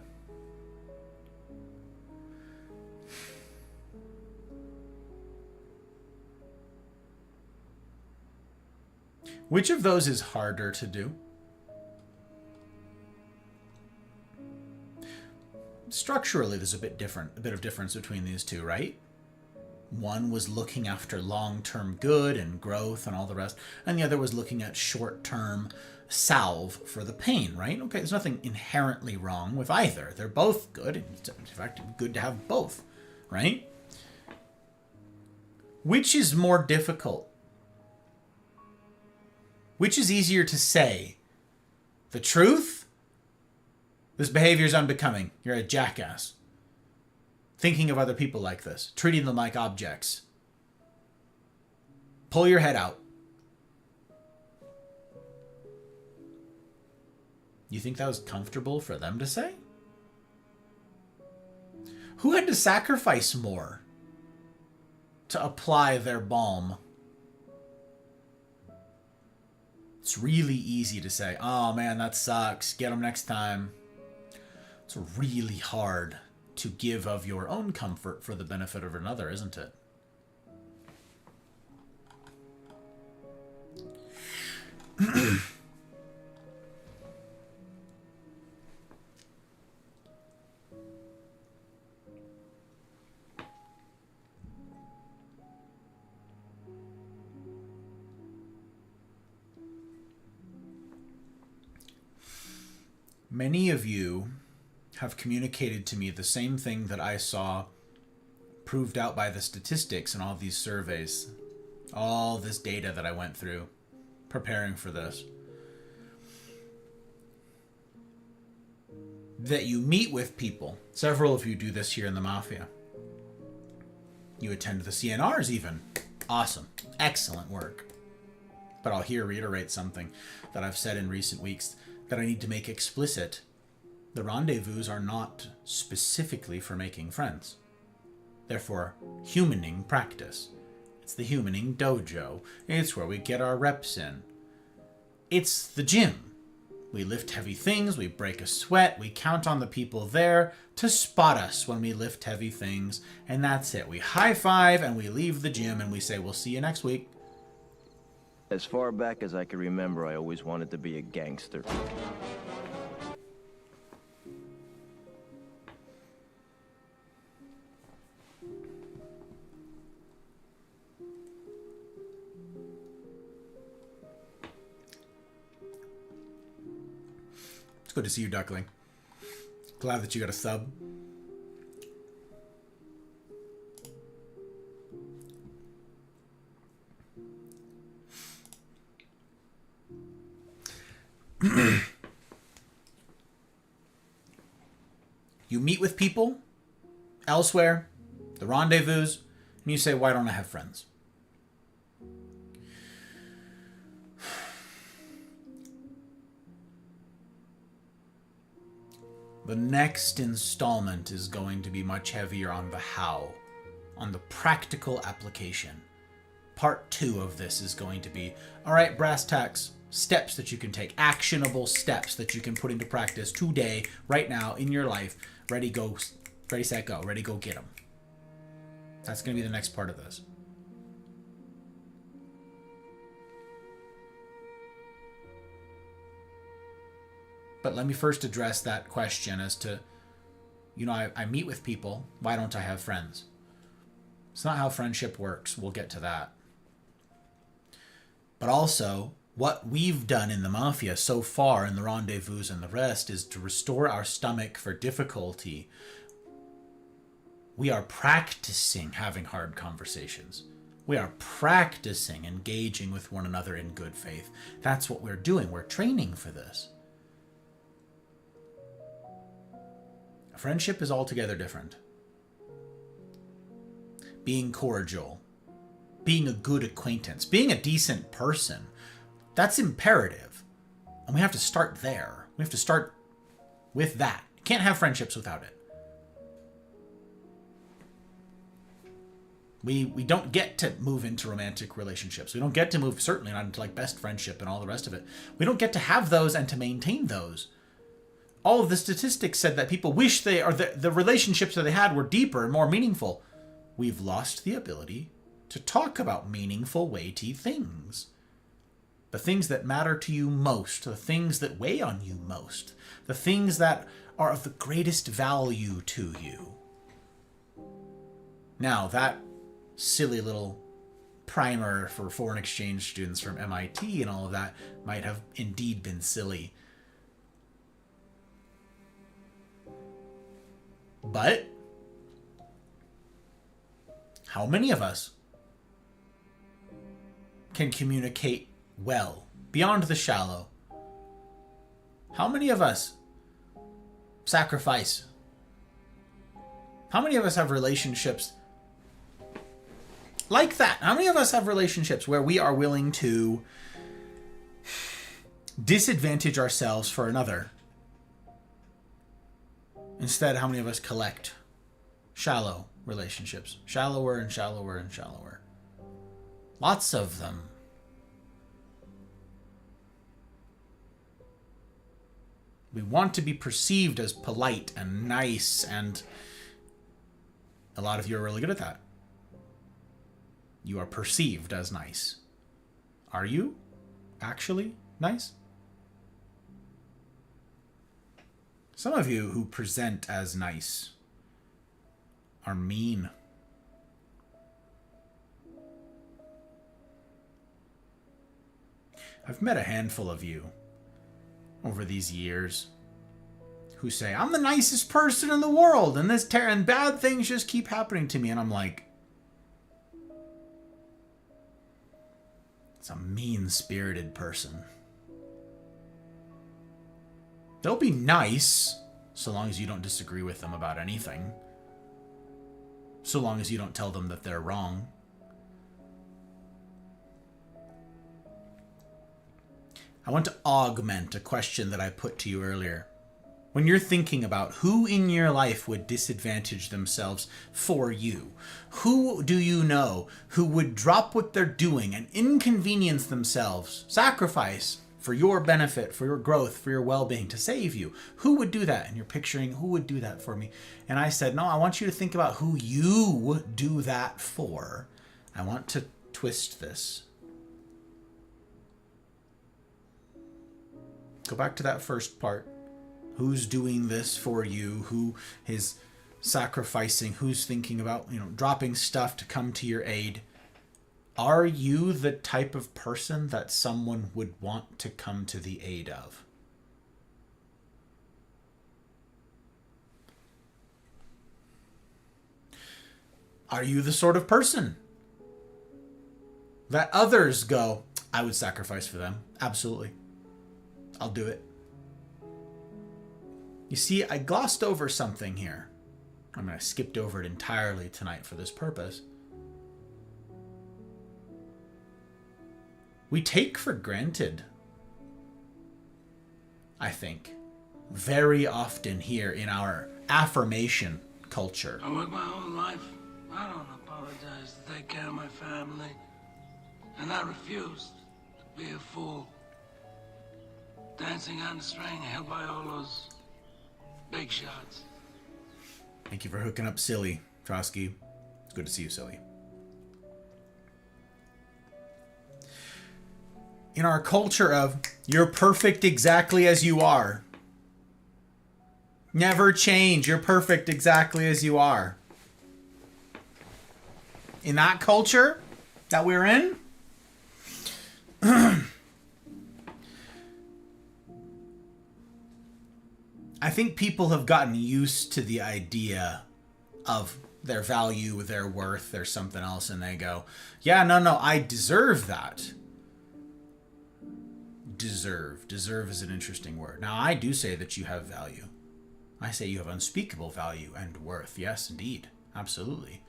Which of those is harder to do? structurally there's a bit of difference between these two, right? One was looking after long-term good and growth and all the rest, and the other was looking at short-term salve for the pain, right? Okay, there's nothing inherently wrong with either. They're both good. In fact, it's good to have both, right? Which is more difficult? Which is easier to say? The truth? This behavior is unbecoming. You're a jackass. Thinking of other people like this. Treating them like objects. Pull your head out. You think that was comfortable for them to say? Who had to sacrifice more to apply their balm? It's really easy to say, oh man, that sucks. Get them next time. It's really hard to give of your own comfort for the benefit of another, isn't it? Many of you have communicated to me the same thing that I saw proved out by the statistics in all these surveys, all this data that I went through preparing for this. That you meet with people. Several of you do this here in the Mafia. You attend the CNRs even. Awesome. Excellent work. But I'll here reiterate something that I've said in recent weeks that I need to make explicit. The rendezvous are not specifically for making friends. They're for humaning practice. It's the humaning dojo. It's where we get our reps in. It's the gym. We lift heavy things, we break a sweat, we count on the people there to spot us when we lift heavy things, and that's it. We high five and we leave the gym and we say, we'll see you next week. As far back as I can remember, I always wanted to be a gangster. It's good to see you, Duckling. Glad that you got a sub. You meet with people elsewhere, the rendezvous, and you say, why don't I have friends? The next installment is going to be much heavier on the how, on the practical application. Part 2 of this is going to be, all right, brass tacks, steps that you can take, actionable steps that you can put into practice today, right now, in your life. Ready, go, ready, set, go. Ready, go, get them. That's going to be the next part of this. But let me first address that question as to, you know, I meet with people. Why don't I have friends? It's not how friendship works. We'll get to that. But also, what we've done in the Mafia so far in the rendezvous and the rest is to restore our stomach for difficulty. We are practicing having hard conversations. We are practicing engaging with one another in good faith. That's what we're doing. We're training for this. Friendship is altogether different. Being cordial, being a good acquaintance, being a decent person, that's imperative. And we have to start there. We have to start with that. You can't have friendships without it. We don't get to move into romantic relationships. We don't get to move, certainly not into like best friendship and all the rest of it. We don't get to have those and to maintain those. All of the statistics said that people wish the relationships that they had were deeper and more meaningful. We've lost the ability to talk about meaningful, weighty things. The things that matter to you most, the things that weigh on you most, the things that are of the greatest value to you. Now, that silly little primer for foreign exchange students from MIT and all of that might have indeed been silly. But how many of us can communicate well beyond the shallow? How many of us sacrifice? How many of us have relationships like that? How many of us have relationships where we are willing to disadvantage ourselves for another? Instead, how many of us collect shallow relationships? Shallower and shallower and shallower. Lots of them. We want to be perceived as polite and nice, and a lot of you are really good at that. You are perceived as nice. Are you actually nice? Some of you who present as nice are mean. I've met a handful of you over these years who say, I'm the nicest person in the world, and and bad things just keep happening to me. And I'm like, it's a mean-spirited person. They'll be nice so long as you don't disagree with them about anything. So long as you don't tell them that they're wrong. I want to augment a question that I put to you earlier. When you're thinking about who in your life would disadvantage themselves for you, who do you know who would drop what they're doing and inconvenience themselves, sacrifice for your benefit, for your growth, for your well-being, to save you? Who would do that? And you're picturing, who would do that for me? And I said, no, I want you to think about who you would do that for. I want to twist this. Go back to that first part. Who's doing this for you? Who is sacrificing? Who's thinking about, dropping stuff to come to your aid? Are you the type of person that someone would want to come to the aid of? Are you the sort of person that others go, I would sacrifice for them? Absolutely. I'll do it. You see, I glossed over something here. I skipped over it entirely tonight for this purpose. We take for granted, I think, very often here in our affirmation culture. I work my whole life. I don't apologize to take care of my family. And I refuse to be a fool. Dancing on the string held by all those big shots. Thank you for hooking up Silly, Trotsky. It's good to see you, Silly. In our culture of, you're perfect exactly as you are. Never change. You're perfect exactly as you are. In that culture that we're in, I think people have gotten used to the idea of their value, their worth, their something else, and they go, yeah, no, I deserve that. Deserve. Deserve is an interesting word. Now, I do say that you have value. I say you have unspeakable value and worth. Yes, indeed. Absolutely.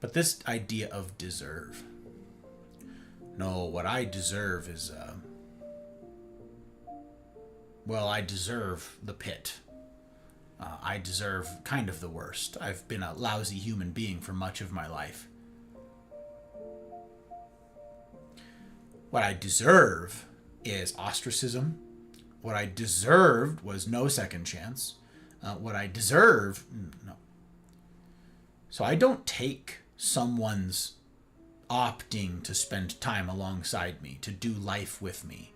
But this idea of deserve. No, what I deserve is, I deserve the pit. I deserve kind of the worst. I've been a lousy human being for much of my life. What I deserve is ostracism. What I deserved was no second chance. What I deserve, no. So I don't take someone's opting to spend time alongside me, to do life with me,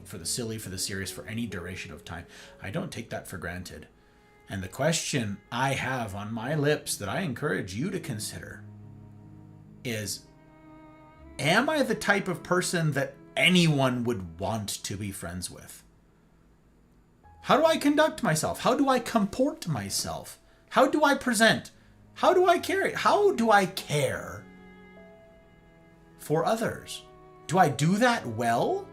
for the silly, for the serious, for any duration of time. I don't take that for granted. And the question I have on my lips that I encourage you to consider is, am I the type of person that anyone would want to be friends with? How do I conduct myself? How do I comport myself? How do I present? How do I carry? How do I care for others? Do I do that well?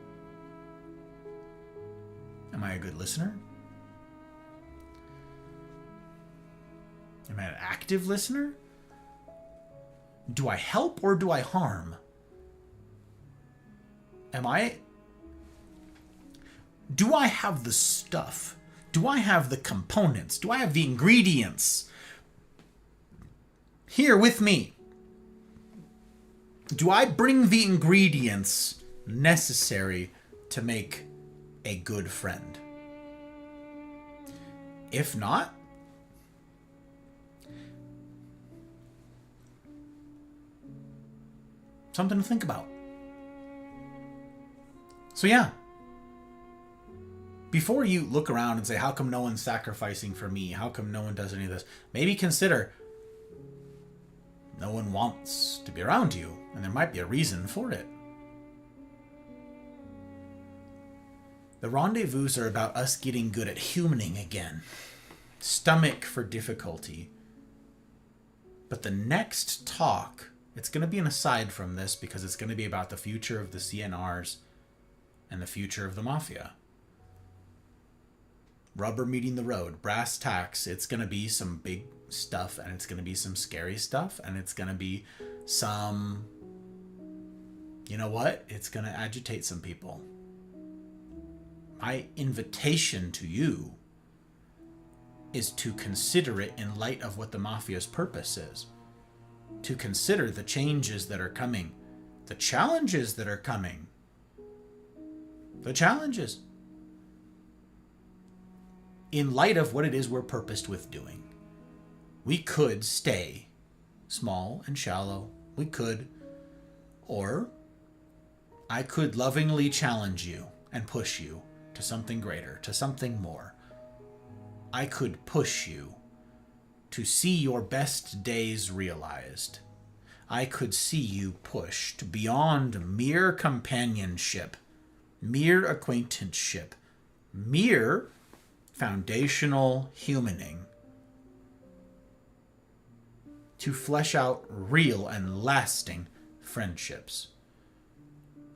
Am I a good listener? Am I an active listener? Do I help or do I harm? Do I have the stuff? Do I have the components? Do I have the ingredients here with me? Do I bring the ingredients necessary to make a good friend? If not, something to think about. So yeah, before you look around and say, how come no one's sacrificing for me? How come no one does any of this? Maybe consider, no one wants to be around you, and there might be a reason for it. The rendezvous are about us getting good at humaning again. Stomach for difficulty. But the next talk, it's going to be an aside from this because it's going to be about the future of the CNRs and the future of the Mafia. Rubber meeting the road, brass tacks. It's going to be some big stuff, and it's going to be some scary stuff, and it's going to be some, you know what? It's going to agitate some people. My invitation to you is to consider it in light of what the Mafia's purpose is. To consider the changes that are coming, the challenges that are coming. The challenges. In light of what it is we're purposed with doing. We could stay small and shallow. We could. Or I could lovingly challenge you and push you to something greater, to something more. I could push you to see your best days realized. I could see you pushed beyond mere companionship, mere acquaintanceship, mere foundational humaning, to flesh out real and lasting friendships.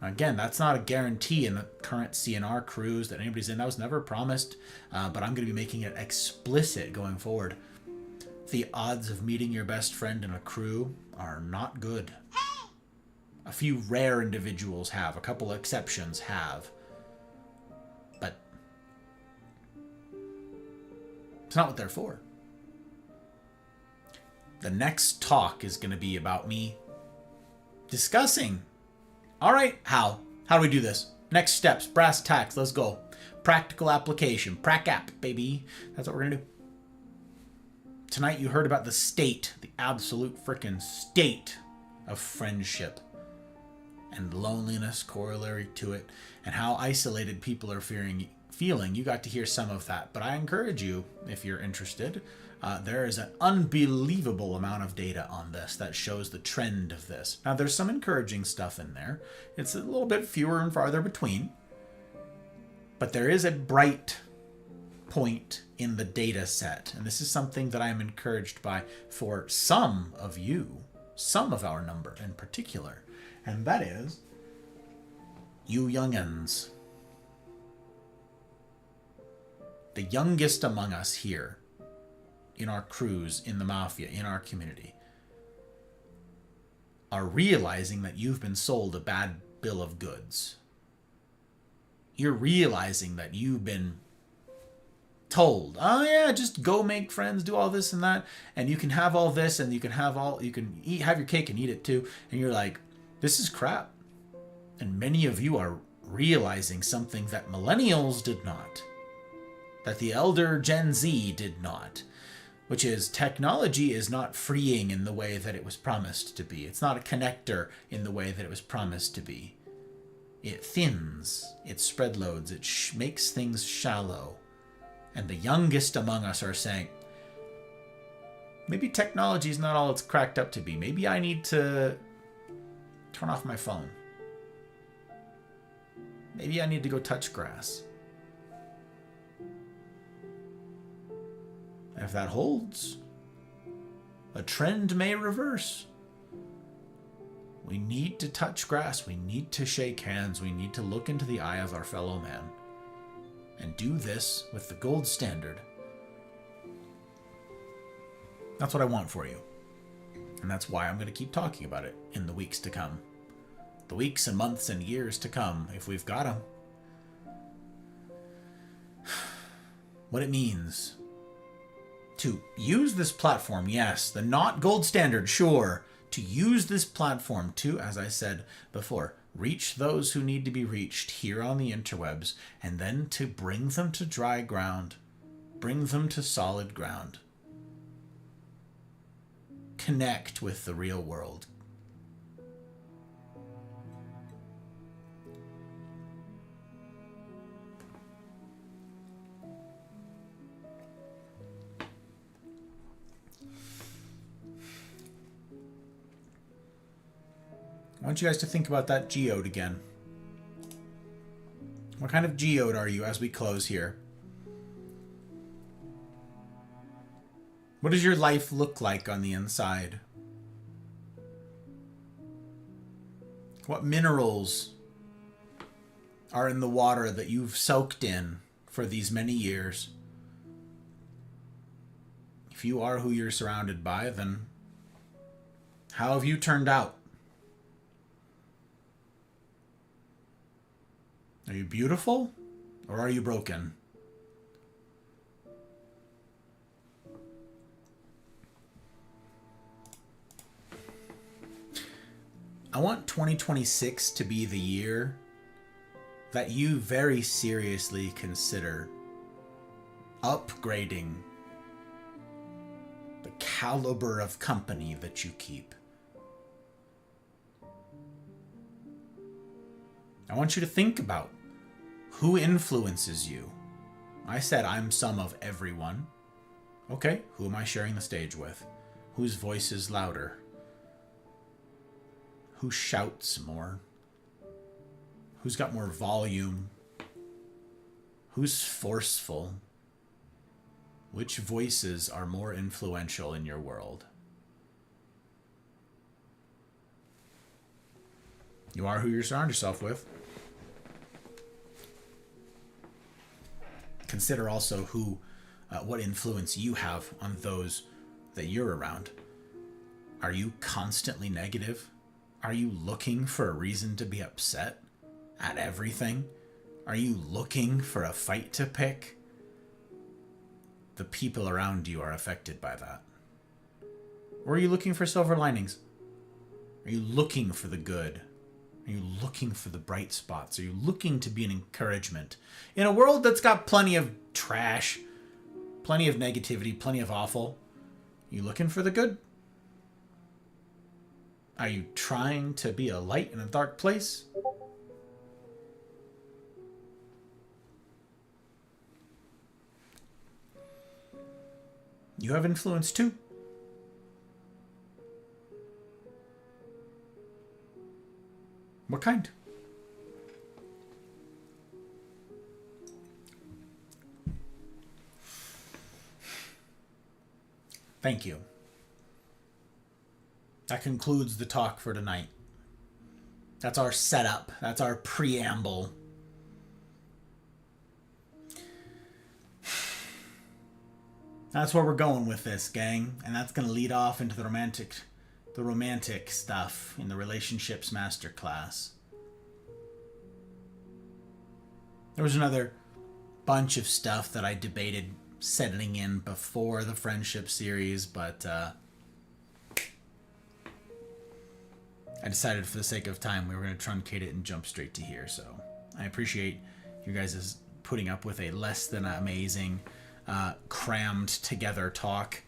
Again, that's not a guarantee in the current CNR crews that anybody's in. That was never promised, but I'm going to be making it explicit going forward. The odds of meeting your best friend in a crew are not good. A few rare individuals have, a couple exceptions have, but it's not what they're for. The next talk is going to be about me discussing, all right, how do we do this? Next steps, brass tacks, let's go. Practical application, prac app, baby. That's what we're going to do. Tonight you heard about the state, the absolute frickin' state of friendship and loneliness corollary to it, and how isolated people are feeling. You got to hear some of that, but I encourage you, if you're interested, there is an unbelievable amount of data on this that shows the trend of this. Now, there's some encouraging stuff in there. It's a little bit fewer and farther between, but there is a bright point in the data set, and this is something that I'm encouraged by for some of you, some of our number in particular, and that is you young'uns. The youngest among us here in our crews, in the Mafia, in our community, are realizing that you've been sold a bad bill of goods. You're realizing that you've been told, oh yeah, just go make friends, do all this and that, and you can have all this, and you can have your cake and eat it too. And you're like, this is crap. And many of you are realizing something that millennials did not, that the elder Gen Z did not, which is technology is not freeing in the way that it was promised to be. It's not a connector in the way that it was promised to be. It thins, it spread loads, it makes things shallow. And the youngest among us are saying, maybe technology is not all it's cracked up to be. Maybe I need to turn off my phone. Maybe I need to go touch grass. If that holds, a trend may reverse. We need to touch grass. We need to shake hands. We need to look into the eye of our fellow man. And do this with the gold standard. That's what I want for you. And that's why I'm going to keep talking about it in the weeks to come. The weeks and months and years to come, if we've got them. What it means to use this platform, yes, the not gold standard, sure. To use this platform to, as I said before, reach those who need to be reached here on the interwebs, and then to bring them to dry ground, bring them to solid ground. Connect with the real world. I want you guys to think about that geode again. What kind of geode are you as we close here? What does your life look like on the inside? What minerals are in the water that you've soaked in for these many years? If you are who you're surrounded by, then how have you turned out? Are you beautiful or are you broken? I want 2026 to be the year that you very seriously consider upgrading the caliber of company that you keep. I want you to think about who influences you. I said I'm some of everyone. Okay, who am I sharing the stage with? Whose voice is louder? Who shouts more? Who's got more volume? Who's forceful? Which voices are more influential in your world? You are who you surround yourself with. Consider also what influence you have on those that you're around. Are you constantly negative? Are you looking for a reason to be upset at everything? Are you looking for a fight to pick? The people around you are affected by that. Or are you looking for silver linings? Are you looking for the good? Are you looking for the bright spots? Are you looking to be an encouragement? In a world that's got plenty of trash, plenty of negativity, plenty of awful, are you looking for the good? Are you trying to be a light in a dark place? You have influence too. What kind? Thank you. That concludes the talk for tonight. That's our setup. That's our preamble. That's where we're going with this, gang. And that's going to lead off into the romantic stuff in the relationships masterclass. There was another bunch of stuff that I debated settling in before the friendship series, but I decided for the sake of time we were going to truncate it and jump straight to here. So I appreciate you guys putting up with a less than amazing, crammed together talk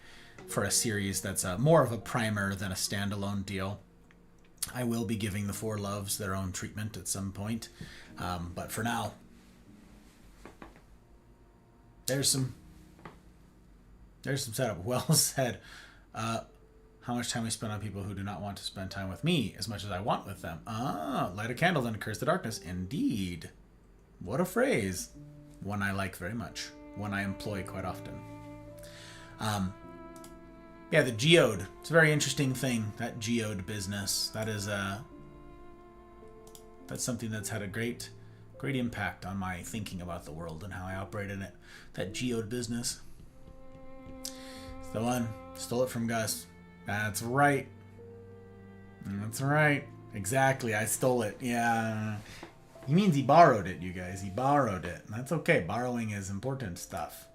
for a series that's more of a primer than a standalone deal. I will be giving the Four Loves their own treatment at some point. But for now, there's some setup. Well said. How much time we spend on people who do not want to spend time with me as much as I want with them. Light a candle, then curse the darkness. Indeed. What a phrase. One I like very much. One I employ quite often. Yeah, the geode. It's a very interesting thing, that geode business. That is that's something that's had a great impact on my thinking about the world and how I operate in it. That geode business. It's the one. Stole it from Gus. That's right. That's right. Exactly. I stole it. Yeah. He means he borrowed it, you guys. He borrowed it. That's okay. Borrowing is important stuff.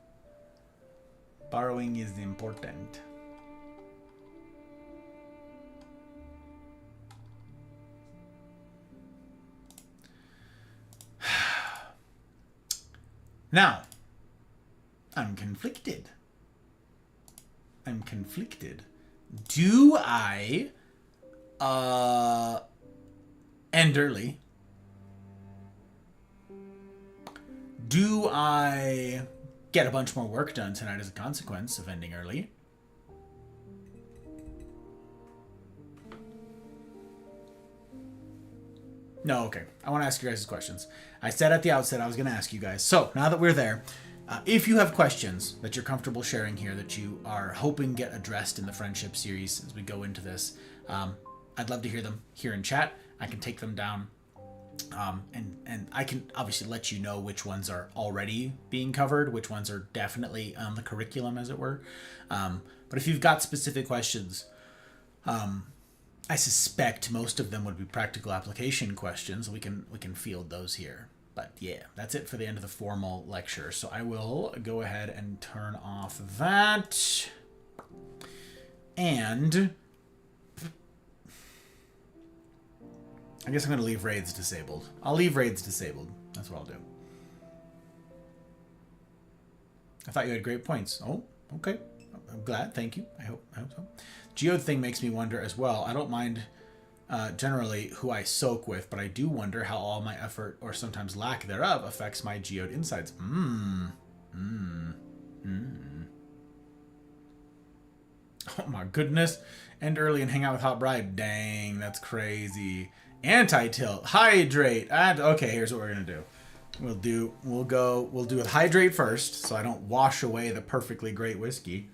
Borrowing is important. Now, I'm conflicted. Do I end early? Do I get a bunch more work done tonight as a consequence of ending early? No, okay. I want to ask you guys questions. I said at the outset I was going to ask you guys. So, now that we're there, if you have questions that you're comfortable sharing here that you are hoping get addressed in the friendship series as we go into this, I'd love to hear them here in chat. I can take them down, and I can obviously let you know which ones are already being covered, which ones are definitely on the curriculum, as it were. But if you've got specific questions, I suspect most of them would be practical application questions. We can field those here. But yeah, that's it for the end of the formal lecture. So I will go ahead and turn off that. And I guess I'm going to leave raids disabled. I'll leave raids disabled. That's what I'll do. I thought you had great points. Oh, okay. I'm glad. Thank you. I hope so. Geode thing makes me wonder as well. I don't mind generally who I soak with, but I do wonder how all my effort, or sometimes lack thereof, affects my geode insights. Oh my goodness. End early and hang out with Hot Bride. Dang, that's crazy. Anti-tilt. Hydrate. Okay, here's what we're going to do. We'll do with hydrate first, so I don't wash away the perfectly great whiskey.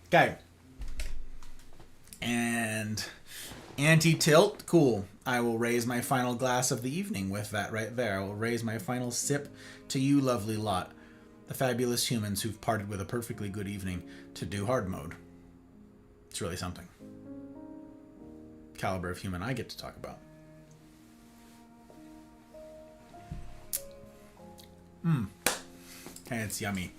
Okay. And anti-tilt. Cool. I will raise my final glass of the evening with that right there. I will raise my final sip to you, lovely lot. The fabulous humans who've parted with a perfectly good evening to do hard mode. It's really something. Caliber of human I get to talk about. And it's yummy.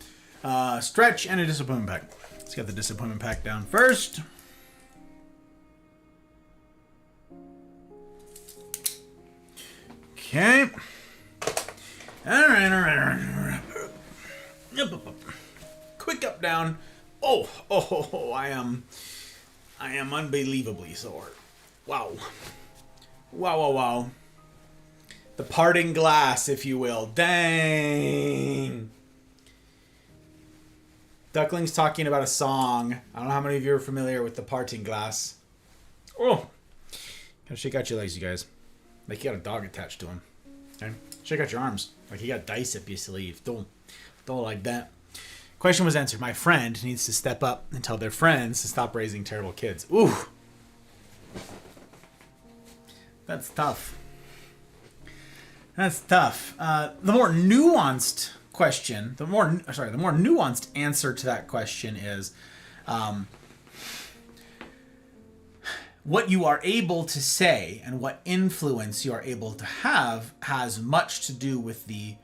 Stretch and a disappointment pack. Let's get the disappointment pack down first. Okay. All right. Quick up, down. Oh, I am unbelievably sore. Wow. The parting glass, if you will. Dang. Duckling's talking about a song. I don't know how many of you are familiar with the parting glass. Oh. Gotta shake out your legs, you guys. Like you got a dog attached to him. Okay? Shake out your arms. Like you got dice up your sleeve. Don't like that. Question was answered. My friend needs to step up and tell their friends to stop raising terrible kids. Ooh. That's tough. The more nuanced question, the more nuanced answer to that question is what you are able to say and what influence you are able to have has much to do with the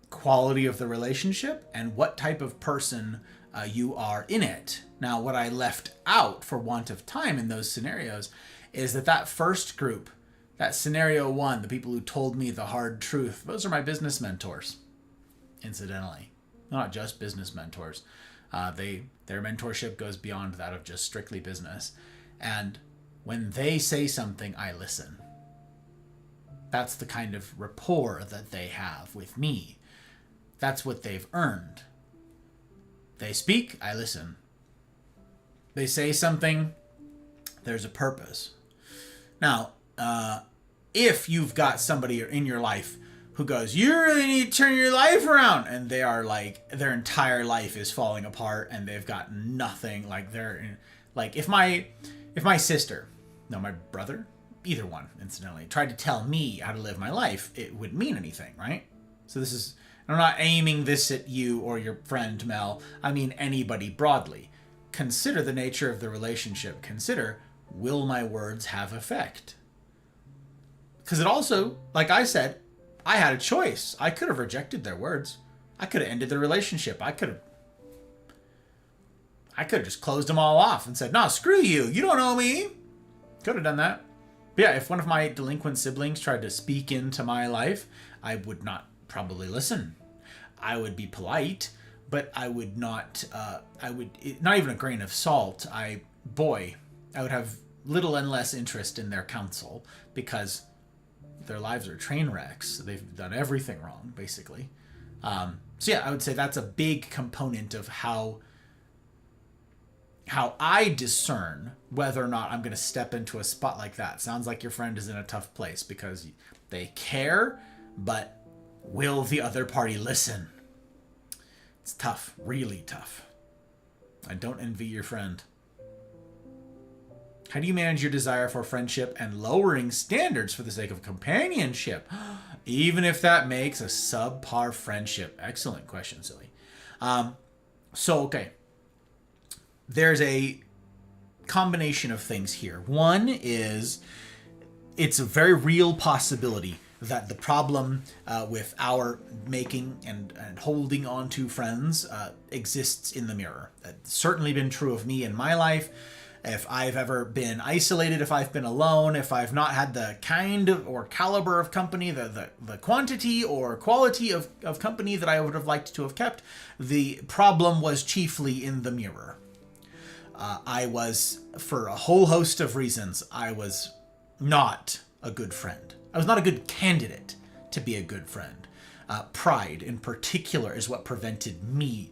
quality of the relationship and what type of person you are in it. Now, what I left out for want of time in those scenarios is that first group, that scenario one, the people who told me the hard truth, those are my business mentors. Incidentally, not just business mentors. Their mentorship goes beyond that of just strictly business. And when they say something, I listen. That's the kind of rapport that they have with me. That's what they've earned. They speak, I listen. They say something, there's a purpose. Now, if you've got somebody in your life who goes, you really need to turn your life around, and they are like, their entire life is falling apart and they've got nothing, like if my sister, no, my brother, either one, incidentally, tried to tell me how to live my life, it wouldn't mean anything, right? So I'm not aiming this at you or your friend Mel. I mean anybody broadly. Consider the nature of the relationship. Consider, will my words have effect? Because it also, like I said, I had a choice. I could have rejected their words. I could have ended the relationship. I could have just closed them all off and said, no, screw you. You don't know me. Could have done that. But yeah, if one of my delinquent siblings tried to speak into my life, I would not probably listen. I would be polite, but I would not, not even a grain of salt. I would have little and less interest in their counsel because their lives are train wrecks. They've done everything wrong, basically. So yeah, I would say that's a big component of how I discern whether or not I'm going to step into a spot like that. Sounds like your friend is in a tough place because they care, but will the other party listen? It's tough, really tough. I don't envy your friend. How do you manage your desire for friendship and lowering standards for the sake of companionship, even if that makes a subpar friendship? Excellent question, Silly. Okay. There's a combination of things here. One is it's a very real possibility that the problem with our making and holding on to friends exists in the mirror. That's certainly been true of me in my life. If I've ever been isolated, if I've been alone, if I've not had the kind of or caliber of company, the quantity or quality of company that I would have liked to have kept, the problem was chiefly in the mirror. I was, for a whole host of reasons, I was not a good friend. I was not a good candidate to be a good friend. Pride, in particular, is what prevented me,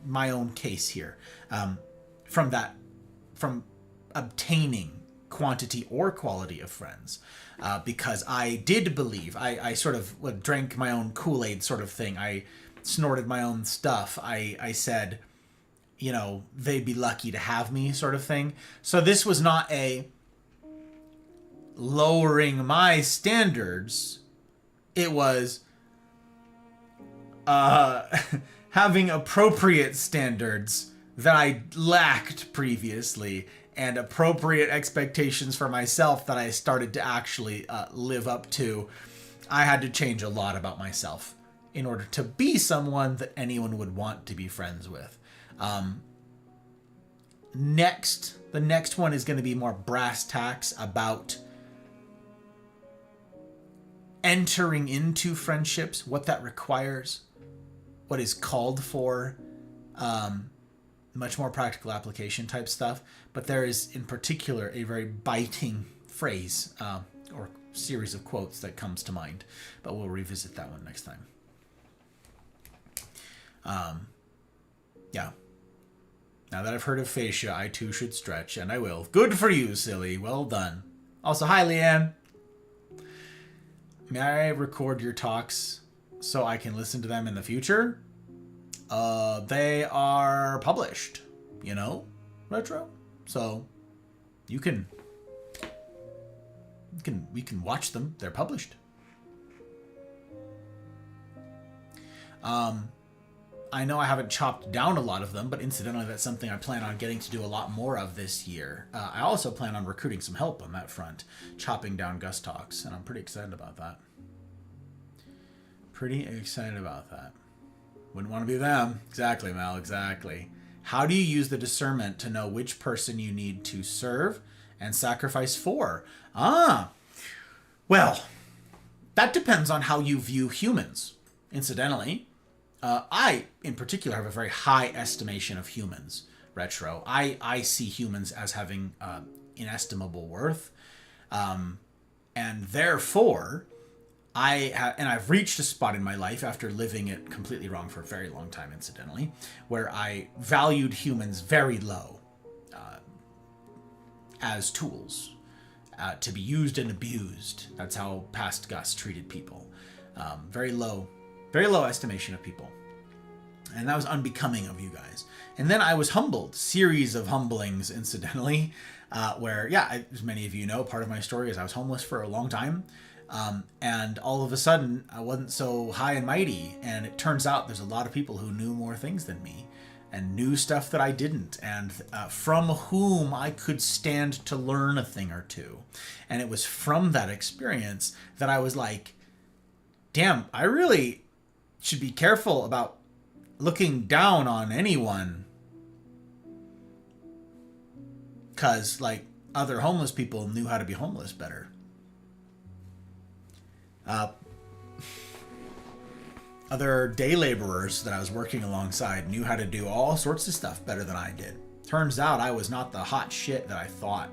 my own case here, from obtaining quantity or quality of friends. Because I did believe, I sort of drank my own Kool-Aid sort of thing. I snorted my own stuff. I said, they'd be lucky to have me sort of thing. So this was not a lowering my standards. It was having appropriate standards that I lacked previously and appropriate expectations for myself that I started to actually live up to. I had to change a lot about myself in order to be someone that anyone would want to be friends with. The next one is going to be more brass tacks about entering into friendships, what that requires, what is called for, much more practical application type stuff. But there is, in particular, a very biting phrase or series of quotes that comes to mind. But we'll revisit that one next time. Yeah. Now that I've heard of fascia, I too should stretch, and I will. Good for you, Silly. Well done. Also, hi, Leanne. May I record your talks so I can listen to them in the future? They are published, Retro. So we can watch them. They're published. I know I haven't chopped down a lot of them, but incidentally, that's something I plan on getting to do a lot more of this year. I also plan on recruiting some help on that front, chopping down Gus Talks, and I'm pretty excited about that. Wouldn't want to be them. Exactly, Mal, exactly. How do you use the discernment to know which person you need to serve and sacrifice for? Well, that depends on how you view humans, incidentally. I, in particular, have a very high estimation of humans, Retro. I see humans as having inestimable worth. And therefore, I've reached a spot in my life after living it completely wrong for a very long time, incidentally, where I valued humans very low as tools to be used and abused. That's how past Gus treated people. Very low estimation of people. And that was unbecoming of you guys. And then I was humbled, series of humblings, incidentally, where, as many of you know, part of my story is I was homeless for a long time. And all of a sudden, I wasn't so high and mighty. And it turns out there's a lot of people who knew more things than me and knew stuff that I didn't, and from whom I could stand to learn a thing or two. And it was from that experience that I was like, damn, I really should be careful about looking down on anyone. Because, like, other homeless people knew how to be homeless better. Other day laborers that I was working alongside knew how to do all sorts of stuff better than I did. Turns out I was not the hot shit that I thought.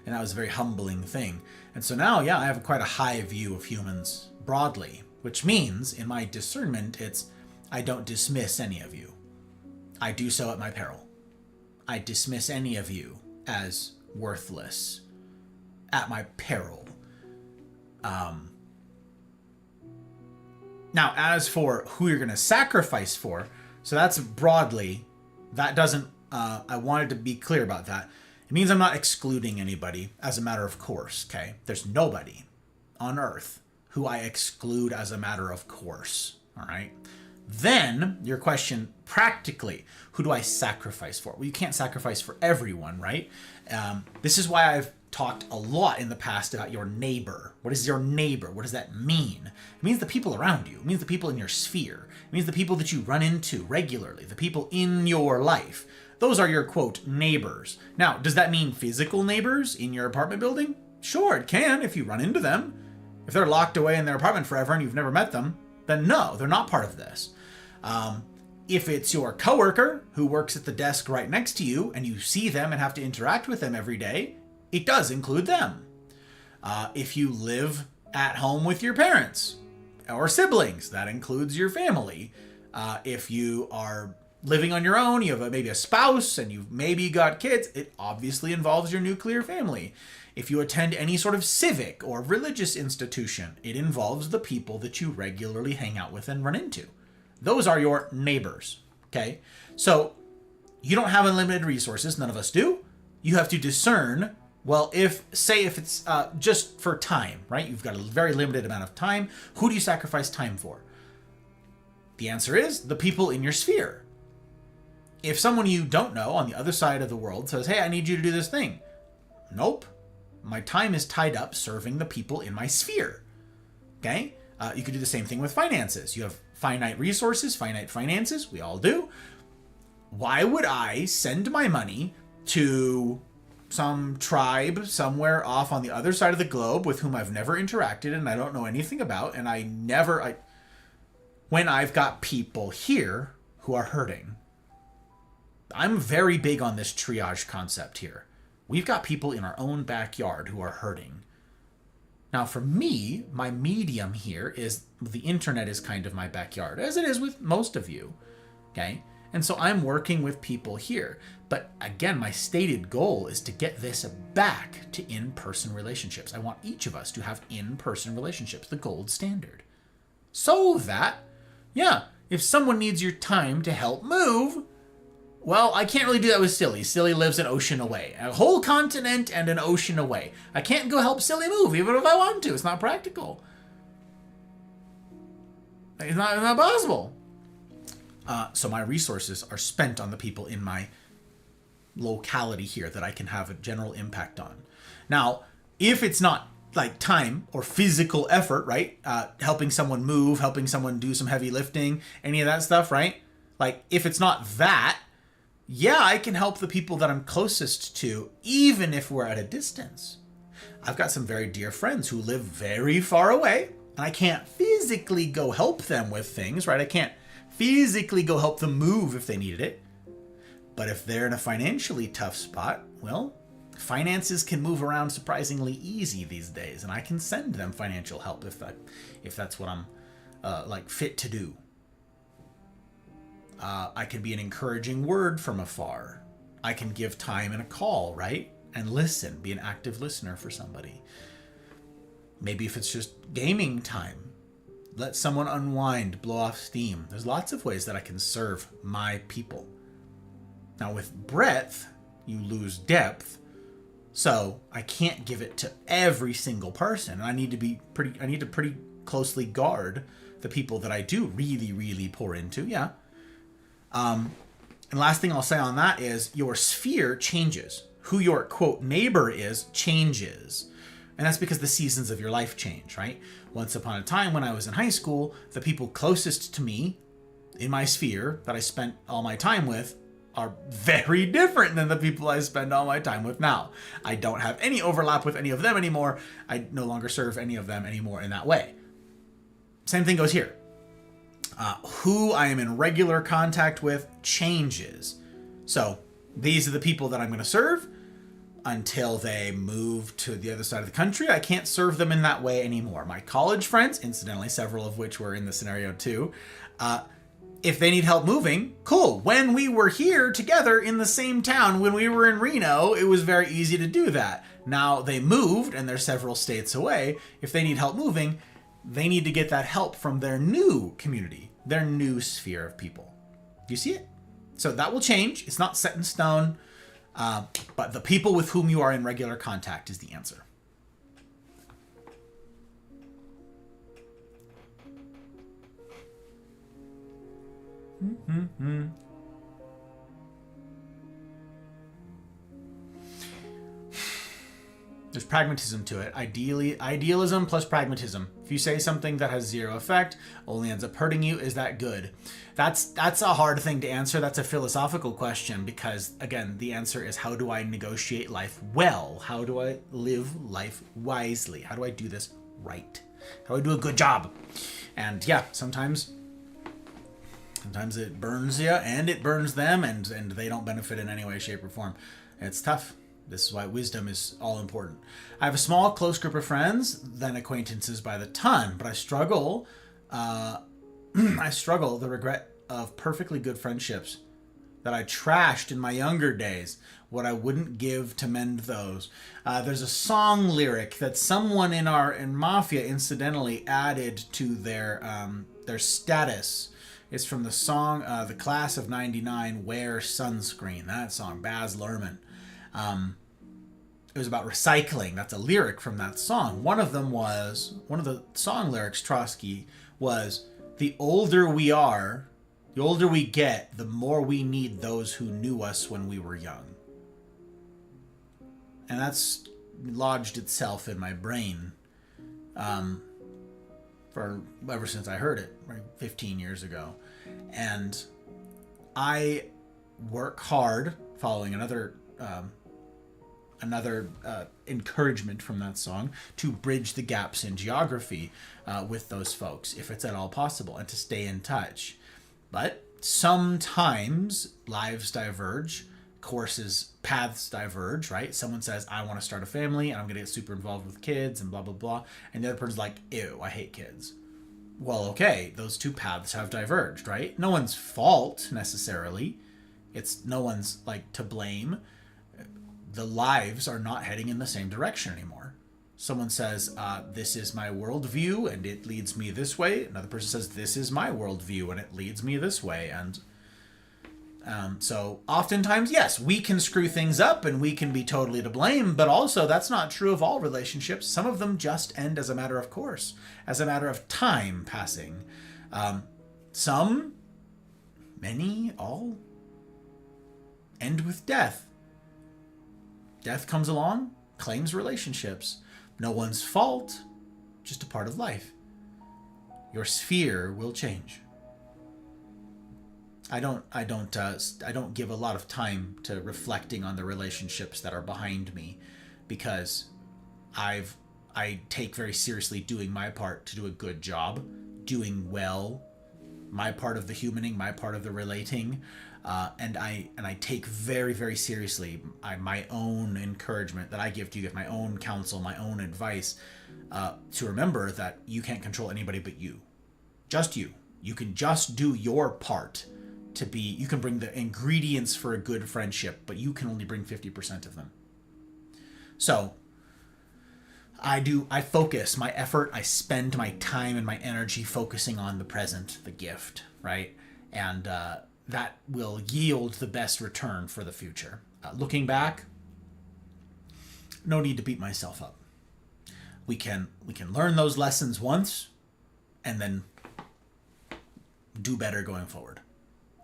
And that was a very humbling thing. And so now, I have quite a high view of humans broadly, which means in my discernment, I don't dismiss any of you. I do so at my peril. I dismiss any of you as worthless at my peril. Now, as for who you're going to sacrifice for, so that's broadly, that doesn't, I wanted to be clear about that. It means I'm not excluding anybody as a matter of course, okay? There's nobody on earth who I exclude as a matter of course, all right? Then, your question, practically, who do I sacrifice for? Well, you can't sacrifice for everyone, right? This is why I've talked a lot in the past about your neighbor. What is your neighbor? What does that mean? It means the people around you. It means the people in your sphere. It means the people that you run into regularly, the people in your life. Those are your, quote, neighbors. Now, does that mean physical neighbors in your apartment building? Sure, it can if you run into them. If they're locked away in their apartment forever and you've never met them, then no, they're not part of this. If it's your coworker who works at the desk right next to you and you see them and have to interact with them every day, it does include them. If you live at home with your parents or siblings, that includes your family. If you are living on your own, you have maybe a spouse and you've maybe got kids, it obviously involves your nuclear family. If you attend any sort of civic or religious institution, it involves the people that you regularly hang out with and run into. Those are your neighbors, okay? So you don't have unlimited resources. None of us do. You have to discern, well, if it's just for time, right? You've got a very limited amount of time. Who do you sacrifice time for? The answer is the people in your sphere. If someone you don't know on the other side of the world says, hey, I need you to do this thing. Nope. My time is tied up serving the people in my sphere, okay? You could do the same thing with finances. You have finite resources, finite finances. We all do. Why would I send my money to some tribe somewhere off on the other side of the globe with whom I've never interacted and I don't know anything about, and when I've got people here who are hurting? I'm very big on this triage concept here. We've got people in our own backyard who are hurting. Now, for me, my medium here is the internet is kind of my backyard, as it is with most of you, okay? And so I'm working with people here. But again, my stated goal is to get this back to in-person relationships. I want each of us to have in-person relationships, the gold standard. So that, if someone needs your time to help move, well, I can't really do that with Silly. Silly lives an ocean away. A whole continent and an ocean away. I can't go help Silly move, even if I want to. It's not practical. It's not possible. So my resources are spent on the people in my locality here that I can have a general impact on. Now, if it's not like time or physical effort, right? Helping someone move, helping someone do some heavy lifting, any of that stuff, right? Like, if it's not that, I can help the people that I'm closest to, even if we're at a distance. I've got some very dear friends who live very far away, And I can't physically go help them with things, right? I can't physically go help them move if they needed it. But if they're in a financially tough spot, well, finances can move around surprisingly easy these days, and I can send them financial help if that's what I'm fit to do. I can be an encouraging word from afar. I can give time and a call, right? And listen, be an active listener for somebody. Maybe if it's just gaming time, let someone unwind, blow off steam. There's lots of ways that I can serve my people. Now with breadth, you lose depth. So I can't give it to every single person. I need to pretty closely guard the people that I do really, really pour into. Yeah. And last thing I'll say on that is your sphere changes. Who your quote neighbor is changes. And that's because the seasons of your life change, right? Once upon a time when I was in high school, the people closest to me in my sphere that I spent all my time with are very different than the people I spend all my time with now. I don't have any overlap with any of them anymore. I no longer serve any of them anymore in that way. Same thing goes here. Who I am in regular contact with changes. So these are the people that I'm going to serve until they move to the other side of the country. I can't serve them in that way anymore. My college friends, incidentally, several of which were in the scenario too, if they need help moving, cool. When we were here together in the same town, when we were in Reno, it was very easy to do that. Now they moved and they're several states away. If they need help moving, they need to get that help from their new community, their new sphere of people. Do you see it? So that will change. It's not set in stone, but the people with whom you are in regular contact is the answer. There's pragmatism to it. Idealism plus pragmatism. If you say something that has zero effect, only ends up hurting you, is that good? That's a hard thing to answer. That's a philosophical question because, again, the answer is how do I negotiate life well? How do I live life wisely? How do I do this right? How do I do a good job? And yeah, sometimes it burns you and it burns them and they don't benefit in any way, shape, or form. It's tough. This is why wisdom is all important. I have a small, close group of friends, then acquaintances by the ton, but I struggle the regret of perfectly good friendships that I trashed in my younger days, what I wouldn't give to mend those. There's a song lyric that someone in Mafia incidentally added to their status. It's from the song, The Class of 99, Wear Sunscreen. That song, Baz Luhrmann. It was about recycling. That's a lyric from that song. One of the song lyrics, Trotsky, was, the older we are, the older we get, the more we need those who knew us when we were young. And that's lodged itself in my brain for ever since I heard it, right, 15 years ago. And I work hard, following another encouragement from that song, to bridge the gaps in geography with those folks, if it's at all possible, and to stay in touch. But sometimes lives diverge, paths diverge, right? Someone says, I want to start a family and I'm going to get super involved with kids and blah, blah, blah. And the other person's like, ew, I hate kids. Well, okay, those two paths have diverged, right? No one's fault necessarily. It's no one's to blame. The lives are not heading in the same direction anymore. Someone says, this is my worldview and it leads me this way. Another person says, this is my worldview and it leads me this way. And so oftentimes, yes, we can screw things up and we can be totally to blame, but also that's not true of all relationships. Some of them just end as a matter of course, as a matter of time passing. Some, many, all end with death. Death comes along, claims relationships. No one's fault, just a part of life. Your sphere will change. I don't give a lot of time to reflecting on the relationships that are behind me because I've I take very seriously doing my part to do a good job, doing well, my part of the humaning, my part of the relating, and I take very, very seriously my own encouragement that I give to you, my own counsel, my own advice, to remember that you can't control anybody but you. Just you. You can just do your part to be, you can bring the ingredients for a good friendship, but you can only bring 50% of them. So, I focus my effort, I spend my time and my energy focusing on the present, the gift, right? And that will yield the best return for the future. Looking back, no need to beat myself up. We can learn those lessons once and then do better going forward.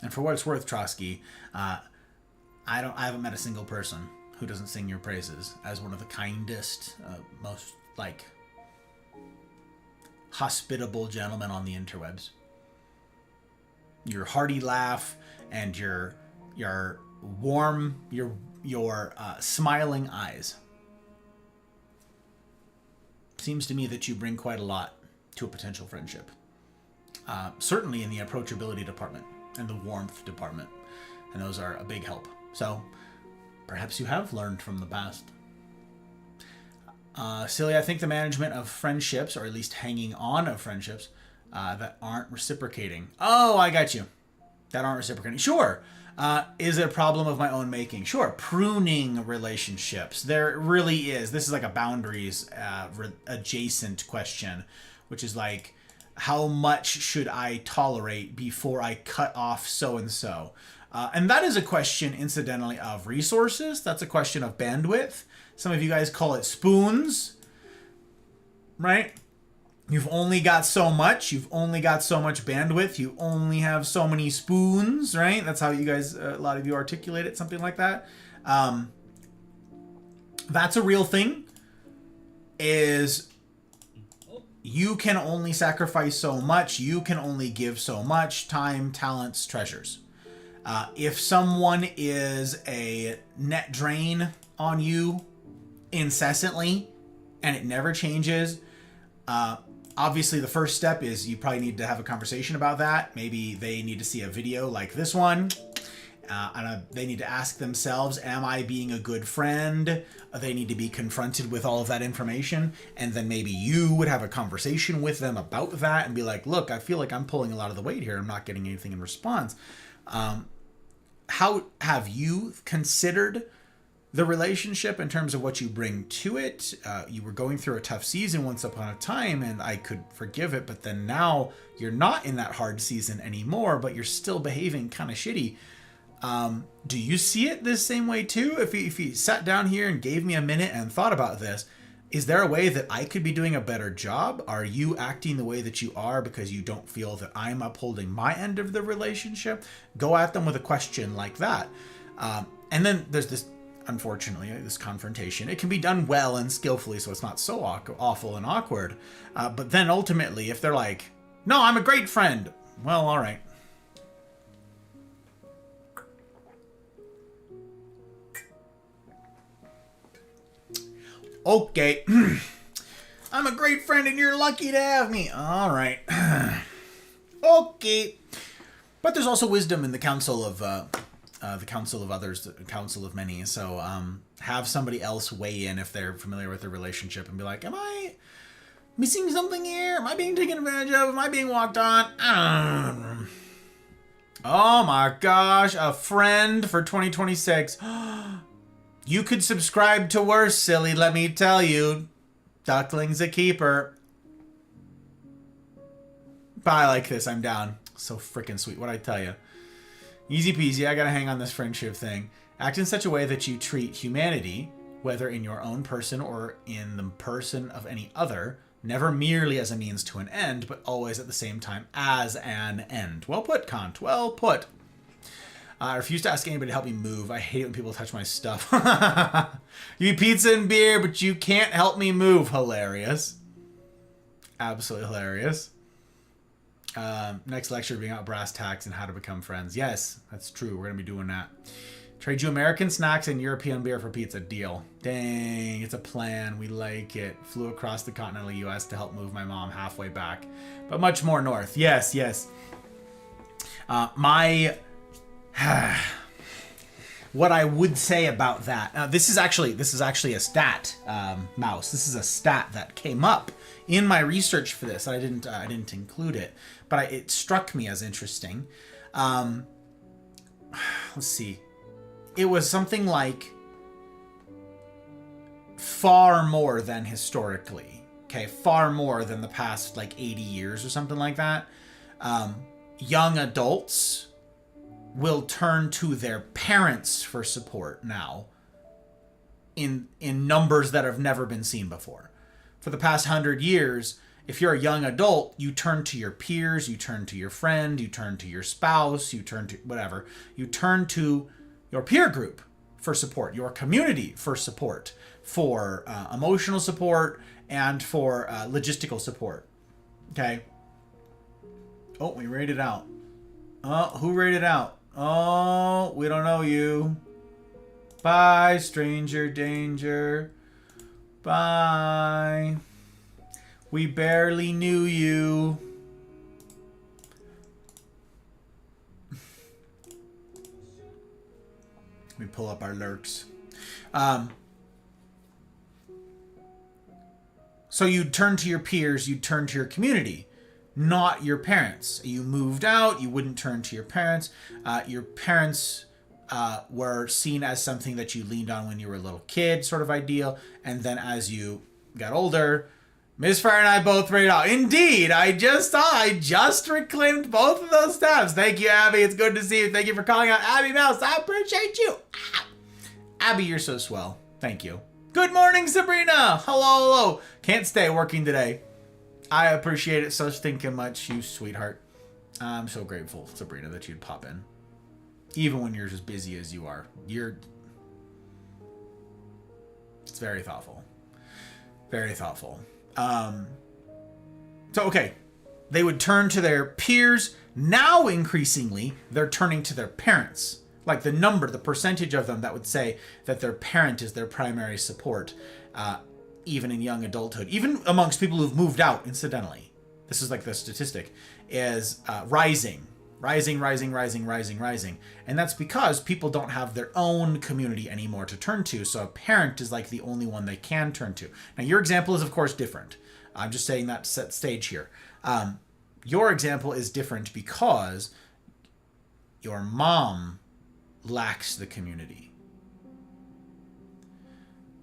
And for what it's worth, Trotsky, I haven't met a single person who doesn't sing your praises as one of the kindest, most hospitable gentlemen on the interwebs. Your hearty laugh and your warm, your smiling eyes seems to me that you bring quite a lot to a potential friendship. Certainly in the approachability department and the warmth department, and those are a big help. So perhaps you have learned from the past. Silly, I think the management of friendships, or at least hanging on of friendships, that aren't reciprocating. Oh, I got you. That aren't reciprocating. Sure. Is it a problem of my own making? Sure. Pruning relationships. There really is. This is like a boundaries adjacent question, which is like, how much should I tolerate before I cut off so-and-so? And that is a question, incidentally, of resources. That's a question of bandwidth. Some of you guys call it spoons, right? You've only got so much. You've only got so much bandwidth. You only have so many spoons, right? That's how you guys, a lot of you articulate it, something like that. That's a real thing. Is you can only sacrifice so much. You can only give so much time, talents, treasures. If someone is a net drain on you incessantly and it never changes, obviously the first step is you probably need to have a conversation about that. Maybe they need to see a video like this one. And they need to ask themselves, am I being a good friend? They need to be confronted with all of that information. And then maybe you would have a conversation with them about that and be like, look, I feel like I'm pulling a lot of the weight here. I'm not getting anything in response. How have you considered the relationship in terms of what you bring to it? You were going through a tough season once upon a time, and I could forgive it, but then now you're not in that hard season anymore, but you're still behaving kind of shitty. Do you see it this same way too? If you sat down here and gave me a minute and thought about this, is there a way that I could be doing a better job? Are you acting the way that you are because you don't feel that I'm upholding my end of the relationship? Go at them with a question like that. And then there's this, unfortunately, this confrontation. It can be done well and skillfully, so it's not so awful and awkward. But then ultimately, if they're like, no, I'm a great friend. Well, all right. Okay. I'm a great friend and you're lucky to have me. All right. Okay. But there's also wisdom in the counsel of others, the counsel of many. So have somebody else weigh in if they're familiar with the relationship and be like, am I missing something here? Am I being taken advantage of? Am I being walked on? Oh my gosh, a friend for 2026. You could subscribe to worse, silly, let me tell you. Duckling's a keeper. But I like this, I'm down. So freaking sweet, what'd I tell you? Easy peasy, I gotta hang on this friendship thing. Act in such a way that you treat humanity, whether in your own person or in the person of any other, never merely as a means to an end, but always at the same time as an end. Well put, Kant, well put. I refuse to ask anybody to help me move. I hate it when people touch my stuff. You eat pizza and beer, but you can't help me move. Hilarious. Absolutely hilarious. Next lecture being about brass tacks and how to become friends. Yes, that's true. We're going to be doing that. Trade you American snacks and European beer for pizza. Deal. Dang, it's a plan. We like it. Flew across the continental U.S. to help move my mom halfway back, but much more north. Yes, yes. What I would say about that. This is actually a stat, Mouse. This is a stat that came up in my research for this. I didn't include it, but it struck me as interesting. Let's see. It was something like far more than historically. Okay, far more than the past like 80 years or something like that. Young adults will turn to their parents for support now in numbers that have never been seen before. For the past 100 years, if you're a young adult, you turn to your peers, you turn to your friend, you turn to your spouse, you turn to whatever. You turn to your peer group for support, your community for support, for emotional support, and for logistical support. Okay? Oh, we rated out. Oh, who rated out? Oh, we don't know you. Bye, stranger danger. Bye. We barely knew you. We pull up our lurks. So you turn to your peers, you turn to your community, not your parents. You moved out, you wouldn't turn to your parents. Your parents were seen as something that you leaned on when you were a little kid, sort of ideal. And then as you got older, Miss Fire and I both rated out. Indeed, I just reclaimed both of those tabs. Thank you, Abby. It's good to see you. Thank you for calling out Abby Mouse. I appreciate you. Abby, you're so swell. Thank you. Good morning, Sabrina. Hello. Can't stay working today. I appreciate it so stinking much, you sweetheart. I'm so grateful, Sabrina, that you'd pop in. Even when you're as busy as you are. It's very thoughtful. Very thoughtful. Okay. They would turn to their peers. Now, increasingly, they're turning to their parents. Like the percentage of them that would say that their parent is their primary support, even in young adulthood, even amongst people who've moved out, incidentally. This is like the statistic, is rising. And that's because people don't have their own community anymore to turn to, so a parent is like the only one they can turn to. Now, your example is, of course, different. I'm just saying that to set stage here. Your example is different because your mom lacks the community.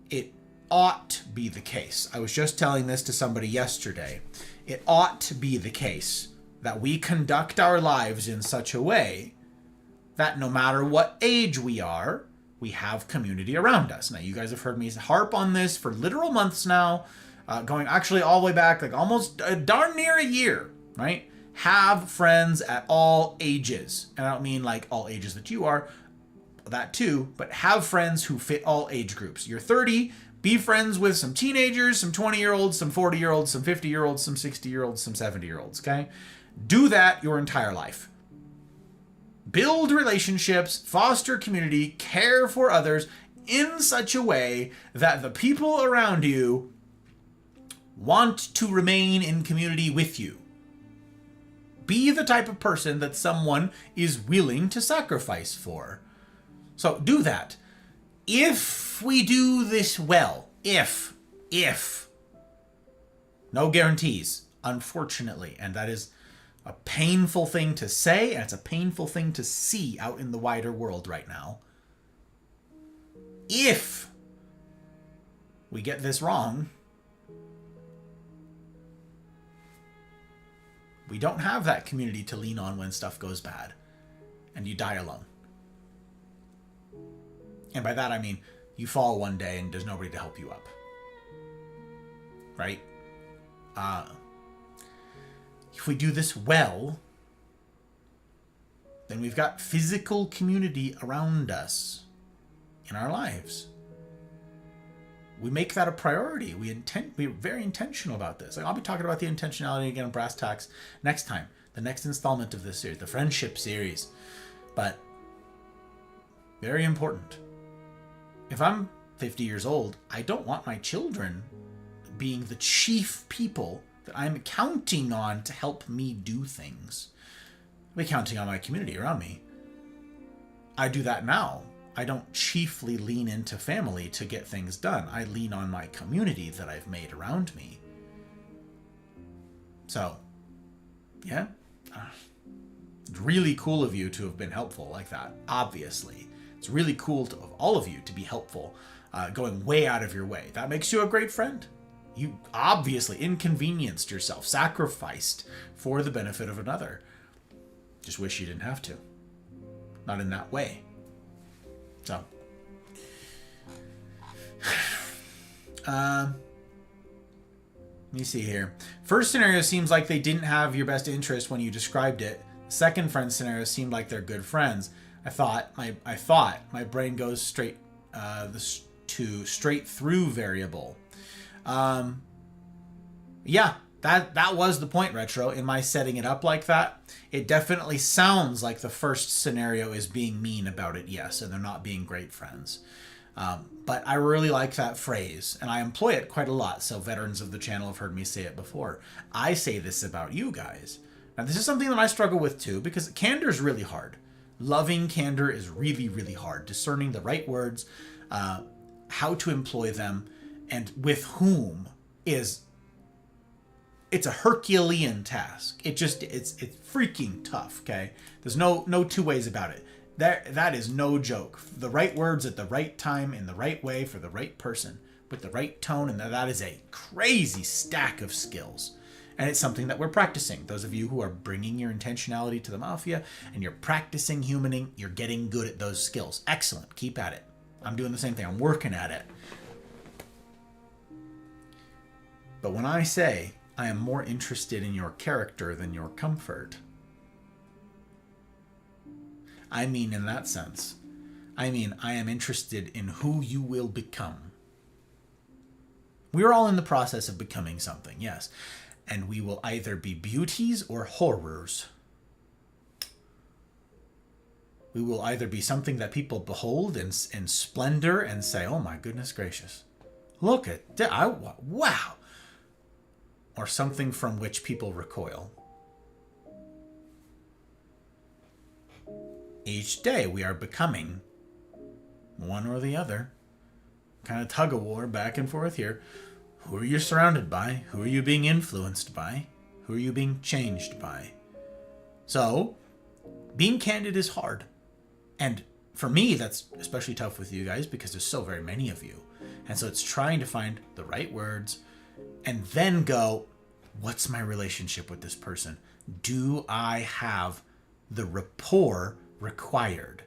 It ought be the case. I was just telling this to somebody yesterday. It ought to be the case that we conduct our lives in such a way that no matter what age we are, we have community around us. Now, you guys have heard me harp on this for literal months now, going actually all the way back, like almost darn near a year, right? Have friends at all ages. And I don't mean like all ages that you are, that too, but have friends who fit all age groups. You're 30, be friends with some teenagers, some 20-year-olds, some 40-year-olds, some 50-year-olds, some 60-year-olds, some 70-year-olds, okay? Do that your entire life. Build relationships, foster community, care for others in such a way that the people around you want to remain in community with you. Be the type of person that someone is willing to sacrifice for. So do that. If we do this well, if, no guarantees, unfortunately, and that is a painful thing to say, and it's a painful thing to see out in the wider world right now. If we get this wrong, we don't have that community to lean on when stuff goes bad, and you die alone. And by that I mean you fall one day and there's nobody to help you up. Right? If we do this well, then we've got physical community around us in our lives. We make that a priority. We're very intentional about this. Like, I'll be talking about the intentionality again in Brass Tacks next time, the next installment of this series, the friendship series. But Very important. If I'm 50 years old, I don't want my children being the chief people that I'm counting on to help me do things. I'll be counting on my community around me. I do that now. I don't chiefly lean into family to get things done. I lean on my community that I've made around me. So, yeah. It's really cool of you to have been helpful like that, obviously. It's really cool of all of you to be helpful, going way out of your way. That makes you a great friend. You obviously inconvenienced yourself, sacrificed for the benefit of another. Just wish you didn't have to. Not in that way. So. Let me see here. First scenario seems like they didn't have your best interest when you described it. Second friend scenario seemed like they're good friends. I thought my brain goes straight to straight through variable. Yeah, that was the point, Retro, in my setting it up like that. It definitely sounds like the first scenario is being mean about it, yes, and they're not being great friends. But I really like that phrase, and I employ it quite a lot, so veterans of the channel have heard me say it before. I say this about you guys. Now, this is something that I struggle with too, because candor is really hard. Loving candor is really, really hard. Discerning the right words, how to employ them, and with whom it's a Herculean task. It's freaking tough, okay? There's no two ways about it. That is no joke. The right words at the right time, in the right way, for the right person, with the right tone, and that is a crazy stack of skills. And it's something that we're practicing. Those of you who are bringing your intentionality to the Mafia and you're practicing humaning, you're getting good at those skills. Excellent. Keep at it. I'm doing the same thing. I'm working at it. But when I say I am more interested in your character than your comfort, I mean in that sense. I mean, I am interested in who you will become. We're all in the process of becoming something, yes. And we will either be beauties or horrors. We will either be something that people behold in splendor and say, oh my goodness gracious, look at that, wow. Or something from which people recoil. Each day we are becoming one or the other. Kind of tug of war back and forth here. Who are you surrounded by? Who are you being influenced by? Who are you being changed by? So, being candid is hard. And for me, that's especially tough with you guys because there's so very many of you. And so it's trying to find the right words and then go, what's my relationship with this person? Do I have the rapport required?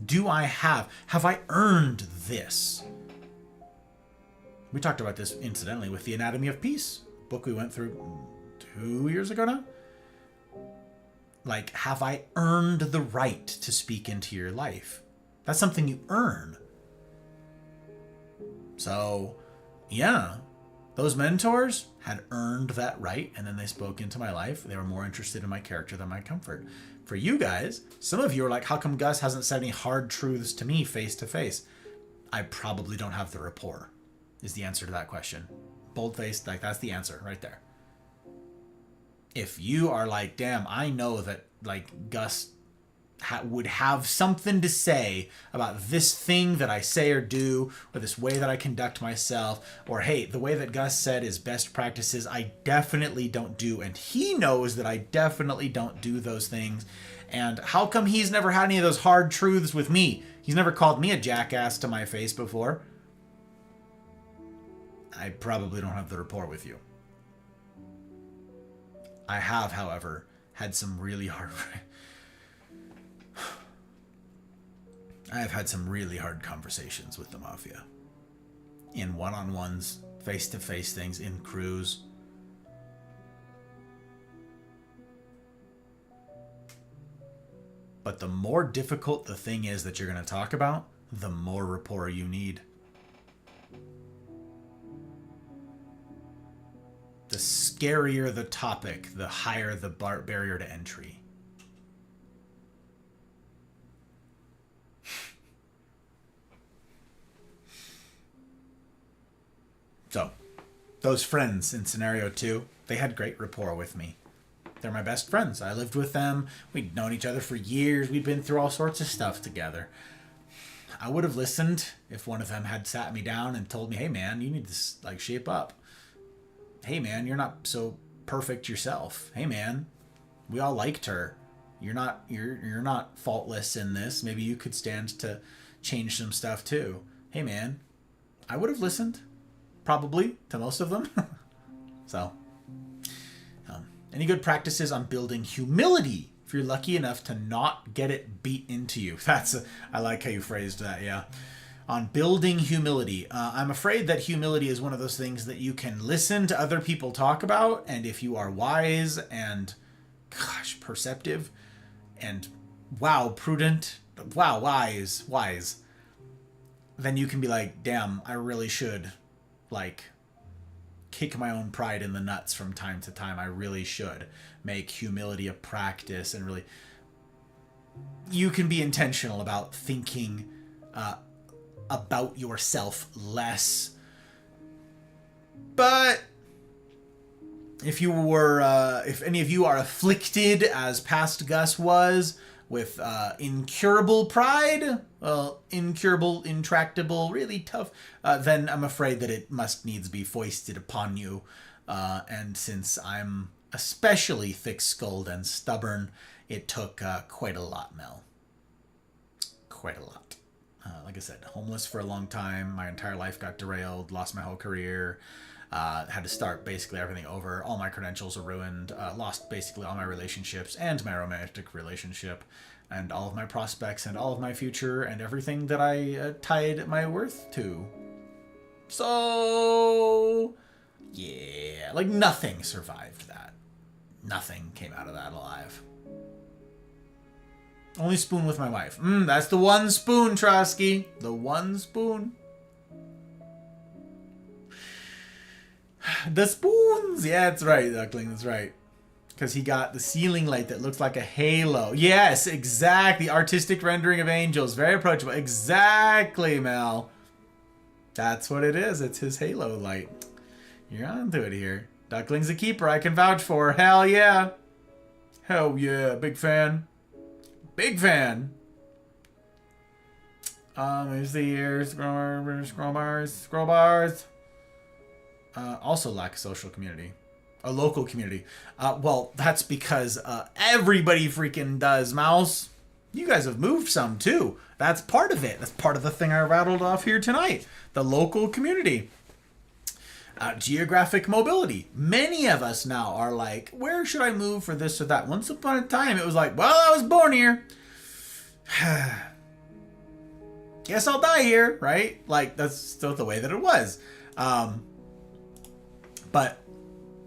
Have I earned this? We talked about this incidentally with The Anatomy of Peace, book we went through 2 years ago now. Like, have I earned the right to speak into your life? That's something you earn. So, yeah, those mentors had earned that right, and then they spoke into my life. They were more interested in my character than my comfort. For you guys, some of you are like, how come Gus hasn't said any hard truths to me face to face? I probably don't have the rapport, is the answer to that question. Bold-faced, like, that's the answer right there. If you are like, damn, I know that, like, Gus would have something to say about this thing that I say or do, or this way that I conduct myself, or hey, the way that Gus said is best practices, I definitely don't do, and he knows that I definitely don't do those things, and how come he's never had any of those hard truths with me? He's never called me a jackass to my face before. I probably don't have the rapport with you. I have, however, had some really hard... I have had some really hard conversations with the Mafia. In one-on-ones, face-to-face things, in crews. But the more difficult the thing is that you're going to talk about, the more rapport you need. The scarier the topic, the higher the barrier to entry. So, those friends in scenario 2, they had great rapport with me. They're my best friends. I lived with them. We'd known each other for years. We'd been through all sorts of stuff together. I would have listened if one of them had sat me down and told me, hey man, you need to like shape up. Hey man, you're not so perfect yourself. Hey man, we all liked her. You're not faultless in this. Maybe you could stand to change some stuff too. Hey man, I would have listened, probably, to most of them. So, any good practices on building humility if you're lucky enough to not get it beat into you? I like how you phrased that, yeah. On building humility. I'm afraid that humility is one of those things that you can listen to other people talk about, and if you are wise and, gosh, perceptive, and, wow, prudent, wow, wise, then you can be like, damn, I really should, like, kick my own pride in the nuts from time to time. I really should make humility a practice and really... You can be intentional about thinking about yourself less. But if any of you are afflicted, as past Gus was, with incurable pride, incurable, intractable, really tough, then I'm afraid that it must needs be foisted upon you. And since I'm especially thick-skulled and stubborn, it took quite a lot, Mel. Quite a lot. Like I said, homeless for a long time. My entire life got derailed. Lost my whole career. Had to start basically everything over. All my credentials are ruined. Lost basically all my relationships and my romantic relationship. And all of my prospects and all of my future and everything that I tied my worth to. So, yeah. Like nothing survived that. Nothing came out of that alive. Only spoon with my wife. That's the one spoon, Trosky. The one spoon. The spoons. Yeah, that's right, Duckling. That's right. Because he got the ceiling light that looks like a halo. Yes, exactly. Artistic rendering of angels. Very approachable. Exactly, Mel. That's what it is. It's his halo light. You're onto it here. Duckling's a keeper I can vouch for. Hell yeah. Hell yeah. Big fan. Big fan. Here's the ears. Scroll bars. Also lack a social community. A local community. Well, that's because everybody freaking does, Mouse. You guys have moved some, too. That's part of it. That's part of the thing I rattled off here tonight. The local community. Geographic mobility. Many of us now are like, where should I move for this or that? Once upon a time, it was like, well, I was born here. Guess I'll die here, right? Like, that's still the way that it was. But,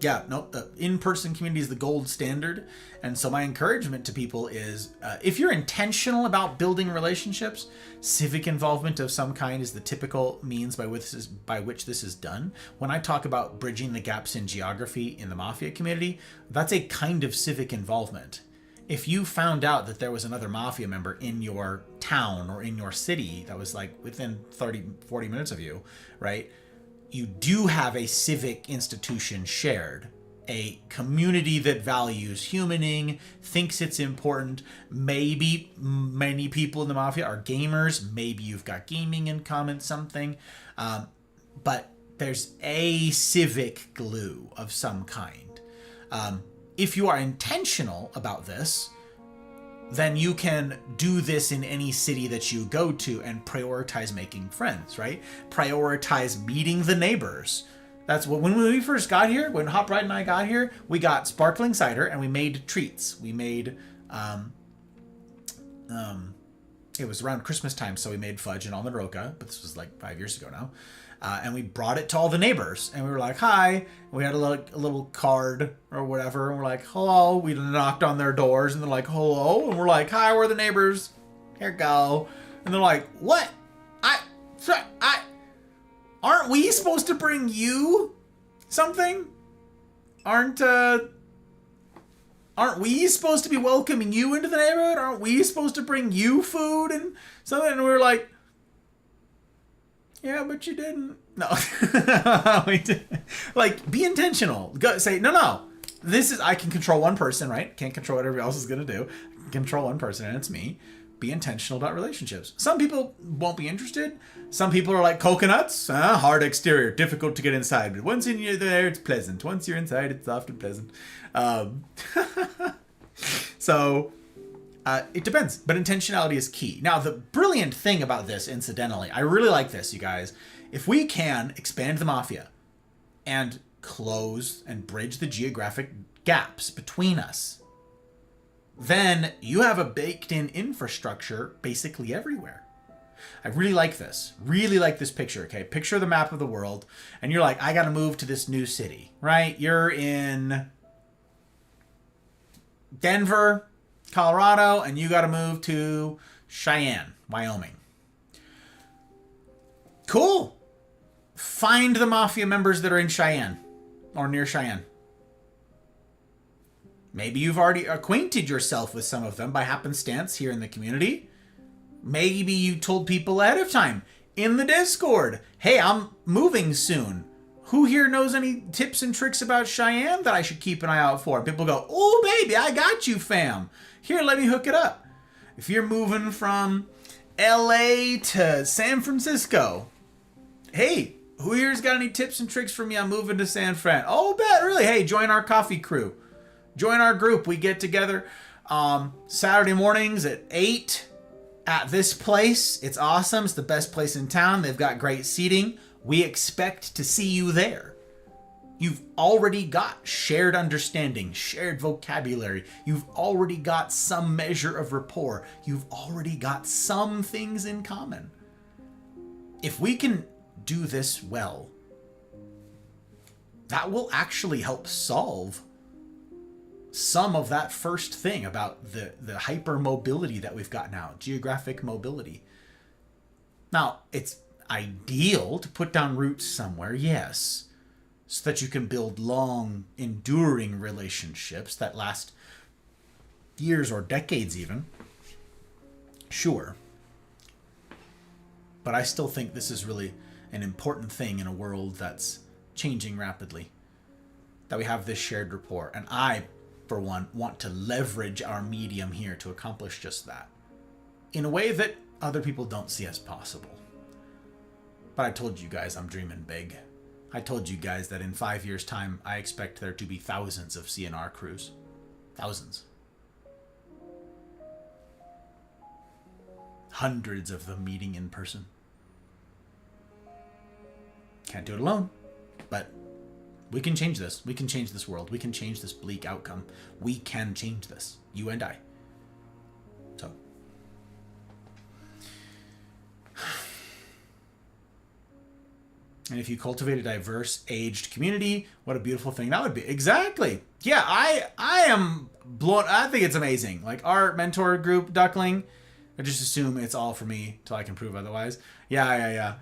yeah, no, the in-person community is the gold standard. And so my encouragement to people is, if you're intentional about building relationships, civic involvement of some kind is the typical means by which this is done. When I talk about bridging the gaps in geography in the Mafia community, that's a kind of civic involvement. If you found out that there was another Mafia member in your town or in your city that was like within 30, 40 minutes of you, right? You do have a civic institution shared. A community that values humaning, thinks it's important. Maybe many people in the Mafia are gamers. Maybe you've got gaming in common, something. But there's a civic glue of some kind. If you are intentional about this, then you can do this in any city that you go to and prioritize making friends, right? Prioritize meeting the neighbors. That's what, when we first got here, when Hop Ride and I got here, we got sparkling cider and we made treats. We made, it was around Christmas time, so we made fudge and almond roca, but this was like 5 years ago now. And we brought it to all the neighbors and we were like, hi. And we had a little card or whatever. And we're like, hello. We knocked on their doors and they're like, hello. And we're like, hi, we're the neighbors. Here go. And they're like, what? Aren't we supposed to bring you something? Aren't we supposed to be welcoming you into the neighborhood? Aren't we supposed to bring you food and something? And we were like, yeah, but you didn't. No. Like, be intentional. Go say, no. This is, I can control one person, right? Can't control what everybody else is going to do. I can control one person, and it's me. Be intentional about relationships. Some people won't be interested. Some people are like coconuts. Hard exterior, difficult to get inside. But once you're there, it's pleasant. Once you're inside, it's soft and pleasant. So, it depends. But intentionality is key. Now, the brilliant thing about this, incidentally, I really like this, you guys. If we can expand the Mafia and close and bridge the geographic gaps between us, then you have a baked-in infrastructure basically everywhere. I really like this. Really like this picture, okay? Picture the map of the world, and you're like, I gotta move to this new city, right? You're in Denver, Colorado, and you gotta move to Cheyenne, Wyoming. Cool. Find the Mafia members that are in Cheyenne or near Cheyenne. Maybe you've already acquainted yourself with some of them by happenstance here in the community. Maybe you told people ahead of time in the Discord, hey, I'm moving soon. Who here knows any tips and tricks about Cheyenne that I should keep an eye out for? And people go, oh, baby, I got you, fam. Here, let me hook it up. If you're moving from LA to San Francisco, hey, who here's got any tips and tricks for me? I'm moving to San Fran. Oh, bet, really? Hey, join our coffee crew. Join our group. We get together Saturday mornings at 8 at this place. It's awesome. It's the best place in town. They've got great seating. We expect to see you there. You've already got shared understanding, shared vocabulary. You've already got some measure of rapport. You've already got some things in common. If we can do this well, that will actually help solve some of that first thing about the hyper mobility that we've got now, geographic mobility. Now, it's ideal to put down roots somewhere, yes, so that you can build long, enduring relationships that last years or decades even. Sure. But I still think this is really an important thing in a world that's changing rapidly, that we have this shared rapport. And I, for one, want to leverage our medium here to accomplish just that in a way that other people don't see as possible. But I told you guys I'm dreaming big. I told you guys that in 5 years' time, I expect there to be thousands of CNR crews. Thousands. Hundreds of them meeting in person. Can't do it alone, but we can change this. We can change this world. We can change this bleak outcome. We can change this. You and I. So. And if you cultivate a diverse, aged community, what a beautiful thing that would be. Exactly. Yeah, I am blown. I think it's amazing. Like our mentor group, Duckling, I just assume it's all for me till I can prove otherwise. Yeah.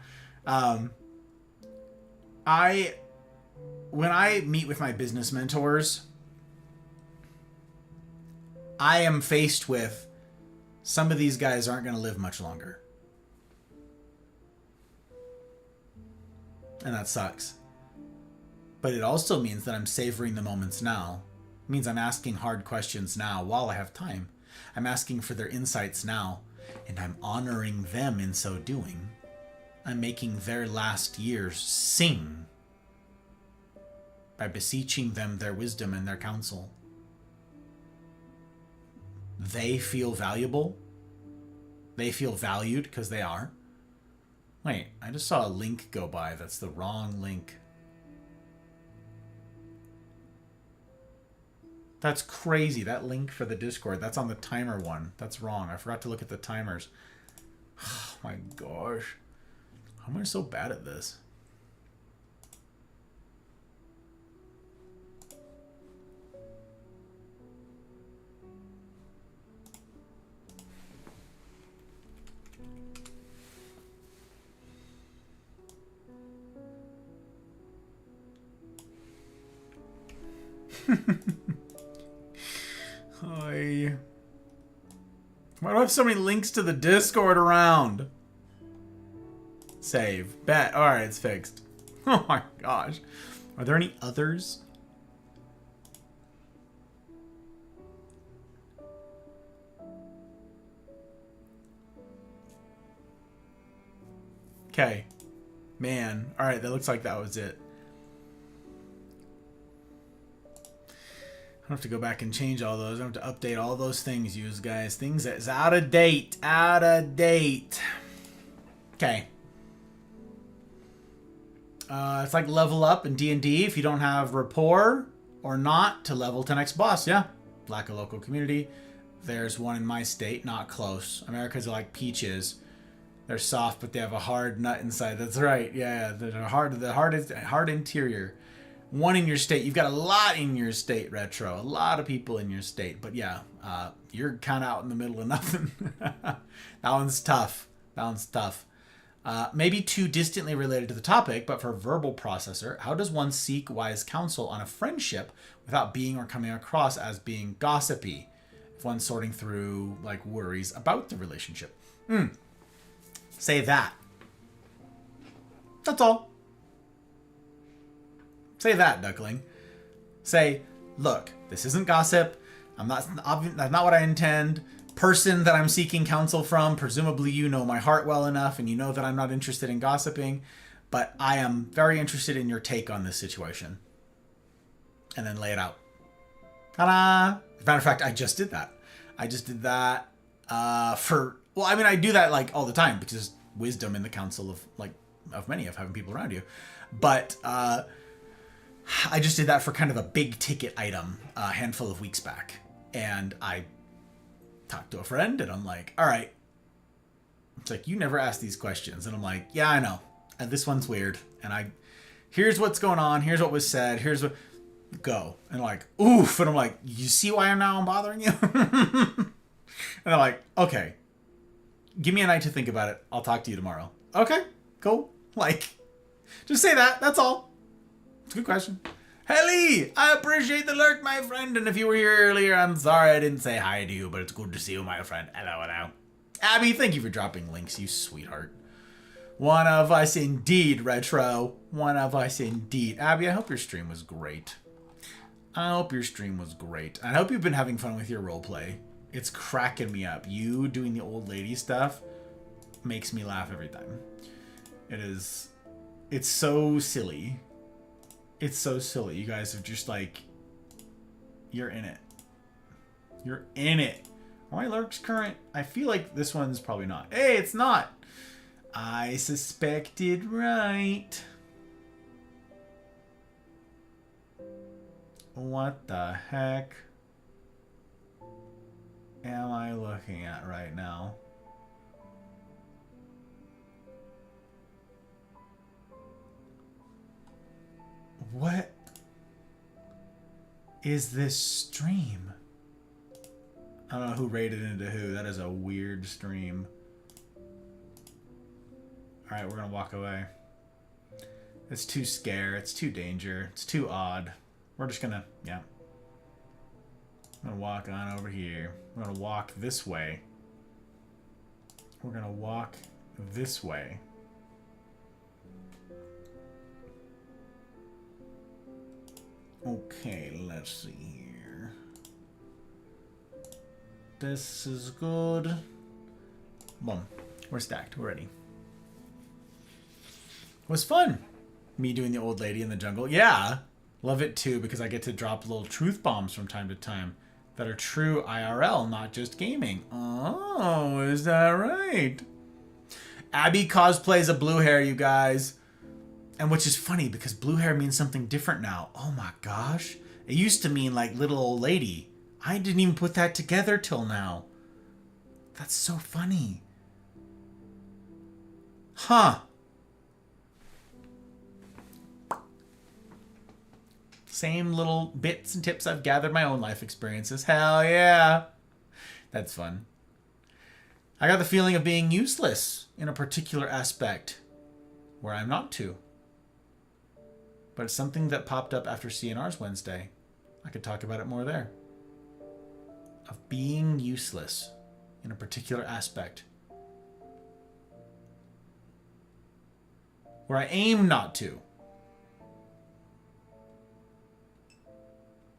When I meet with my business mentors, I am faced with some of these guys aren't going to live much longer. And that sucks. But it also means that I'm savoring the moments now. It means I'm asking hard questions now while I have time. I'm asking for their insights now, and I'm honoring them in so doing. I'm making their last years sing by beseeching them their wisdom and their counsel. They feel valuable. They feel valued because they are. Wait, I just saw a link go by. That's the wrong link. That's crazy. That link for the Discord, that's on the timer one. That's wrong. I forgot to look at the timers. Oh my gosh. How am I so bad at this? Hi. Why do I have so many links to the Discord around? Save. Bet. Alright, it's fixed. Oh my gosh. Are there any others? Okay. Man. Alright, that looks like that was it. I have to go back and change all those. I have to update all those things, you guys. Things that's out of date. Out of date. Okay. It's like level up in D&D if you don't have rapport or not to level to next boss. Yeah. Lack a local community. There's one in my state. Not close. Americans are like peaches. They're soft, but they have a hard nut inside. That's right. Yeah. The hard interior. One in your state. You've got a lot in your state, Retro. A lot of people in your state. But yeah, you're kind of out in the middle of nothing. That one's tough. That one's tough. Maybe too distantly related to the topic, but for verbal processor, how does one seek wise counsel on a friendship without being or coming across as being gossipy? If one's sorting through like worries about the relationship. Say that. That's all. Say that, Duckling. Say, look, this isn't gossip. That's not what I intend. Person that I'm seeking counsel from, presumably you know my heart well enough and you know that I'm not interested in gossiping, but I am very interested in your take on this situation. And then lay it out. Ta-da! As a matter of fact, I just did that. I just did that well, I mean, I do that like all the time because there's wisdom in the counsel of many of having people around you. But I just did that for kind of a big ticket item a handful of weeks back. And I talked to a friend and I'm like, all right. It's like, you never ask these questions. And I'm like, yeah, I know. And this one's weird. And here's what's going on. Here's what was said. Here's what, go. And like, oof. And I'm like, you see why I'm bothering you? And I'm like, okay, give me a night to think about it. I'll talk to you tomorrow. Okay, cool. Like, just say that. That's all. It's a good question. Helly, I appreciate the lurk, my friend. And if you were here earlier, I'm sorry I didn't say hi to you, but it's good to see you, my friend. Hello, hello. Abby, thank you for dropping links, you sweetheart. One of us indeed, Retro. One of us indeed. Abby, I hope your stream was great. I hope your stream was great. I hope you've been having fun with your roleplay. It's cracking me up. You doing the old lady stuff makes me laugh every time. It's so silly. It's so silly. You guys are just like, you're in it. You're in it. Are my lurks current? I feel like this one's probably not. Hey, it's not. I suspected right. What the heck am I looking at right now? What is this stream? I don't know who raided into who. That is a weird stream. Alright, we're gonna walk away. It's too scare. It's too danger. It's too odd. We're just gonna, yeah. I'm gonna walk on over here. We're gonna walk this way. We're gonna walk this way. Okay, let's see here. This is good. Boom. We're stacked. We're ready. It was fun. Me doing the old lady in the jungle. Yeah. Love it too because I get to drop little truth bombs from time to time that are true IRL, not just gaming. Oh, is that right? Abby cosplays a blue hair, you guys. And which is funny because blue hair means something different now. Oh my gosh. It used to mean like little old lady. I didn't even put that together till now. That's so funny. Huh. Same little bits and tips I've gathered my own life experiences. Hell yeah. That's fun. I got the feeling of being useless in a particular aspect where I'm not to. But it's something that popped up after CNR's Wednesday. I could talk about it more there. Of being useless in a particular aspect. Where I aim not to.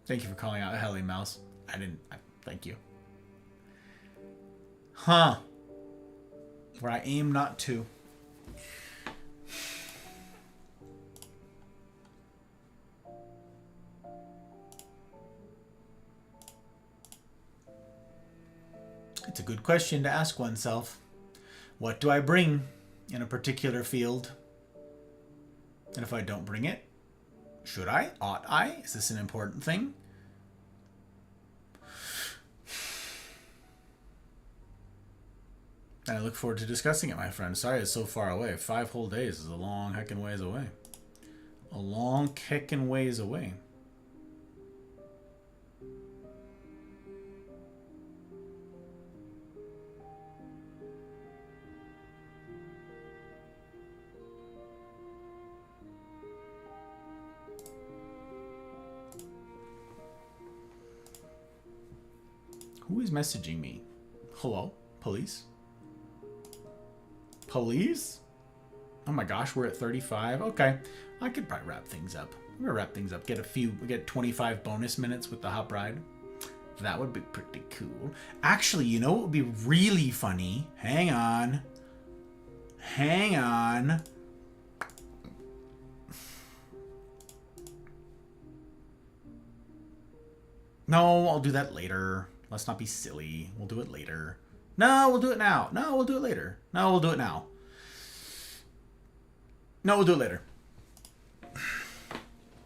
Thank you for calling out Helly Mouse. Thank you. Huh. Where I aim not to. It's a good question to ask oneself. What do I bring in a particular field? And if I don't bring it, should I? Ought I? Is this an important thing? And I look forward to discussing it, my friend. Sorry it's so far away. 5 whole days is a long heckin' ways away. A long heckin' ways away. Who is messaging me? Hello? Police? Police? Oh my gosh, we're at 35. Okay. I could probably wrap things up. We're gonna wrap things up. Get 25 bonus minutes with the hop ride. That would be pretty cool. Actually, you know what would be really funny? Hang on. Hang on. No, I'll do that later. Let's not be silly. We'll do it later. No, we'll do it now. No, we'll do it later. No, we'll do it now. No, we'll do it later.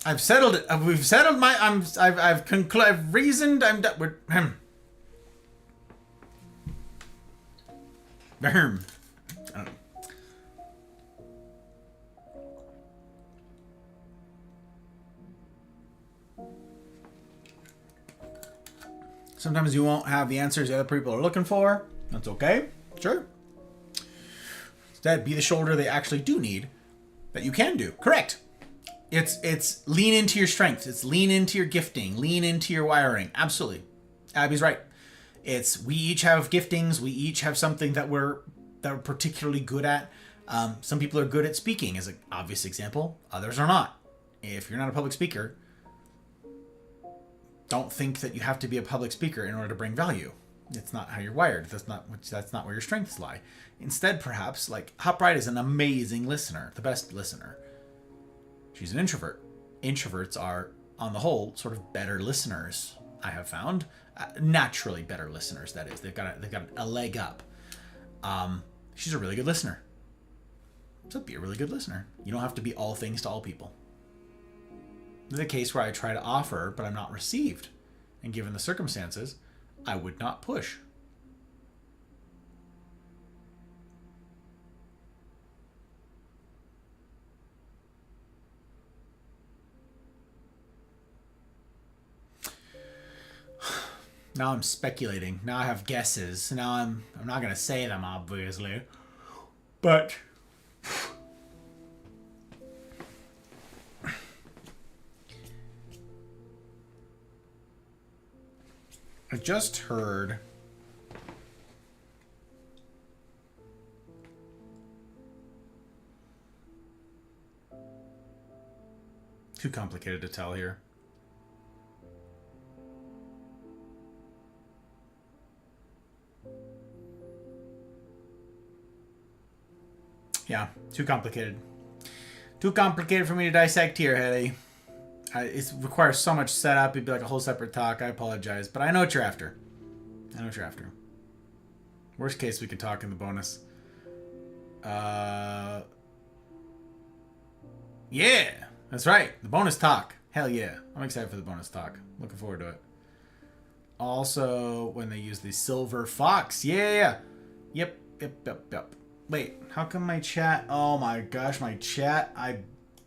I've settled it. We've settled my. I've reasoned. I'm done. We're him. Sometimes you won't have the answers the other people are looking for. That's okay. Sure. Instead, be the shoulder they actually do need that you can do. Correct. It's lean into your strengths. It's lean into your gifting. Lean into your wiring. Absolutely. Abby's right. We each have giftings. We each have something that we're particularly good at. Some people are good at speaking, as an obvious example. Others are not. If you're not a public speaker, don't think that you have to be a public speaker in order to bring value. It's not how you're wired. That's not where your strengths lie. Instead, perhaps, like Hoprite is an amazing listener, the best listener. She's an introvert. Introverts are, on the whole, sort of better listeners. I have found naturally better listeners. That is, they've got a leg up. She's a really good listener. So be a really good listener. You don't have to be all things to all people. This is a case where I try to offer, but I'm not received. And given the circumstances, I would not push. Now I'm speculating. Now I have guesses. Now I'm not going to say them, obviously. But I just heard too complicated to tell here. Yeah, too complicated. Too complicated for me to dissect here, Haley. It requires so much setup. It'd be like a whole separate talk. I apologize. But I know what you're after. I know what you're after. Worst case, we can talk in the bonus. Yeah, that's right. The bonus talk. Hell yeah. I'm excited for the bonus talk. Looking forward to it. Also, when they use the silver fox. Yeah. Yep. Wait, how come my chat... Oh my gosh, my chat... I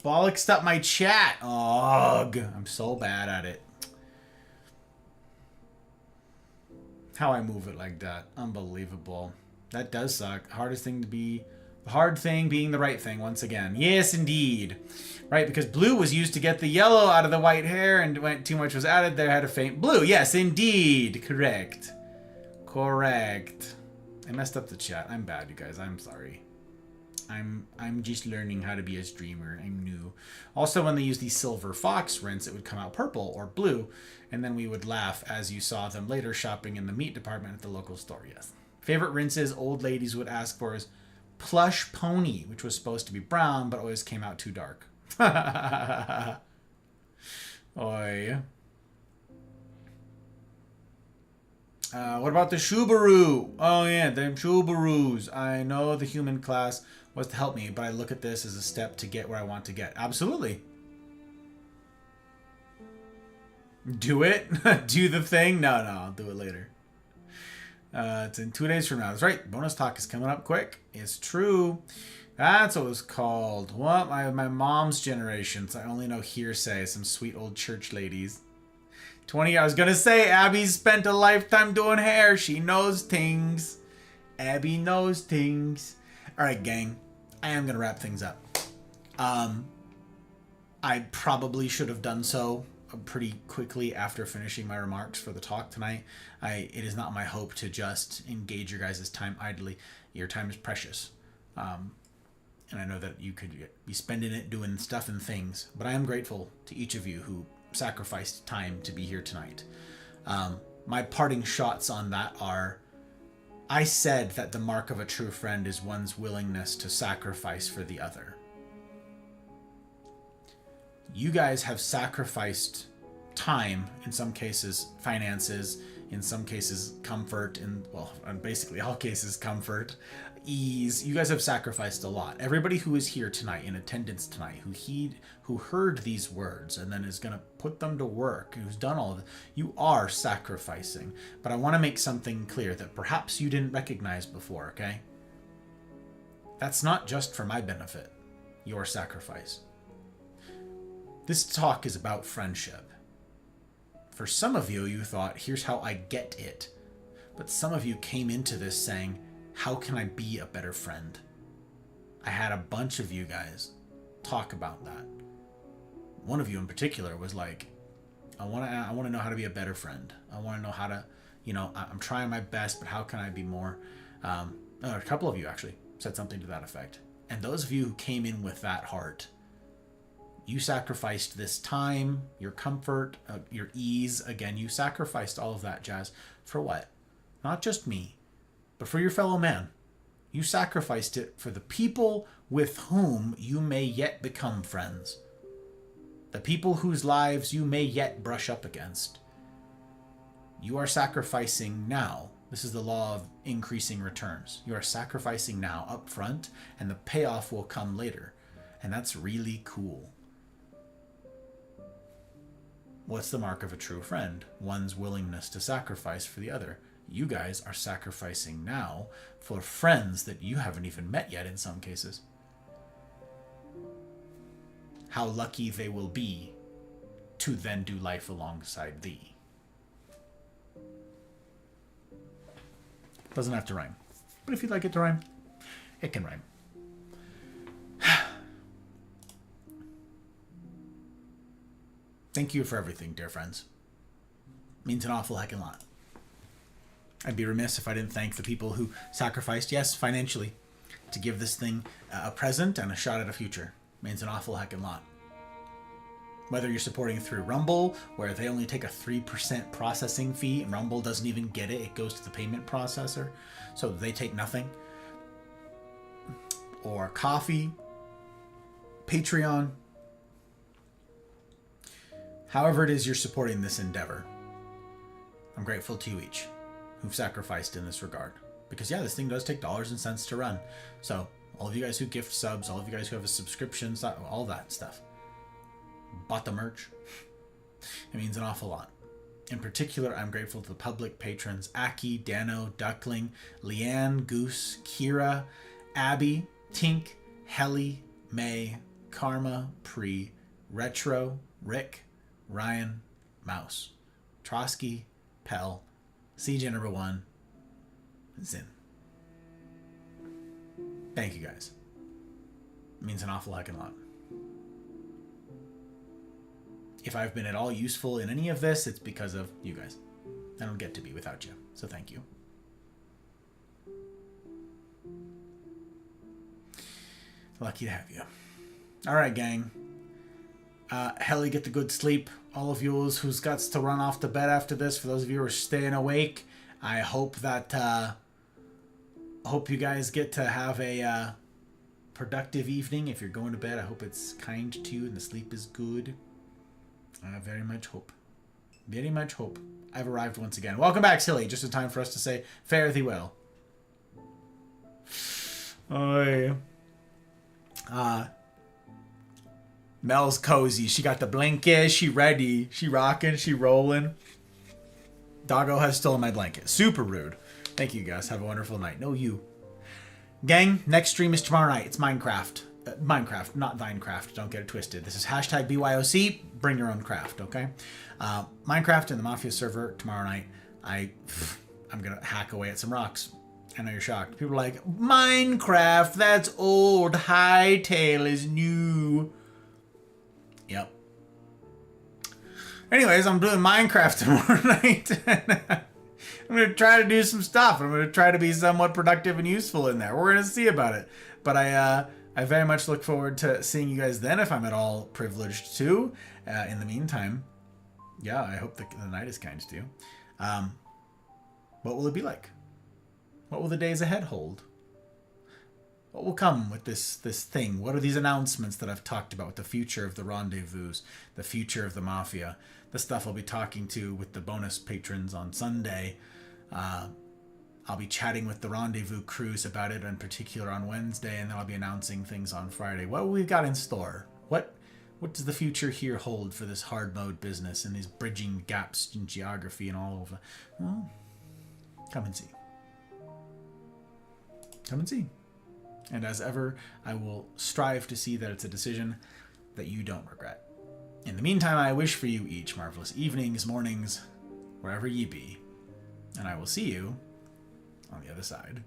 bollocksed up my chat. Ugh. I'm so bad at it. How I move it like that. Unbelievable. That does suck. Hardest thing to be... The hard thing being the right thing once again. Yes, indeed. Right, because blue was used to get the yellow out of the white hair, and when too much was added, there had a faint blue. Yes, indeed. Correct. I messed up the chat. I'm bad, you guys. I'm sorry. I'm just learning how to be a streamer. I'm new. Also, when they use the silver fox rinse, it would come out purple or blue, and then we would laugh as you saw them later shopping in the meat department at the local store. Yes. Favorite rinses old ladies would ask for is plush pony, which was supposed to be brown but always came out too dark. Oi. What about the Subaru? Oh yeah, them Subarus. I know the human class was to help me, but I look at this as a step to get where I want to get. Absolutely. Do it? Do the thing? No, I'll do it later. It's in 2 days from now. That's right. Bonus talk is coming up quick. It's true. That's what it was called. What? My mom's generation. So I only know hearsay. Some sweet old church ladies. 20. I was going to say, Abby's spent a lifetime doing hair. She knows things. Abby knows things. All right, gang. I am going to wrap things up. I probably should have done so pretty quickly after finishing my remarks for the talk tonight. It is not my hope to just engage your guys' time idly. Your time is precious. And I know that you could be spending it doing stuff and things, but I am grateful to each of you who sacrificed time to be here tonight. My parting shots on that are, I said that the mark of a true friend is one's willingness to sacrifice for the other. You guys have sacrificed time, in some cases finances, in some cases comfort, and well, in basically all cases comfort, ease. You guys have sacrificed a lot. Everybody who is here tonight, in attendance tonight, who heard these words and then is going to put them to work, who's done all of it, you are sacrificing. But I want to make something clear that perhaps you didn't recognize before, okay? That's not just for my benefit, your sacrifice. This talk is about friendship. For some of you, you thought, here's how I get it. But some of you came into this saying, how can I be a better friend? I had a bunch of you guys talk about that. One of you in particular was like, I want to know how to be a better friend. I want to know how to, I'm trying my best, but how can I be more? A couple of you actually said something to that effect. And those of you who came in with that heart, you sacrificed this time, your comfort, your ease. Again, you sacrificed all of that jazz for what? Not just me, but for your fellow man. You sacrificed it for the people with whom you may yet become friends. The people whose lives you may yet brush up against. You are sacrificing now. This is the law of increasing returns. You are sacrificing now up front, and the payoff will come later. And that's really cool. What's the mark of a true friend? One's willingness to sacrifice for the other. You guys are sacrificing now for friends that you haven't even met yet in some cases. How lucky they will be to then do life alongside thee. Doesn't have to rhyme. But if you'd like it to rhyme, it can rhyme. Thank you for everything, dear friends. Means an awful heckin' lot. I'd be remiss if I didn't thank the people who sacrificed, yes, financially, to give this thing a present and a shot at a future. Means an awful heckin' lot. Whether you're supporting through Rumble, where they only take a 3% processing fee, and Rumble doesn't even get it, it goes to the payment processor, so they take nothing. Or Coffee, Patreon. However it is you're supporting this endeavor, I'm grateful to you each who've sacrificed in this regard. Because yeah, this thing does take dollars and cents to run. So all of you guys who gift subs, all of you guys who have a subscription, all that stuff. Bought the merch. It means an awful lot. In particular, I'm grateful to the public patrons, Aki, Dano, Duckling, Leanne, Goose, Kira, Abby, Tink, Helly, May, Karma, Pre, Retro, Rick, Ryan, Mouse, Trotsky, Pell, CJ number 1, Zin. Thank you guys. It means an awful heckin' lot. If I've been at all useful in any of this, it's because of you guys. I don't get to be without you, so thank you. Lucky to have you. All right, gang. Helly, get the good sleep. All of yous who's got to run off to bed after this, for those of you who are staying awake, I hope that hope you guys get to have a productive evening. If you're going to bed, I hope it's kind to you and the sleep is good. I very much hope. Very much hope. I've arrived once again. Welcome back, Silly. Just in time for us to say, fare thee well. Oi. Mel's cozy. She got the blanket. She ready. She rocking. She rolling. Doggo has stolen my blanket. Super rude. Thank you, guys. Have a wonderful night. No, you. Gang, next stream is tomorrow night. It's Minecraft. Minecraft, not Vinecraft. Don't get it twisted. This is hashtag BYOC. Bring your own craft, okay? Minecraft in the Mafia server tomorrow night. I'm going to hack away at some rocks. I know you're shocked. People are like, Minecraft, that's old. Hightail is new. Yep. Anyways, I'm doing Minecraft tomorrow night. I'm going to try to do some stuff. I'm going to try to be somewhat productive and useful in there. We're going to see about it. But I very much look forward to seeing you guys then if I'm at all privileged to. In the meantime, yeah, I hope the night is kind to you. What will it be like? What will the days ahead hold? What will come with this thing? What are these announcements that I've talked about? The future of the rendezvous, the future of the Mafia, the stuff I'll be talking to with the bonus patrons on Sunday. I'll be chatting with the rendezvous crews about it in particular on Wednesday, and then I'll be announcing things on Friday. What we've got in store? What does the future here hold for this hard mode business and these bridging gaps in geography and all over? Well, come and see. Come and see. And as ever, I will strive to see that it's a decision that you don't regret. In the meantime, I wish for you each marvelous evenings, mornings, wherever ye be. And I will see you on the other side.